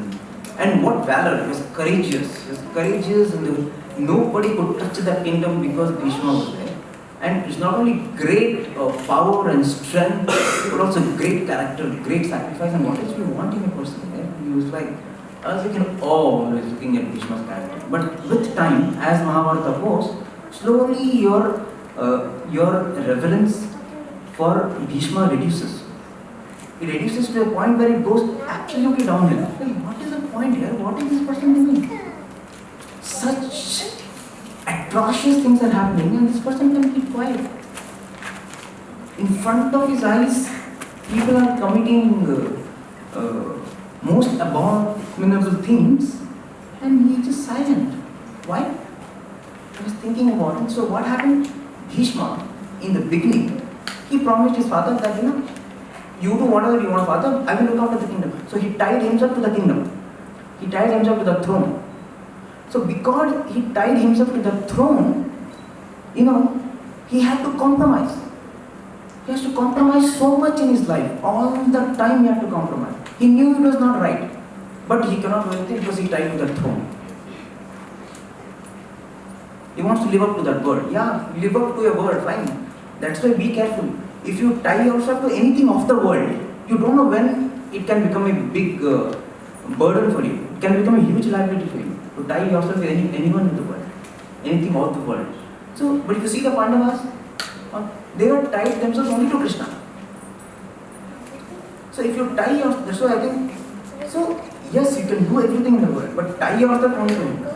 and what valor. He was courageous, and nobody could touch that kingdom because Bhishma was there. And it's not only great power and strength, but also great character, great sacrifice. And what else you want in a person? He was like, I was like in awe always looking at Bhishma's character. But with time, as Mahabharata goes, slowly your reverence for Bhishma reduces. It reduces to a point where it goes absolutely downhill. What is the point here? What is this person doing? Such atrocious things are happening, and this person can keep quiet. In front of his eyes, people are committing most abominable things, and he is just silent. Why? He was thinking about it. So what happened? Bhishma, in the beginning, he promised his father that, you do whatever you want, father, I will look after the kingdom. So he tied himself to the kingdom. He tied himself to the throne. So because he tied himself to the throne, he had to compromise. He has to compromise so much in his life. All the time he had to compromise. He knew it was not right, but he cannot do anything because he tied to the throne. He wants to live up to that word. Yeah, live up to your word, fine. That's why be careful. If you tie yourself to anything of the world, you don't know when it can become a big burden for you. It can become a huge liability for you. To tie yourself with anyone in the world, anything of the world. So, but if you see the Pandavas, they were tied themselves only to Krishna. So if you tie yourself, so I think, yes, you can do everything in the world, but tie yourself only to Him.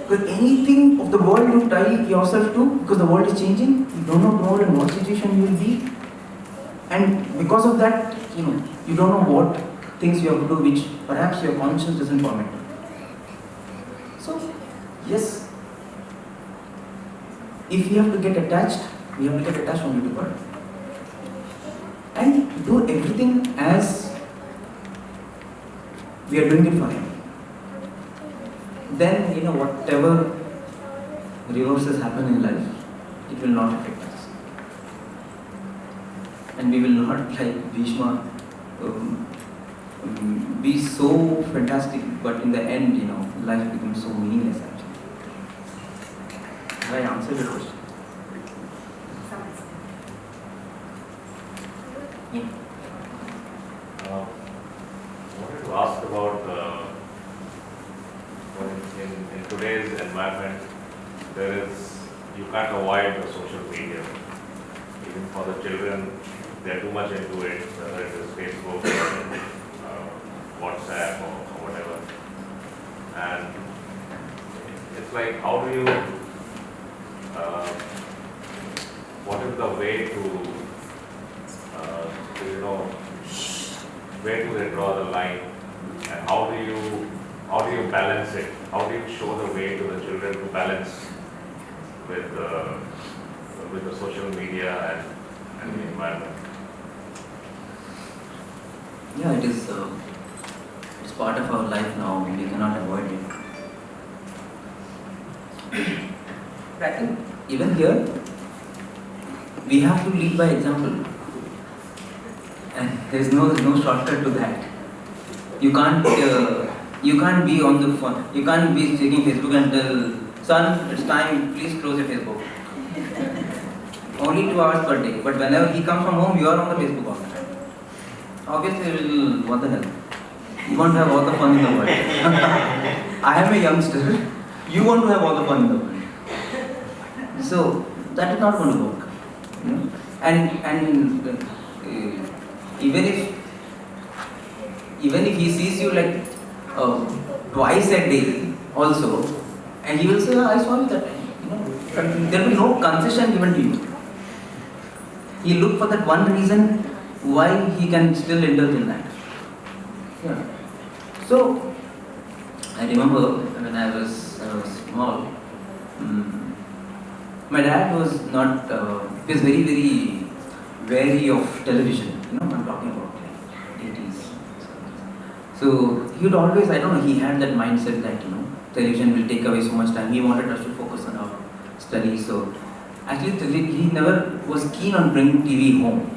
Because anything of the world you tie yourself to, because the world is changing, you don't know tomorrow in what situation you will be, and because of that, you don't know what things you have to do which perhaps your conscience doesn't permit. So, yes, if we have to get attached, we have to get attached only to God. And do everything as we are doing it for him, then whatever reverses happen in life, it will not affect us. And we will not, like Bhishma, be so fantastic, but in the end, life becomes so meaningless actually. Have I answered your question? Yeah. I wanted to ask about in today's environment, you can't avoid the social media. Even for the children, they're too much into it, whether it is Facebook or WhatsApp or whatever. And it's like, how do you, what is the way to where do they draw the line, and how do you balance it? How do you show the way to the children to balance with the social media and the environment? Yeah, it's part of our life now. We cannot avoid it. I think even here, we have to lead by example. And there is no shortcut to that. You can't be on the phone. You can't be checking Facebook and tell, son, it's time, please close your Facebook. Only 2 hours per day. But whenever he comes from home, you are on the Facebook all the time. Obviously, what the hell? You want to have all the fun in the world. I am a youngster. You want to have all the fun in the world. So that is not going to work. And even if he sees you like twice a day also, and he will say, I saw you that time. There will be no concession given to you. He look for that one reason why he can still indulge in that. Yeah. So I remember when I was small, my dad was not, he was very, very wary of television. I'm talking about like 80s. So he would always, I don't know, he had that mindset that, television will take away so much time. He wanted us to focus on our studies. So actually, he never was keen on bringing TV home.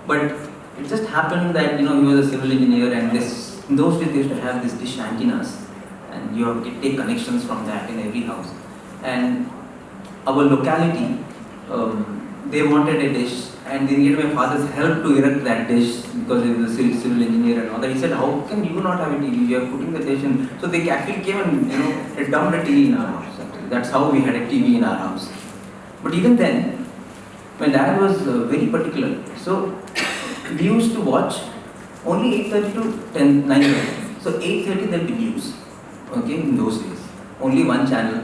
But it just happened that, he was a civil engineer, and in those days they used to have these dish antennas, and you have to take connections from that in every house. And our locality, they wanted a dish, and they needed my father's help to erect that dish because he was a civil engineer and all that. He said, how can you not have a TV? You are putting the dish in. So they actually came and dumped a TV in our house. That's how we had a TV in our house. But even then, my dad was very particular. So we used to watch only 8:30 to 9:30. So 8:30 there will be news. Okay, in those days. Only one channel,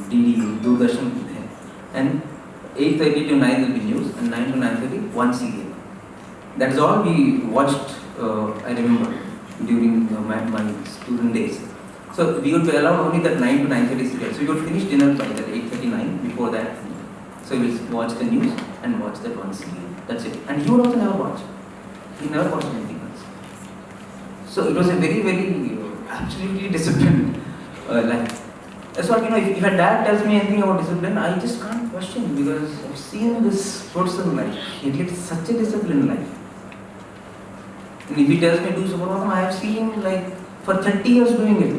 DD, Doordarshan was there. And 8:30 to 9 will be news, and 9 to 9:30, one serial. That's all we watched, I remember, during my student days. So we would be allowed only that 9 to 9:30 serial. So we would finish dinner by that 8:39, before that. So we would watch the news and watch that one serial. That's it. And he would also never watch. He never watched anything else. So it was a very, very absolutely disciplined life. So if a dad tells me anything about discipline, I just can't question, because I've seen this person life. He leads such a disciplined life. And if he tells me to do Subramaniam, I have seen him like for 30 years doing it.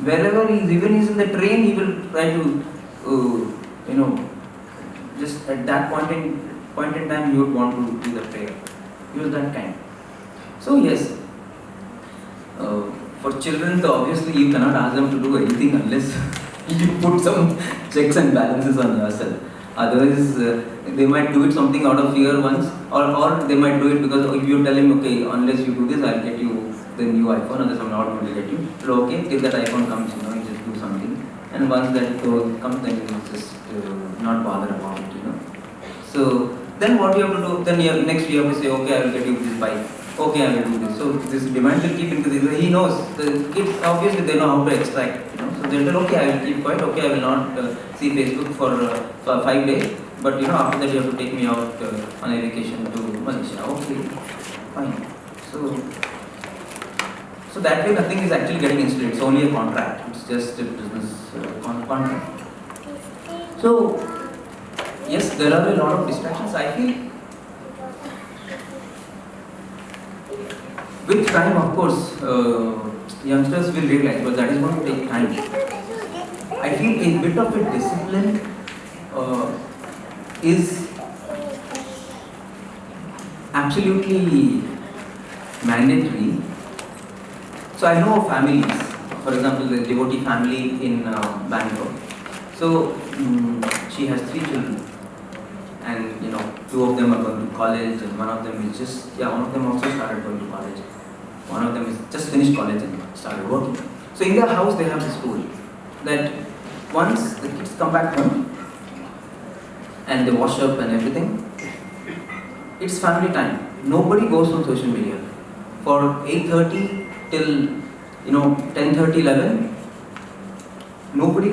Wherever he is, even he's in the train, he will try to, just at that point in time, he would want to do the prayer. He was that kind. So yes, for children, though, obviously you cannot ask them to do anything unless you put some checks and balances on yourself. Otherwise, they might do it something out of fear once, or they might do it because if you tell him, okay, unless you do this, I'll get you the new iPhone, otherwise I'm not going to get you. So okay, till that iPhone comes, you just do something. And once that comes, then you just not bother about it, So then what you have to do, then next you have to say, okay, I will get you this bike. Okay, I will do this. So this demand will keep increasing. He knows. The kids, obviously, they know how to extract. So they'll tell, okay, I will keep quiet. Okay, I will not see Facebook for 5 days. But after that, you have to take me out on a vacation to Malaysia. Okay. fine. So that way nothing is actually getting installed. It's only a contract. It's just a business contract. So yes, there are a lot of distractions. I feel with time, of course, youngsters will realize, but that is going to take time. I feel a bit of a discipline is absolutely mandatory. So I know of families, for example, the devotee family in Bangalore. So she has 3 children, and 2 of them are going to college, and one of them is one of them also started going to college. One of them is just finished college and started working. So in their house they have this rule that once the kids come back home and they wash up and everything, it's family time. Nobody goes on social media. For 8:30 till 10:30, 11, nobody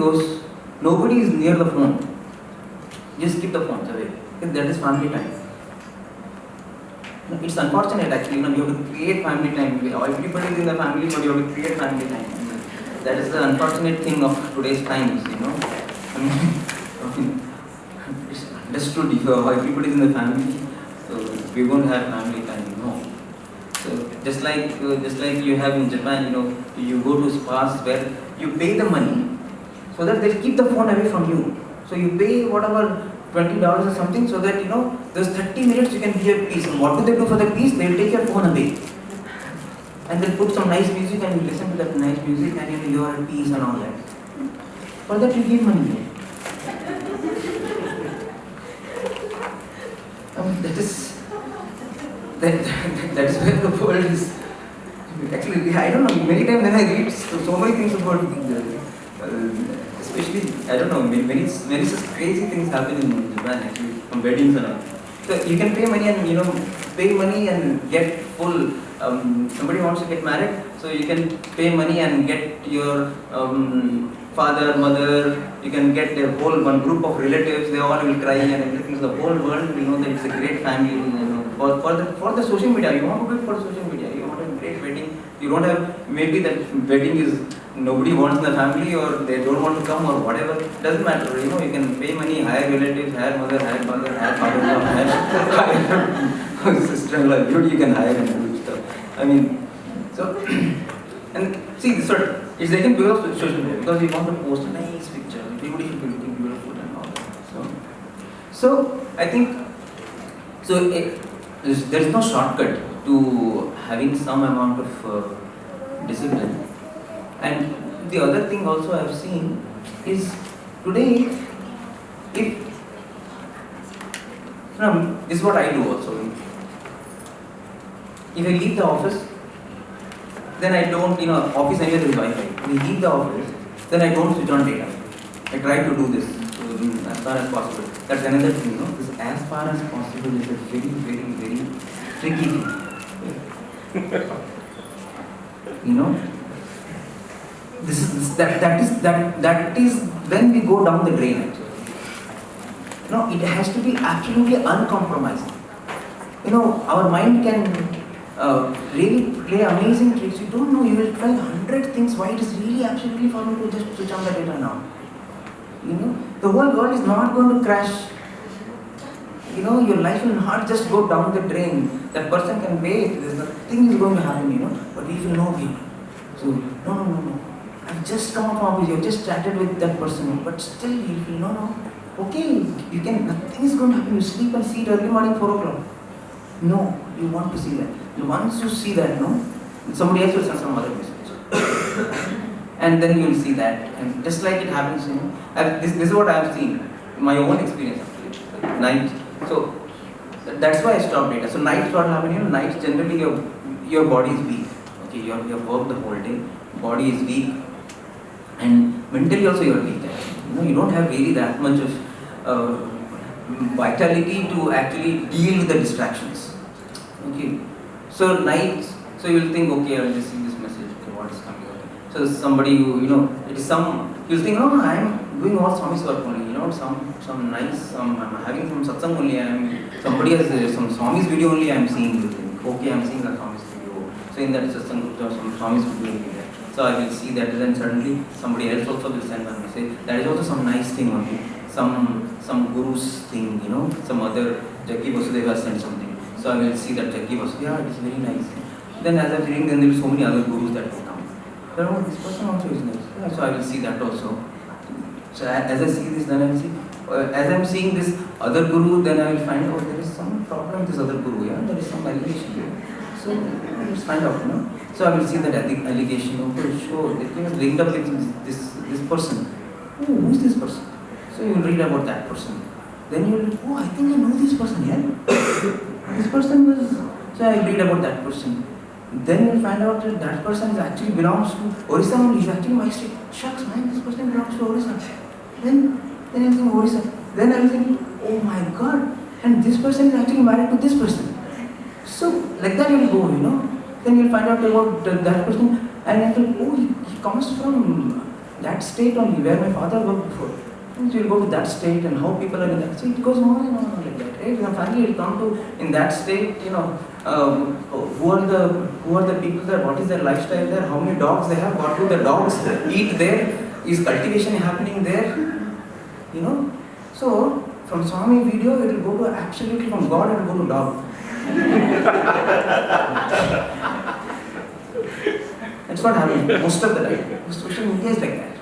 is near the phone. Just keep the phones away. That is family time. It's unfortunate actually, you have to create family time. Everybody is in the family, but you have to create family time. That is the unfortunate thing of today's times, I mean, it's understood if everybody is in the family, so we won't have family time, So just like you have in Japan, you go to spas where you pay the money so that they keep the phone away from you. So you pay whatever $20 or something so that those 30 minutes you can hear peace. And what do they do for the peace? They'll take your phone away. And they'll put some nice music and you listen to that nice music and you are at peace and all that. For that you give money. That is where the world is. Actually, I don't know, many times when I read so many things about, especially, I don't know, many such crazy things happen in Japan actually, from weddings and all. So you can pay money and get full, somebody wants to get married, so you can pay money and get your father, mother, you can get a whole one group of relatives, they all will cry and everything. So the whole world will know that it's a great family. For the social media, you want to do it for social media. You want a great wedding. You don't have, maybe that wedding is nobody wants in the family or they don't want to come or whatever. It doesn't matter. You can pay money, hire relatives, hire mother, hire father, hire father-in-law, hire sister-in-law. You can hire and do stuff. I mean, so and see this sort. It's taken because of social media because you want to post a nice picture. Everybody should be looking beautiful and all that. So I think there is no shortcut to having some amount of discipline. And the other thing also I have seen is today, this is what I do also. If I leave the office, then I don't, office anyway there is Wi-Fi. If I leave the office, then I don't switch on data. I try to do this as far as possible. That's another thing, this as far as possible is a very, very, very tricky thing. That is when we go down the drain actually. It has to be absolutely uncompromising. Our mind can really play amazing tricks. You don't know, you will try 100 things why it is really absolutely for you to just switch on the data now. The whole world is not going to crash. Your life will not just go down the drain. That person can wait, there's nothing is going to happen, but he will know you. So, no. I've just come out from office, you've just chatted with that person, but still he will no. Okay, nothing is going to happen. You sleep and see it early morning, 4 o'clock. No, you want to see that. Once you see that, somebody else will send some other message. And then you will see that. And just like it happens, this is what I have seen. My own experience actually. Night. So that's why I stopped data. So nights what happening? Nights generally your body is weak. Okay, you have worked the whole day. Body is weak. And mentally also you are weak. You don't have really that much of vitality to actually deal with the distractions. Okay. So nights, so you will think, okay, I will just see this message, okay, what is coming out. So somebody who, it is you'll think, no, I am doing all Swami's work only, I'm having some satsang only, somebody has some Swami's video only I am seeing, you think. okay, I'm seeing a Swami's video. So in that satsang group, some Swamis will be there. So I will see that, then suddenly somebody else also will send one message. That is also some nice thing only. Some guru's thing, some other Jackie Vasudeva sent something. So I will see that Jackie Vasudeva, it is very nice. Then as I'm reading, then there will be so many other gurus that will come. So oh, this person also is nice. Yeah, so I will see that also. So as I see this, then I will see. As I am seeing this other guru, then I will find out there is some problem with this other guru. Yeah, there is some allegation here. So let's find out. So I will see that allegation. Okay, sure, it was linked up with this person. Oh, who is this person? So you will read about that person. Then you will, oh, I think I know this person. Yeah, this person was. So I read about that person. Then you will find out that that person actually belongs to Orissa only. He's actually my state. Shucks, man, this person belongs to Orissa. Then I was thinking Orissa. Then I was thinking, oh my God, and this person is actually married to this person. So like that you will go, Then you will find out about that person, and I thought, oh, he comes from that state only where my father worked before. And so you will go to that state and how people are in that. So it goes on and on like that. Right? And finally you will come to in that state, who are the people there, what is their lifestyle there, how many dogs they have, what do the dogs eat there, is cultivation happening there, So from Swami video it will go to absolutely from God it will go to dog. That's what happens most of the time. Social media is like that.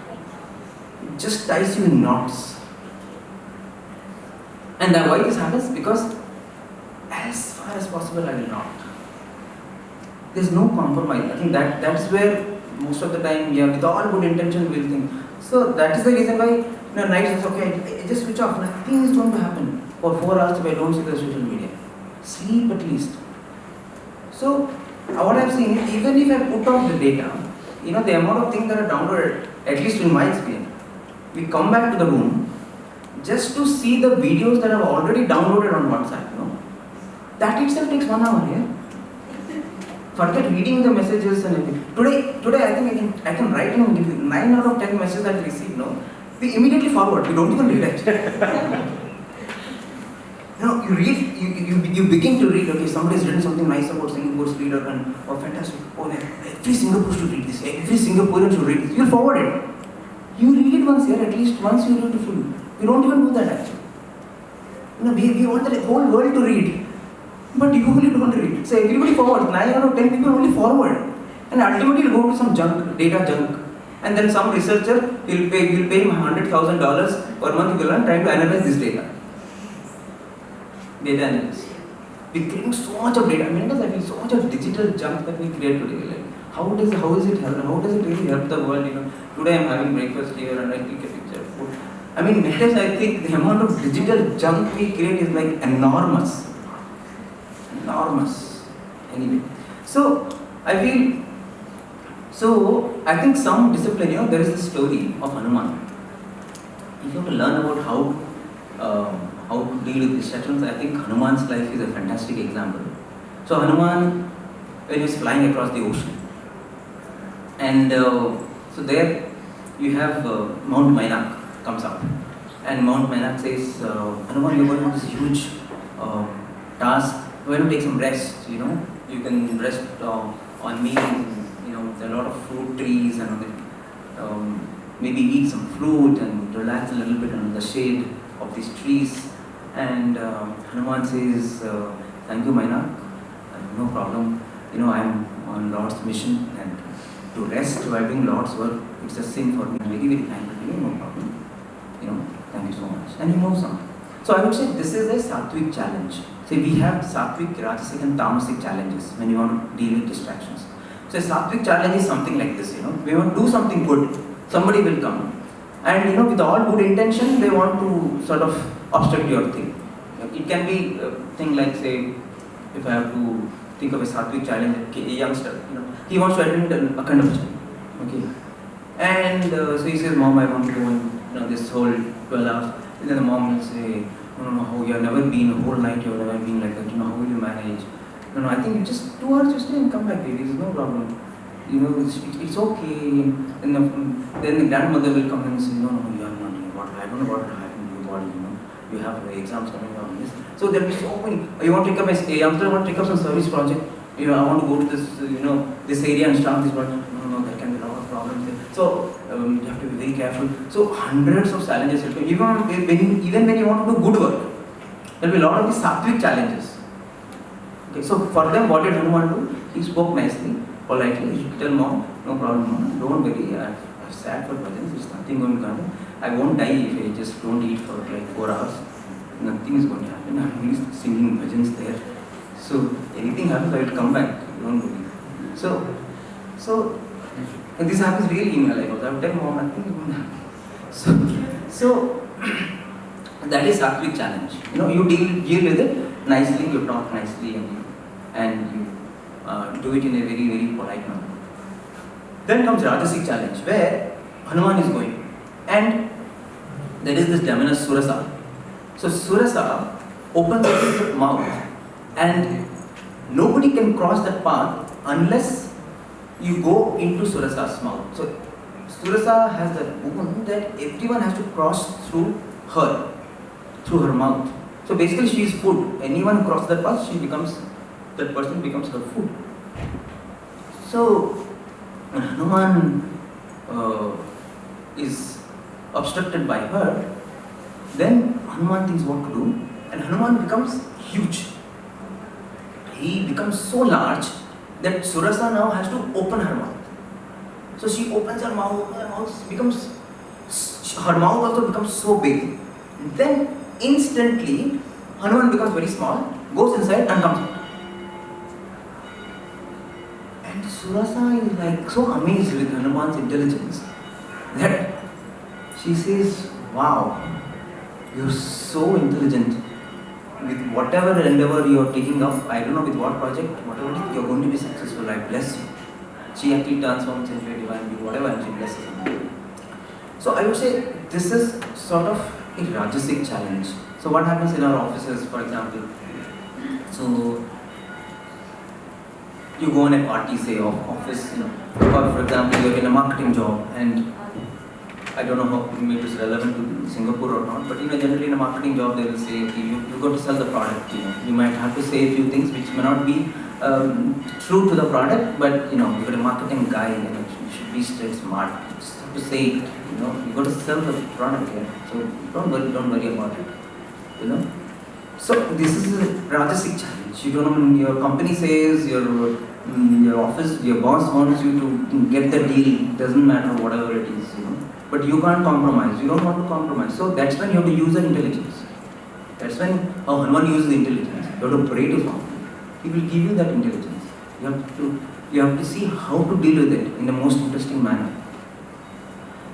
It just ties you in knots. And why this happens? Because as far as possible I will not. There's no compromise. I think that's where most of the time, with all good intention we will think. So that is the reason why night is okay, I just switch off. Nothing is going to happen for 4 hours if I don't see the social media. Sleep at least. So what I've seen is even if I put off the data, the amount of things that are downloaded, at least in my experience, we come back to the room just to see the videos that I've already downloaded on WhatsApp. That itself takes 1 hour. Yeah? Forget reading the messages and everything. Today I think I can write and give you 9 out of 10 messages that we receive. We immediately forward. We don't even read it. You read. You begin to read. Okay, somebody's written something nice about Singapore's leader, and fantastic. Oh, every Singaporean should read this. Every Singaporean should read this. You'll forward it. You read it once here. At least once you read it full. You don't even do that actually. We want the whole world to read. But you only don't read. So everybody forwards. 9 out of 10 people only forward. And ultimately you'll go to some data junk. And then some researcher will pay him $100,000 per month equivalent trying to analyze this data. Data analysis. We create so much of data. I feel so much of digital junk that we create today. Like, how does it help? How does it really help the world? Today I'm having breakfast here and I click a picture of food. Nowadays I think the amount of digital junk we create is like enormous. Anyway, so I think some discipline, there is this story of Hanuman. If you want to learn about how to deal with distractions, I think Hanuman's life is a fantastic example. So Hanuman, when he was flying across the ocean, and so there you have Mount Mainak comes up, and Mount Mainak says, Hanuman, you're going on this huge task. We're going to take some rest, you can rest on me, there are a lot of fruit trees and maybe eat some fruit and relax a little bit under the shade of these trees. And Hanuman says, thank you Mainak, no problem, I'm on Lord's mission and to rest while doing Lord's work, it's a sin for me, I'm very, very thankful, no problem, thank you so much. And he moves on. So I would say this is a Sattvic challenge. See, we have Sattvic, Rajasic and Tamasic challenges when you want to deal with distractions. So a Sattvic challenge is something like this, we want to do something good, somebody will come. And with all good intention, they want to sort of obstruct your thing. It can be a thing like, say, if I have to think of a Sattvic challenge, a youngster, he wants to attend a convention, okay. And so he says, Mom, I want to go on this whole 12 hours. And then the mom will say, no, you have never been, a whole night you have never been like that, how will you manage? No, I think you just 2 hours, just stay and come back, baby, there's no problem. It's okay. Then the grandmother will come and say, no, you are not, I don't know what will happen to your body, you have exams coming on this. So there will be so many. You want to take up a youngster want to take up some service project. I want to go to this, this area and start this project. No, there can be a lot of problems there. So you have to be very careful. So hundreds of challenges. Even when you want to do good work, there will be a lot of these sattvic challenges. Okay, so for them, what did Hanuman do? He spoke nicely, politely. He should tell mom, no problem, mom. Don't worry. I've sat for bhajans. There's nothing going to happen. I won't die if I just don't eat for like 4 hours. Nothing is going to happen. I'm really singing bhajans there. So anything happens, I will come back. Don't worry. So and this happens really in my life. I will tell mom, nothing is going to happen. So that is sattvic challenge. You deal with it nicely. You talk nicely, and you do it in a very, very polite manner. Then comes Rajasic challenge, where Hanuman is going. And there is this demoness Surasa. So Surasa opens his mouth, and nobody can cross that path unless you go into Surasa's mouth. So Surasa has that woman that everyone has to cross through her mouth. So basically she is food. Anyone who crosses that path, that person becomes her food. So when Hanuman is obstructed by her, then Hanuman thinks what to do, and Hanuman becomes huge. He becomes so large that Surasa now has to open her mouth. So she opens her mouth, her mouth also becomes so big. Then instantly Hanuman becomes very small, goes inside and comes out. And Surasa is like so amazed with Hanuman's intelligence that she says, wow, you're so intelligent. With whatever endeavor you're taking up, I don't know with what project, whatever it is, you're going to be successful. I bless you. She actually transforms into a divine being, whatever, and she blesses him. So I would say this is sort of a Rajasic challenge. So what happens in our offices, for example? So you go on a party, say, of office, or for example, you're in a marketing job, and I don't know how maybe it's relevant to Singapore or not, but generally in a marketing job they will say, okay, you've got to sell the product. You might have to say a few things which may not be true to the product, but you're a marketing guy, you should be straight smart. You just have to say it. You've got to sell the product here. So don't worry about it. So this is a Rajasic challenge. Your company says, your office, your boss wants you to get the deal. Doesn't matter whatever it is. But you can't compromise. You don't want to compromise. So that's when you have to use your intelligence. That's when Hanuman uses intelligence. You have to pray to Swami. He will give you that intelligence. You have to see how to deal with it in the most interesting manner.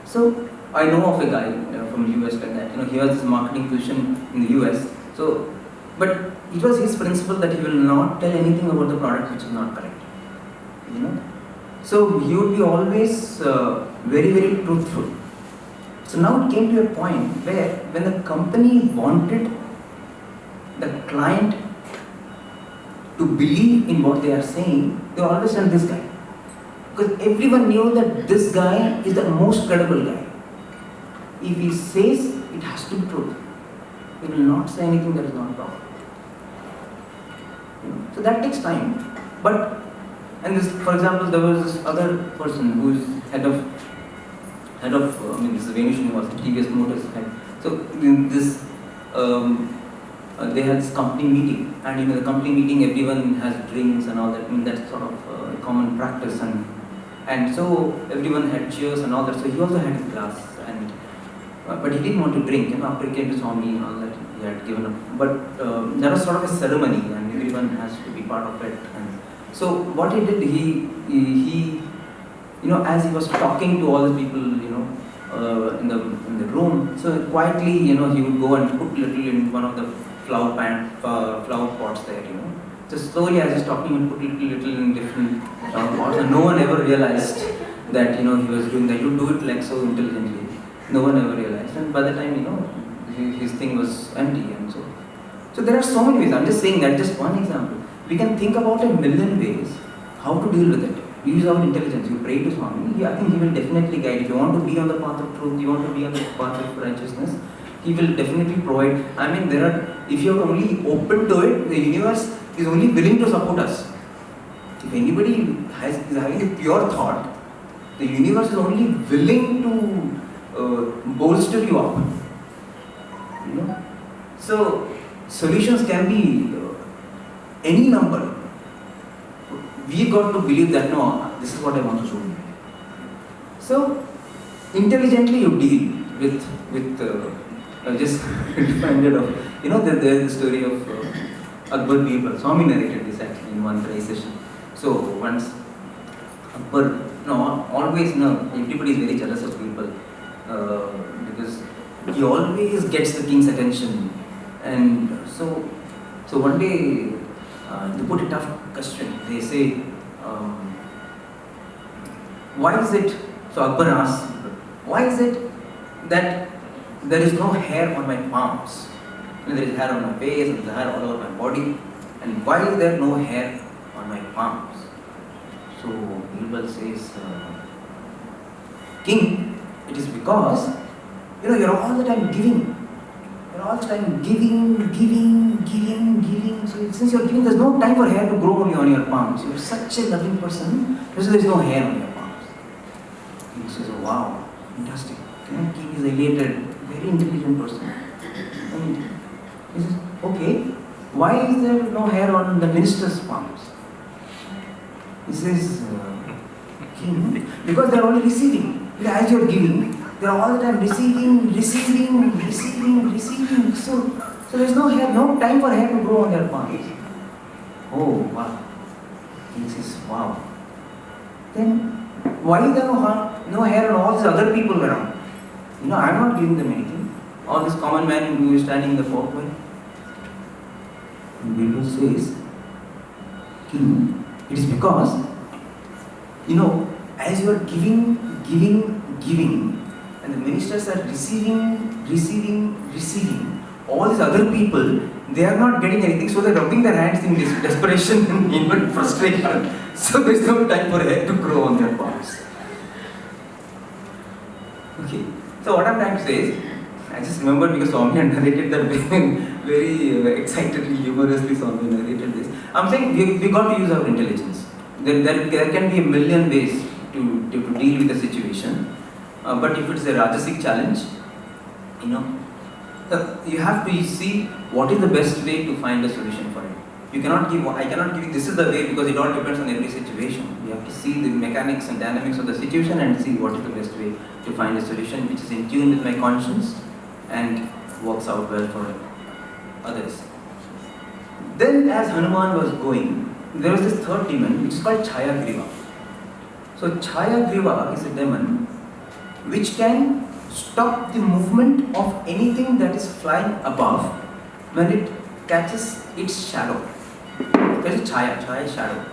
So I know of a guy from the US like that. He has this marketing position in the US. So, but it was his principle that he will not tell anything about the product which is not correct. So he would be always very, very truthful. So now it came to a point where when the company wanted the client to believe in what they are saying, they always sent this guy. Because everyone knew that this guy is the most credible guy. If he says, it has to be true. He will not say anything that is not wrong. So that takes time. And this, for example, there was this other person who is head of this is Venu Srinivas, TVS Motors head. So this, they had this company meeting, and the company meeting, everyone has drinks and all that. That's sort of a common practice, and so everyone had cheers and all that. So he also had his glass, but he didn't want to drink. Appreciate to Swami and all that he had given up. But there was sort of a ceremony, and everyone has to be part of it. And so what he did, he as he was talking to all the people, in the room, so quietly, he would go and put little in one of the flower pots there, So slowly, as he's talking, he would put little in different flower pots, and no one ever realized that, he was doing that. He would do it like so intelligently. No one ever realized, and by the time, his thing was empty, and so. So there are so many ways. I'm just saying that, just one example. We can think about a million ways how to deal with it. You use our intelligence, you pray to Swami, I think he will definitely guide. If you want to be on the path of truth, you want to be on the path of righteousness, He will definitely provide. I mean, if you are only open to it, the universe is only willing to support us. If anybody is having a pure thought, the universe is only willing to bolster you up. You know? So, solutions can be any number. We got to believe that, no, this is what I want to do. So, intelligently you deal with just reminded of, there's the story of Akbar Birbal. Swami narrated this actually in one Trai session. So once Akbar, everybody is very jealous of Birbal because he always gets the king's attention. And so one day they put a tough question. They say, why is it, so Akbar asks, why is it that there is no hair on my palms? There is hair on my face and there is hair all over my body. And why is there no hair on my palms? So Birbal says, King, it is because, you're all the time giving. You're all the time giving. So since you're giving, there's no time for hair to grow only on your palms. You're such a loving person, so there's no hair on your palms. King says, oh, wow, fantastic. King is elated, very intelligent person. And he says, okay, why is there no hair on the minister's palms? He says, King, because they're only receiving. As you're giving, they're all the time receiving. So there's no hair, no time for hair to grow on their palms. Oh, wow. King says, wow. Then why is there no hair on all these other people around? I'm not giving them anything. All this common man who is standing in the forkway. And Birbal says, King, it is because, as you are giving, and the ministers are receiving, all these other people, they are not getting anything, so they're rubbing their hands in desperation and even frustration. So there's no time for hair to grow on their palms. Okay. So what I'm trying to say is, I just remembered because Swami had narrated that very excitedly, humorously Swami narrated this. I'm saying we got to use our intelligence. There can be a million ways to deal with the situation. But if it's a Rajasic challenge, you have to see what is the best way to find a solution for it. I cannot give this is the way because it all depends on every situation. You have to see the mechanics and dynamics of the situation and see what is the best way to find a solution which is in tune with my conscience and works out well for others. Then as Hanuman was going, there was this third demon which is called Chayagriva. So Chayagriva is a demon which can stop the movement of anything that is flying above when it catches its shadow. There is Chaya is shadow.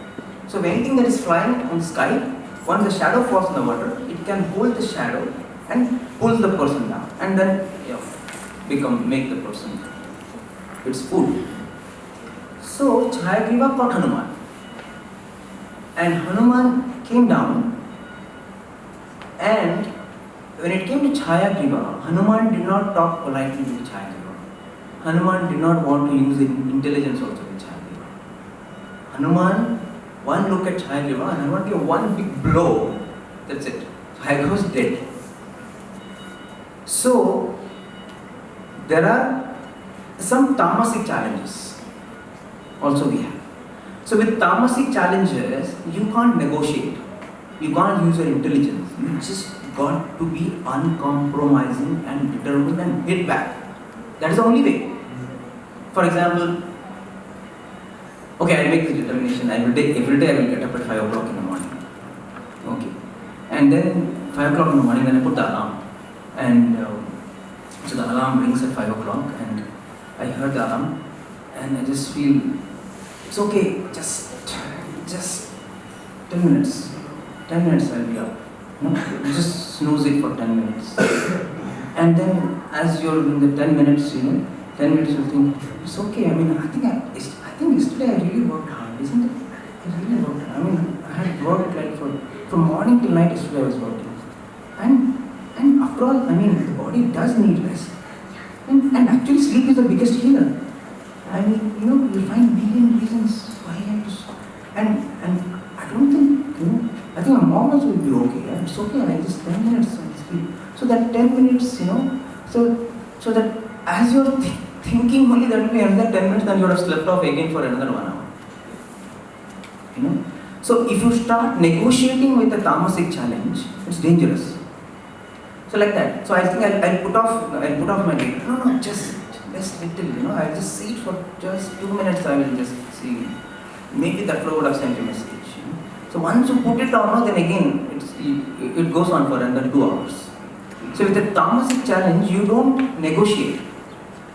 So if anything that is flying on the sky, once the shadow falls in the water, it can hold the shadow and pull the person down and then make the person its food. So Chayagriva caught Hanuman. And Hanuman came down, and when it came to Chayagriva, Hanuman did not talk politely with Chayagriva. Hanuman did not want to use intelligence also with Chayagriva. Hanuman, one look at Chayagriva, and Hanuman gave one big blow. That's it. Chayagriva was dead. So, there are some tamasic challenges also we have. So with tamasic challenges, you can't negotiate. You can't use your intelligence. You just got to be uncompromising and determined and hit back. That is the only way. For example, okay, I make this determination. Every day I will get up at 5 o'clock in the morning. Okay. And then 5 o'clock in the morning, then I put the alarm. And so the alarm rings at 5 o'clock and I heard the alarm and I just feel, it's okay, just 10 minutes. 10 minutes I'll be up. You just snooze it for 10 minutes. And then as you're in the 10 minutes, 10 minutes you'll think, it's okay. I mean, I think yesterday I really worked hard, isn't it? I really worked hard. I mean, I had worked like from morning till night yesterday I was working. And after all, I mean, the body does need rest. And actually sleep is the biggest healer. I mean, you'll find million reasons why I have to and I don't think, I think my mom also will be okay. Yeah? It's okay, I just 10 minutes I sleep. So that 10 minutes, so that as you're thinking only that will be another 10 minutes, then you would have slept off again for another 1 hour. So if you start negotiating with the tamasic challenge, it's dangerous. So like that. So I think I'll put off my day. No, just little, I'll just see it for just 2 minutes, I will just see. Maybe that flow would have sent a message. So once you put it on, then again, it goes on for another 2 hours. So with the tamasic challenge, you don't negotiate.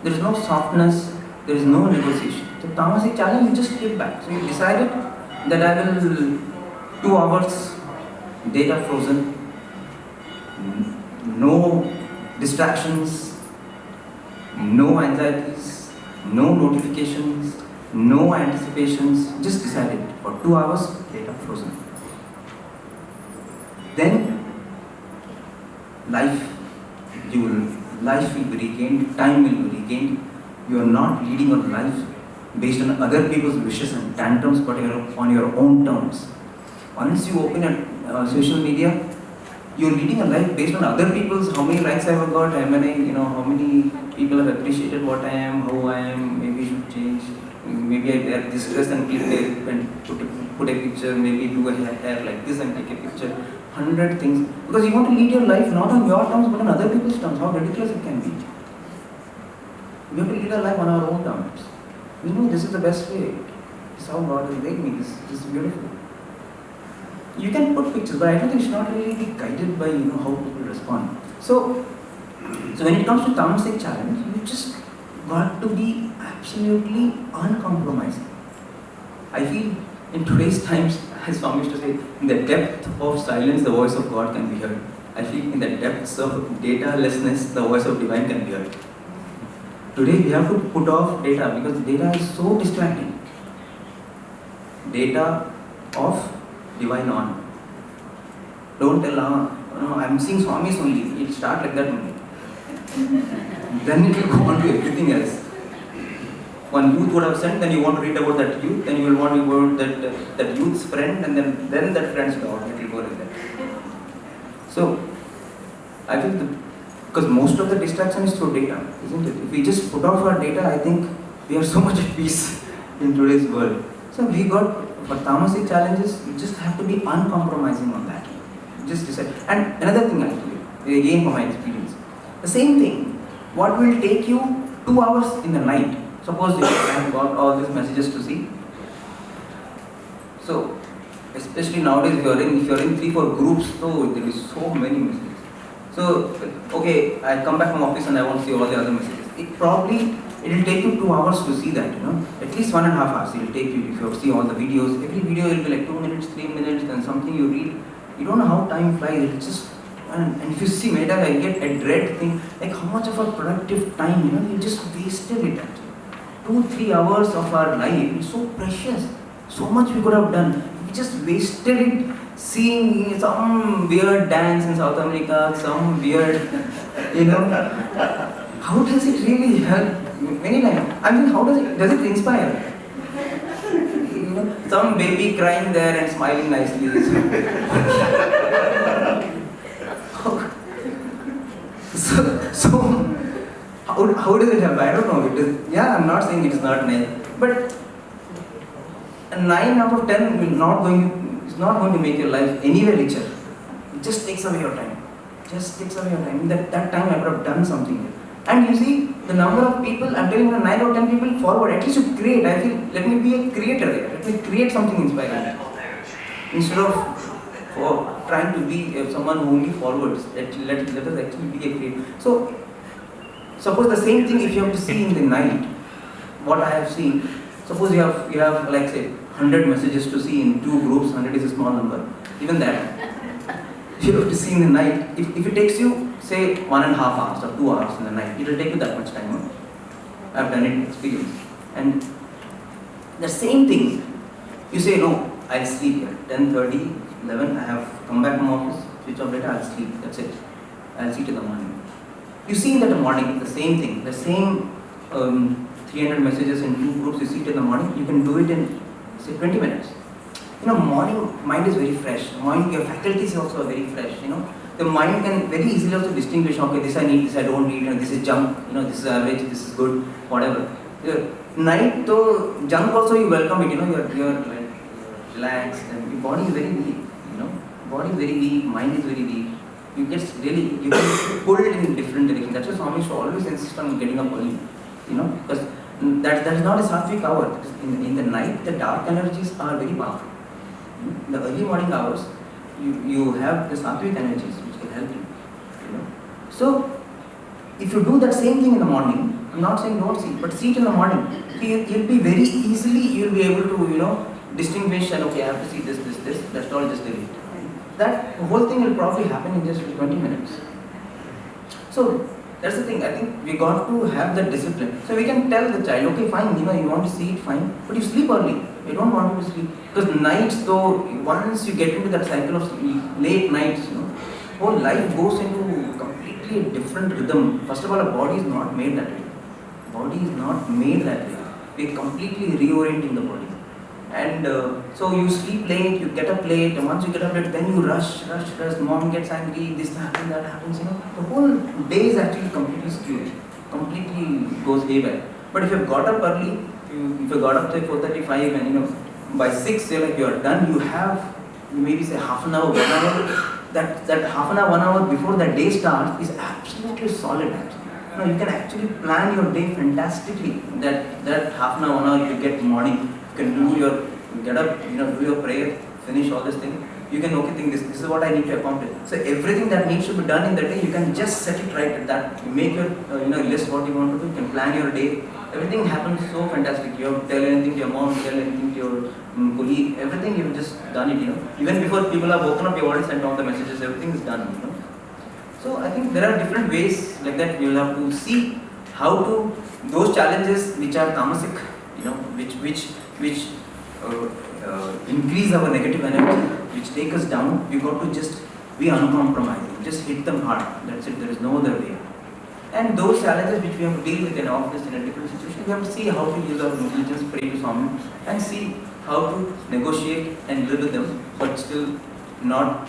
There is no softness, there is no negotiation. So tamasic challenge, you just give back. So you decided that I will 2 hours, data frozen, no distractions, no anxieties, no notifications, no anticipations, just decided for 2 hours, data frozen. Then life will be regained, time will be regained. You are not leading your life based on other people's wishes and tantrums, but on your own terms. Once you open a social media, you're leading a life based on other people's, how many likes I have got, how many people have appreciated what I am, how I am, maybe I should change, maybe I wear this dress and click there and put a picture, maybe do a hair like this and take a picture, 100 things. Because you want to lead your life not on your terms but on other people's terms, how ridiculous it can be. We have to lead our life on our own terms. This is the best way. This is how God has made me, this is beautiful. You can put pictures, but I don't think you should not really be guided by how people respond. So when it comes to tamasic challenge, you just got to be absolutely uncompromising. I feel in today's times, as Swami used to say, in the depth of silence, the voice of God can be heard. I feel in the depths of datalessness, the voice of divine can be heard. Today we have to put off data because data is so distracting. Data off, divine on. Don't tell, I'm seeing Swamis only. It'll start like that only. Then it will go on to everything else. One youth would have sent, then you want to read about that youth, then you will want to go about that youth's friend, and then that friend's dog. It will go like that. So, I think because most of the distraction is through data, isn't it? If we just put off our data, I think we are so much at peace in today's world. So we got, for tamasic challenges, you just have to be uncompromising on that. Just decide. And another thing actually, again from my experience, the same thing, what will take you 2 hours in the night, suppose you have got all these messages to see. So, especially nowadays, if you're in 3-4 groups, so there is so many messages. So, okay, I come back from office and I won't see all the other messages. It will take you 2 hours to see that, At least 1.5 hours it will take you if you see all the videos. Every video will be like 2 minutes, 3 minutes, then something you read. You don't know how time flies. It's just, and if you see meta, I get a dread thing, like how much of our productive time, we just wasted it actually. 2-3 hours of our life is so precious. So much we could have done. We just wasted it seeing some weird dance in South America, some weird, How does it really help? Many times, I mean, how does it inspire? Some baby crying there and smiling nicely. So how does it help? I don't know. I'm not saying it is not nice, but a 9 out of 10 is not going to make your life anywhere richer. It just takes away your time. That time I could have done something. And you see, the number of people, I'm telling you, 9 out of 10 people forward, at least you create. I feel, let me be a creator there. Let me create something inspiring. Instead of trying to be someone who only forwards, let us actually be a creator. So, suppose the same thing if you have to see in the night, what I have seen, suppose you have like say 100 messages to see in 2 groups, 100 is a small number, even that. If you have to see in the night, if it takes you say 1.5 hours or 2 hours in the night, it will take you that much time. I've done it, experience. And the same thing, you say no, I'll sleep here. 10:30, 11, I have come back from office, switch off data, I'll sleep, that's it. I'll see till the morning. You see that in the morning, the same thing, the same 300 messages in 2 groups, you see it in the morning, you can do it in, say, 20 minutes. Morning mind is very fresh. Morning, your faculties also are very fresh. The mind can very easily also distinguish, okay, this I need, this I don't need, this is junk, this is average, this is good, whatever. Night, though, junk also you welcome it, you're like relaxed and your body is very weak, body is very weak, mind is very weak. You get pulled in different directions. That's why Swami should always insist on getting up early, because that's not a sattvic hour. In the night, the dark energies are very powerful. The early morning hours, you have the sattvic energies which can help you. So, if you do that same thing in the morning, I'm not saying don't see, but see it in the morning. So you'll be very easily, you'll be able to, distinguish and okay, I have to see this, that's all, just delete. That whole thing will probably happen in just 20 minutes. So, that's the thing, I think we got to have that discipline. So we can tell the child, okay, fine, you want to see it, fine, but you sleep early. You don't want to sleep. Because nights, though, once you get into that cycle of late nights, whole life goes into completely a different rhythm. First of all, our body is not made that way. Body is not made that way. We're completely reorienting the body. And so you sleep late, you get up late, and once you get up late, then you rush, mom gets angry, this happens, that happens, The whole day is actually completely skewed, completely goes haywire. But if you've got up early, if you got up at 4:35 and by 6 you're done, you have maybe say half an hour, 1 hour, that half an hour, 1 hour before the day starts is absolutely solid actually. You can actually plan your day fantastically, that half an hour, 1 hour you get morning. You can get up, do your prayer, finish all this thing. You can think this is what I need to accomplish. So everything that needs to be done in the day, you can just set it right at that. You make your list what you want to do. You can plan your day. Everything happens so fantastic. You have to tell anything to your mom, tell anything to your colleague. Everything you've just done it. Even before people have woken up, you've already sent all the messages. Everything is done. So I think there are different ways like that. You'll have to see how to those challenges which are tamasic, which increase our negative energy, which take us down. We got to just be uncompromising, just hit them hard. That's it. There is no other way. And those challenges which we have to deal with in office in a different situation, we have to see how to use our intelligence, pray to Swami, and see how to negotiate and live with them, but still not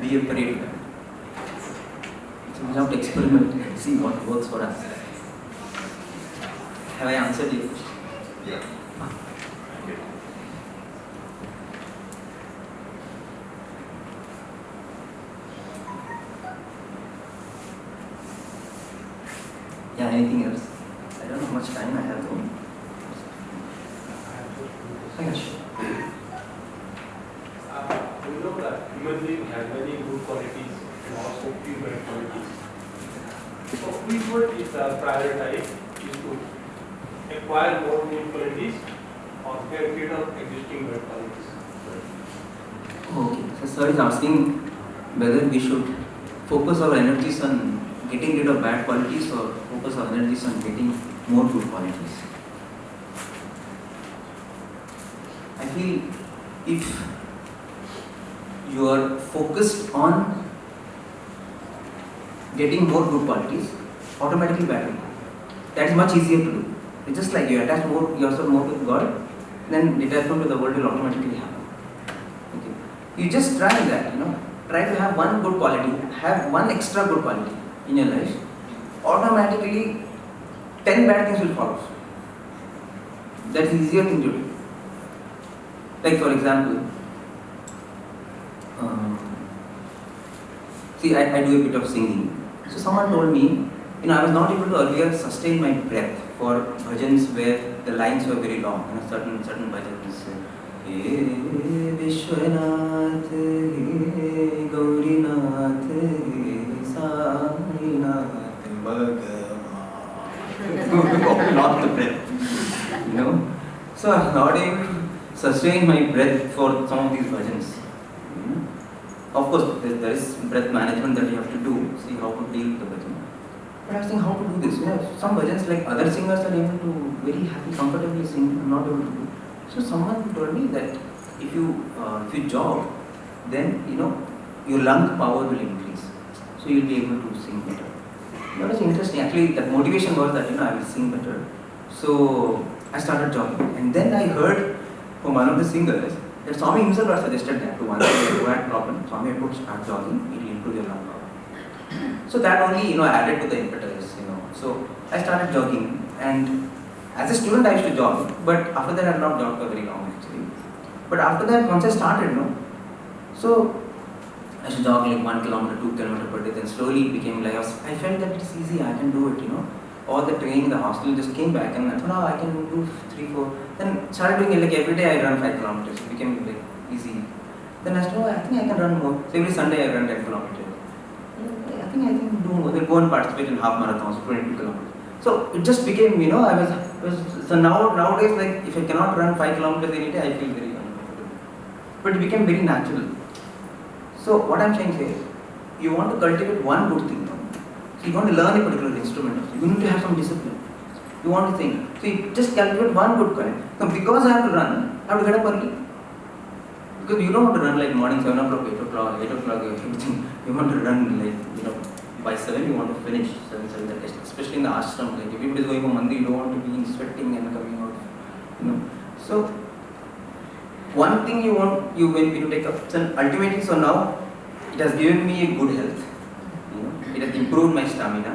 be a prey to them. So we have to experiment and see what works for us. Have I answered you? Yeah. Yeah, anything else? I don't know how much time I have though. Yeah, sure. We know that human being has many good qualities and also few bad qualities. So which one is prioritize is to acquire more good qualities or get rid of existing bad qualities? Okay, so sir is asking whether we should focus our energies on getting rid of bad qualities or focus our energies on getting more good qualities. I feel if you are focused on getting more good qualities, automatically bad will come. That is much easier to do. It's just like you attach yourself more with God, then detachment to the world will automatically happen. Okay. You just try that, try to have one good quality, have one extra good quality in your life, automatically 10 bad things will follow. That's the easier thing to do. Like for example, I do a bit of singing. So someone told me, I was not able to earlier sustain my breath for bhajans where the lines were very long. Certain bhajans. He Vishwanath, He Gaurinath, He Sainath, Bhagavan. Lost the breath. So I was not able to sustain my breath for some of these bhajans. Of course, there is breath management that you have to do, see how to deal with the bhajan. But I was saying how to do this. Some bhajans like other singers are able to very happy, comfortably sing, I'm not able to do. So someone told me that if you jog, then your lung power will increase. So you'll be able to sing better. That was interesting. Actually, that motivation was that, I will sing better. So I started jogging. And then I heard from one of the singers that Swami himself had suggested that to one who had problem. Swami had put start jogging, it will improve your lung power. So that only, added to the impetus, So I started jogging, and as a student I used to jog, but after that I had not jogged for very long actually. But after that, once I started, so I should jog like 1 kilometer, 2 kilometers per day. Then slowly it became like I felt that it's easy. I can do it. All the training in the hostel just came back, and I thought, oh, I can do 3, 4. Then started doing it like every day. I run 5 kilometers. It became like easy. Then I said, oh, I think I can run more. So every Sunday I run 10 kilometers. I think I can do more. Then go and participate in half marathons, 22 kilometers. So it just became, so nowadays, like if I cannot run 5 kilometers any day, I feel very uncomfortable. But it became very natural. So what I'm saying is, you want to cultivate one good thing. So you want to learn a particular instrument. You need to have some discipline. You want to think. So you just cultivate one good kind. Now because I have to run, I have to get up early. Because you don't want to run like morning 7 o'clock, 8 o'clock, everything. You want to run like, by 7 you want to finish 7:30, especially in the ashram. Like if everybody is going for Mandir, you don't want to be sweating and coming out. So one thing when you take up, so ultimately, so now it has given me a good health. It has improved my stamina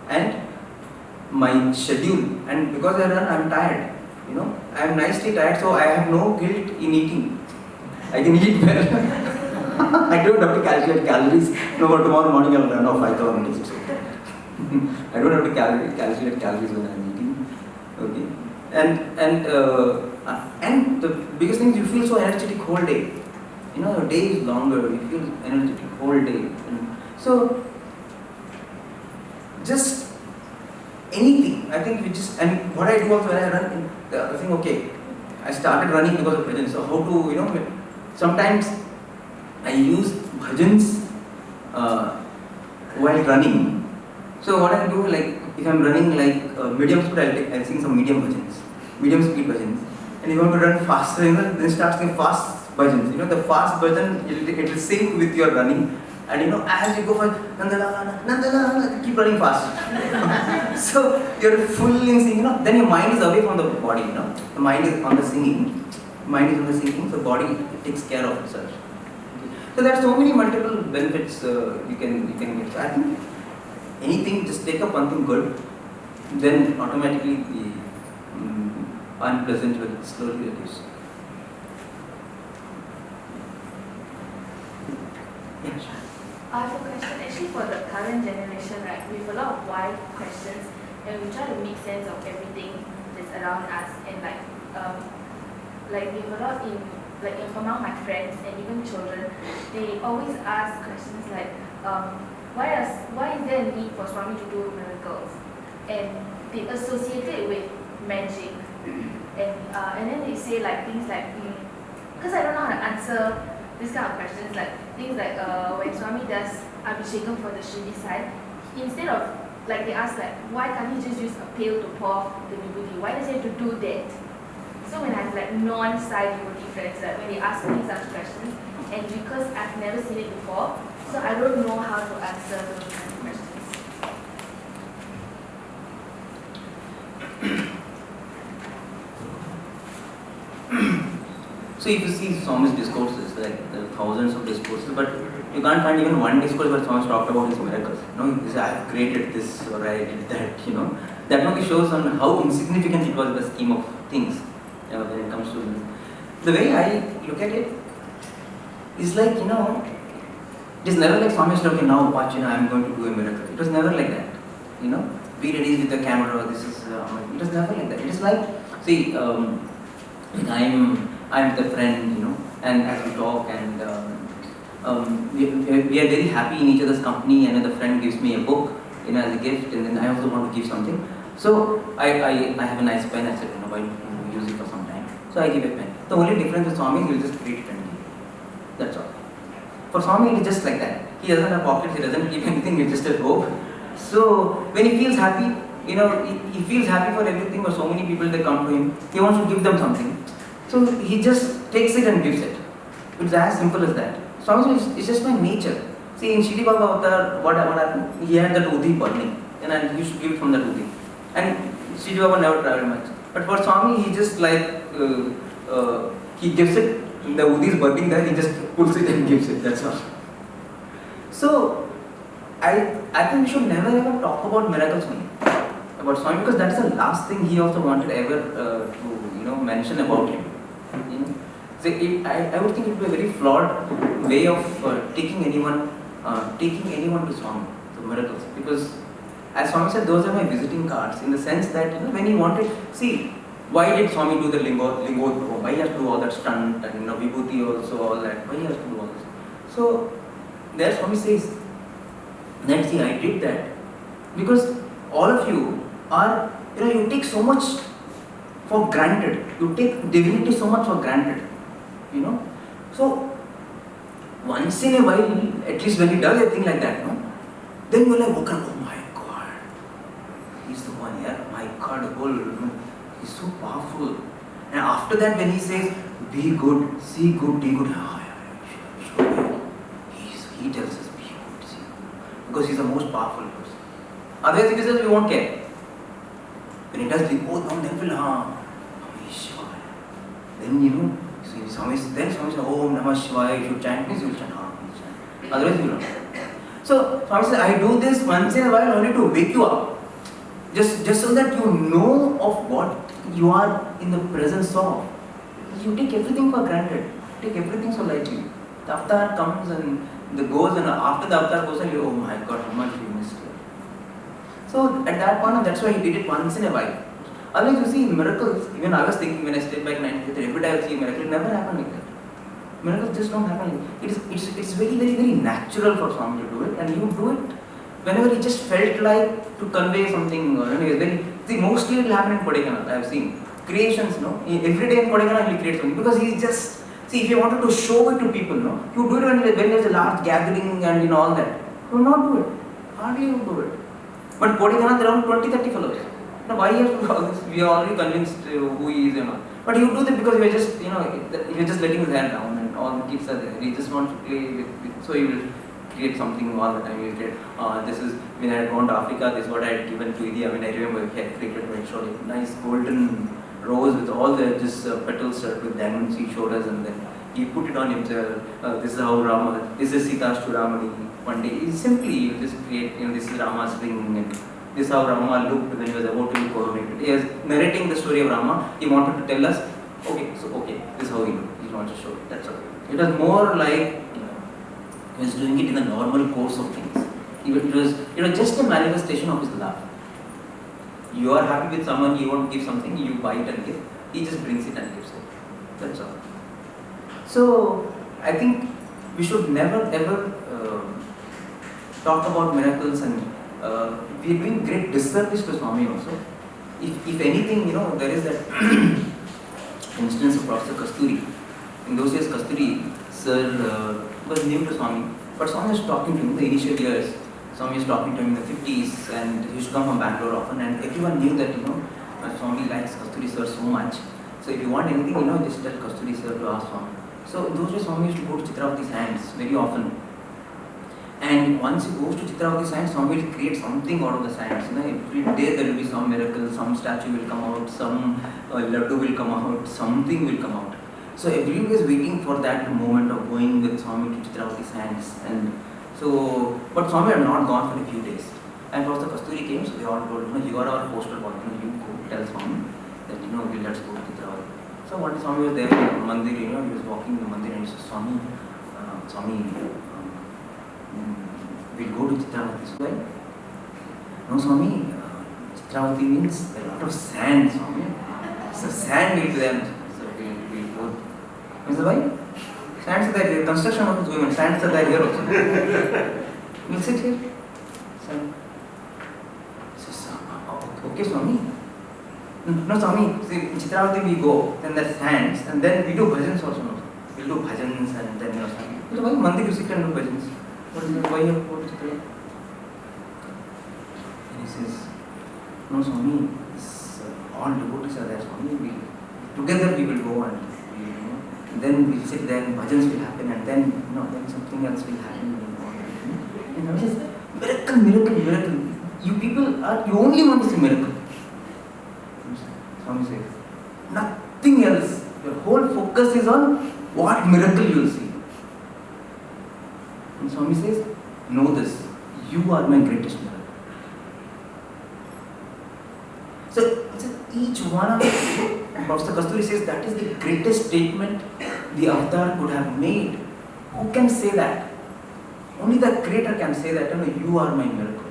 and my schedule. And because I run, I am tired. I am nicely tired, so I have no guilt in eating. I can eat well. I don't have to calculate calories. No, but tomorrow morning I will run off 5,000 meters. I don't have to calculate calories when I am eating. Okay. And the biggest thing is you feel so energetic whole day. Your day is longer, you feel energetic whole day. So, just anything. I think and what I do also when I run, I think, okay, I started running because of bhajans. So how to, sometimes I use bhajans while running. So what I do, like, if I'm running like medium speed, I'll sing some medium speed bhajans. And you want to run faster, then start singing fast bhajans. The fast bhajan, it will sync with your running. And as you go for Nandala, Nandala, keep running fast. So you're full in singing, then your mind is away from the body, The mind is on the singing. So body takes care of itself. Okay. So there are so many multiple benefits you can get. So I think anything, just take up one thing good, then automatically the unpleasant will slowly reduce. Yeah, sure. I have a question actually for the current generation, right? We have a lot of why questions and we try to make sense of everything that's around us and we have a lot among my friends and even children, they always ask questions like, why is there a need for Swami to do miracles? And they associate it with magic and then they say like things like, because I don't know how to answer this kind of questions, like things like when Swami does Abhishekam for the Shirdi side, instead of, like they ask like, why can't he just use a pail to pour the vibhuti? Why does he have to do that? So when I have like non-Sai devotee friends, like when they ask me such questions, and because I've never seen it before, so I don't know how to answer those kind of questions. So if you see Swami's discourses, like there are thousands of discourses, but you can't find even one discourse where Swami talked about his miracles. He said, I have created this or I did that, That only shows on how insignificant it was in the scheme of things when it comes to this. The way I look at it is like, it is never like Swami said, okay, now watch, I'm going to do a miracle. It was never like that. Be ready with the camera, this is, it was never like that. It is like, see, I'm the friend, and as we talk and we are very happy in each other's company, and the friend gives me a book, as a gift, and then I also want to give something. So I have a nice pen, I said, why don't you use it for some time? So I give a pen. The only difference with Swami is he will just treat it and give it. That's all. For Swami, it is just like that. He doesn't have pockets, he doesn't keep anything, he just a rope. So when he feels happy, he feels happy for everything, or so many people they come to him, he wants to give them something. So he just takes it and gives it. It's as simple as that. Swami is just my nature. See, in Shri Baba Avatar, what happened? He had that udhi burning, and you should give from that udhi. And Shri Baba never traveled much. But for Swami, he just like, he gives it, the udhi is burning there, he just pulls it and gives it, that's all. So, I think we should never ever talk about miracles only, about Swami, because that's the last thing he also wanted ever to mention about him. So I would think it would be a very flawed way of taking anyone to Swami, the miracles, because as Swami said, those are my visiting cards, in the sense that when he wanted, see, why did Swami do the lingodbhav? Why he has to do all that stunt and vibhuti also, all that? Why he has to do all this? So there Swami says that, see, I did that because all of you are, you take so much for granted. You take divinity so much for granted. So once in a while, at least when he does a thing like that, then you're like, oh my God, he's the one here. My God, he's so powerful. And after that, when he says, be good, see good, do good, sure. He tells us, be good, see good, because he's the most powerful person. Otherwise, if he says, we won't care. When he does the both, then we'll, then Swami says, Om Namah Shivaya, you should chant this, you will chant, otherwise you will not. So Swami says, I do this once in a while only to wake you up. Just so that you know of what you are in the presence of. You take everything for granted. Take everything so lightly. The avatar comes and goes, and after the avatar goes, and you, oh my God, how much we missed it. So at that point, that's why he did it once in a while. Otherwise, you see miracles. Even I was thinking when I stayed back in 1953, every day I would see a miracle. It never happened like that. Miracles just don't happen like that. It's very, very, very natural for Swami to do it, and you do it whenever he just felt like to convey something. Mostly it will happen in Kodaikanal. I have seen creations. Every day in Kodaikanal he will create something, because he's just, see, if you wanted to show it to people, you do it when there's a large gathering and all that. You will not do it. Hardly you do it. But Kodaikanal, there are around 20-30 fellows. Now why he has to do all this? We are already convinced who he is and all. But you do that because you are just, you're just letting his hand down and all the kids are there. He just wants to play with so he will create something all the time. He will create, this is, when I had gone to Africa, this is what I had given to Idi. I remember he had created a nice golden rose with all the petals with diamonds he showed us, and then he put it on himself. This is how Rama, this is Sita's Chudamani. One day, he simply just create, this is Rama's ring, and this is how Rama looked when he was about to be coronated. He is narrating the story of Rama. He wanted to tell us, this is how he looked. He wants to show it. That's all. It was more like he was doing it in the normal course of things. It was just a manifestation of his love. You are happy with someone, you want to give something, you buy it and give. He just brings it and gives it. That's all. So I think we should never ever talk about miracles, and we are doing great disservice to Swami also. If anything, there is that instance of Professor Kasturi. In those days, Kasturi sir was new to Swami, but Swami was talking to him in the initial years. Swami was talking to him in the 50s, and he used to come from Bangalore often, and everyone knew that Swami likes Kasturi sir so much. So if you want anything, just tell Kasturi sir to ask Swami. So in those days, Swami used to go to Chitravati's hands very often. And once he goes to Chitravati's hands, Swami will create something out of the sands. Every day there will be some miracle, some statue will come out, some laddu will come out, something will come out. So everyone is waiting for that moment of going with Swami to Chitravati's hands. And so, but Swami had not gone for a few days. And Professor Kasturi came, so they all told, you are our poster boy, you go tell Swami that, let's go to Chitravati. So one day Swami was there in the mandir, he was walking in the mandir, and he said, Swami, we'll go to Chitravati. So like, no Swami, Chitravati means a lot of sand, Swami. So sand will be there. So we'll go. I said, why? Sands are there, construction work is going on, sands are there here also. We'll sit here. Sand. So, okay Swami. No Swami, see, in Chitravati we go, then there's sands, and then we do bhajans also. No? We'll do bhajans, and then Swami. So why mandir you sit and do bhajans? What is it? Why you have to go to Chitravati? And he says, no Swami, all devotees are there, Swami. Together we will go, and then we'll sit there and bhajans will happen, and then then something else will happen. Swami says, miracle, miracle, miracle. You people are, you only want to see miracle. Swami says, nothing else. Your whole focus is on what miracle you will see. And Swami says, know this, you are my greatest miracle. So each one of you, Professor Kasturi says, that is the greatest statement the avatar could have made. Who can say that? Only the creator can say that, you are my miracle.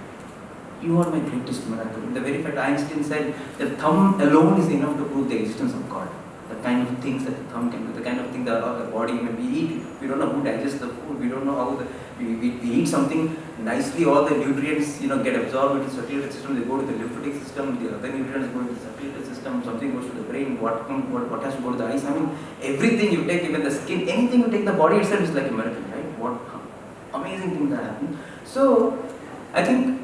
You are my greatest miracle. The very fact Einstein said the thumb alone is enough to prove the existence of God. The kind of things that the thumb can do, the kind of thing that our body, we eat, we don't know who digests the food, we don't know how we eat something nicely, all the nutrients get absorbed into the circulatory system, they go to the lymphatic system, the other nutrients go into the circulatory system, something goes to the brain, what has to go to the eyes. Everything you take, even the skin, anything you take, the body itself is like a miracle, right? What amazing thing that happened. So, I think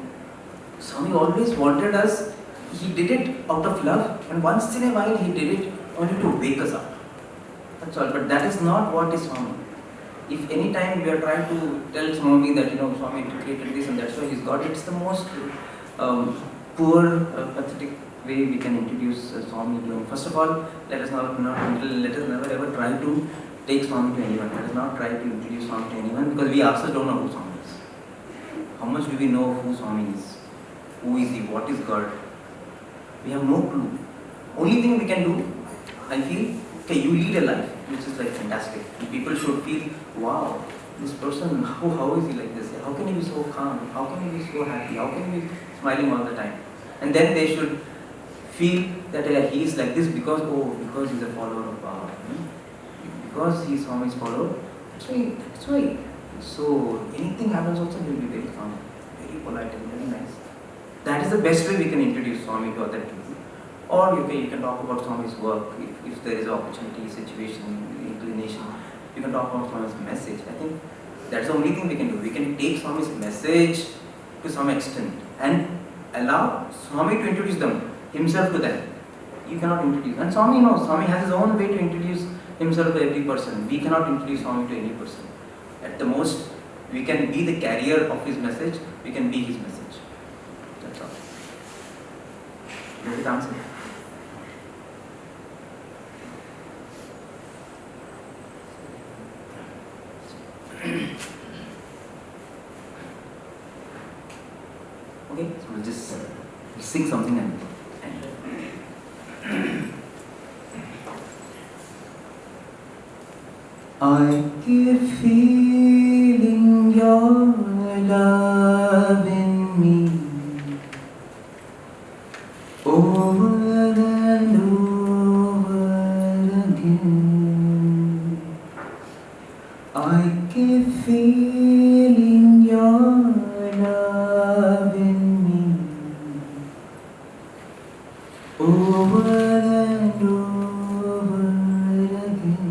Swami always wanted us, he did it out of love, and once in a while he did it only to wake us up. That's all. But that is not what is Swami. If any time we are trying to tell Swami that, Swami created this and that's why he's God, it's the most poor, pathetic way we can introduce Swami to him. First of all, let us never ever try to take Swami to anyone. Let us not try to introduce Swami to anyone, because we ourselves don't know who Swami is. How much do we know who Swami is? Who is he? What is God? We have no clue. Only thing we can do, I feel, okay, you lead a life which is like fantastic. And people should feel, wow, this person, how is he like this? How can he be so calm? How can he be so happy? How can he be smiling all the time? And then they should feel that he is like this because he's a follower of Baba. Because he's Swami's follower. That's why. So anything happens also, he will be very calm, very polite and very nice. That is the best way we can introduce Swami to other people. Or you can talk about Swami's work, if there is opportunity, situation, inclination, you can talk about Swami's message. I think that's the only thing we can do. We can take Swami's message to some extent and allow Swami to introduce himself to them. You cannot introduce. And Swami knows, Swami has his own way to introduce himself to every person. We cannot introduce Swami to any person. At the most, we can be the carrier of his message, we can be his message. That's all. Does it answer? Okay, so we'll just sing something and I keep feeling your love in me over and over again. I keep feeling your love in me over and over again.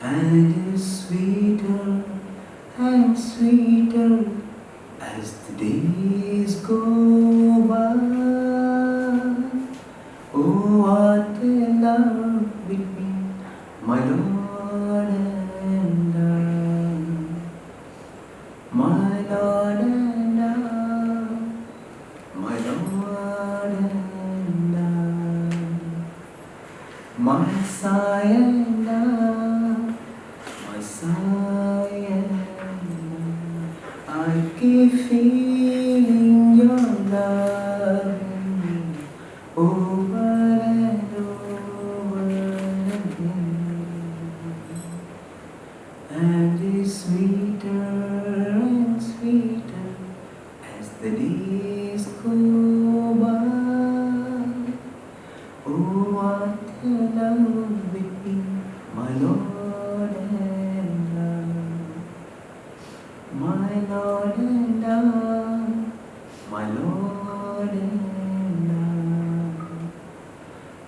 And it's sweeter and sweeter as the days go by. Oh, what a love between my Lord and I. My Lord and I. My Lord and I. My Messiah and I. My Messiah and I keep feeling your love in me over and over again. And it's sweeter and sweeter as the days go by. Oh, what a love between my Lord and I. My Lord and I. My Lord and I.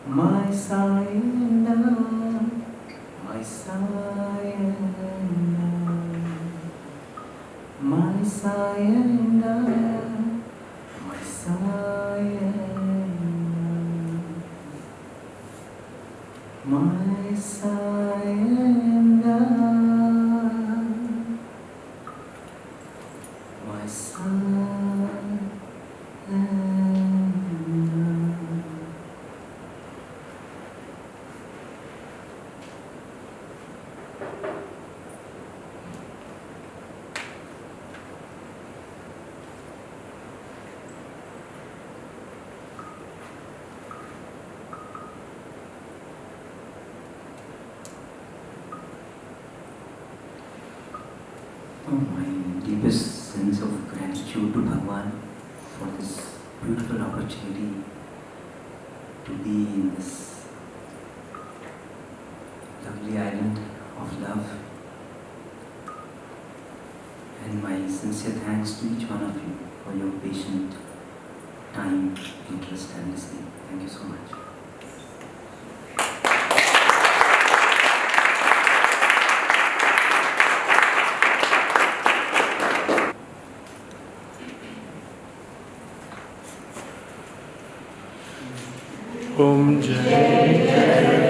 My Messiah and I. My Messiah and I. My Messiah and I. My Messiah and I. My Messiah and I. My deepest sense of gratitude to Bhagwan for this beautiful opportunity to be in this lovely island of love. And my sincere thanks to each one of you for your patient time, interest and listening. Thank you so much. Om Jai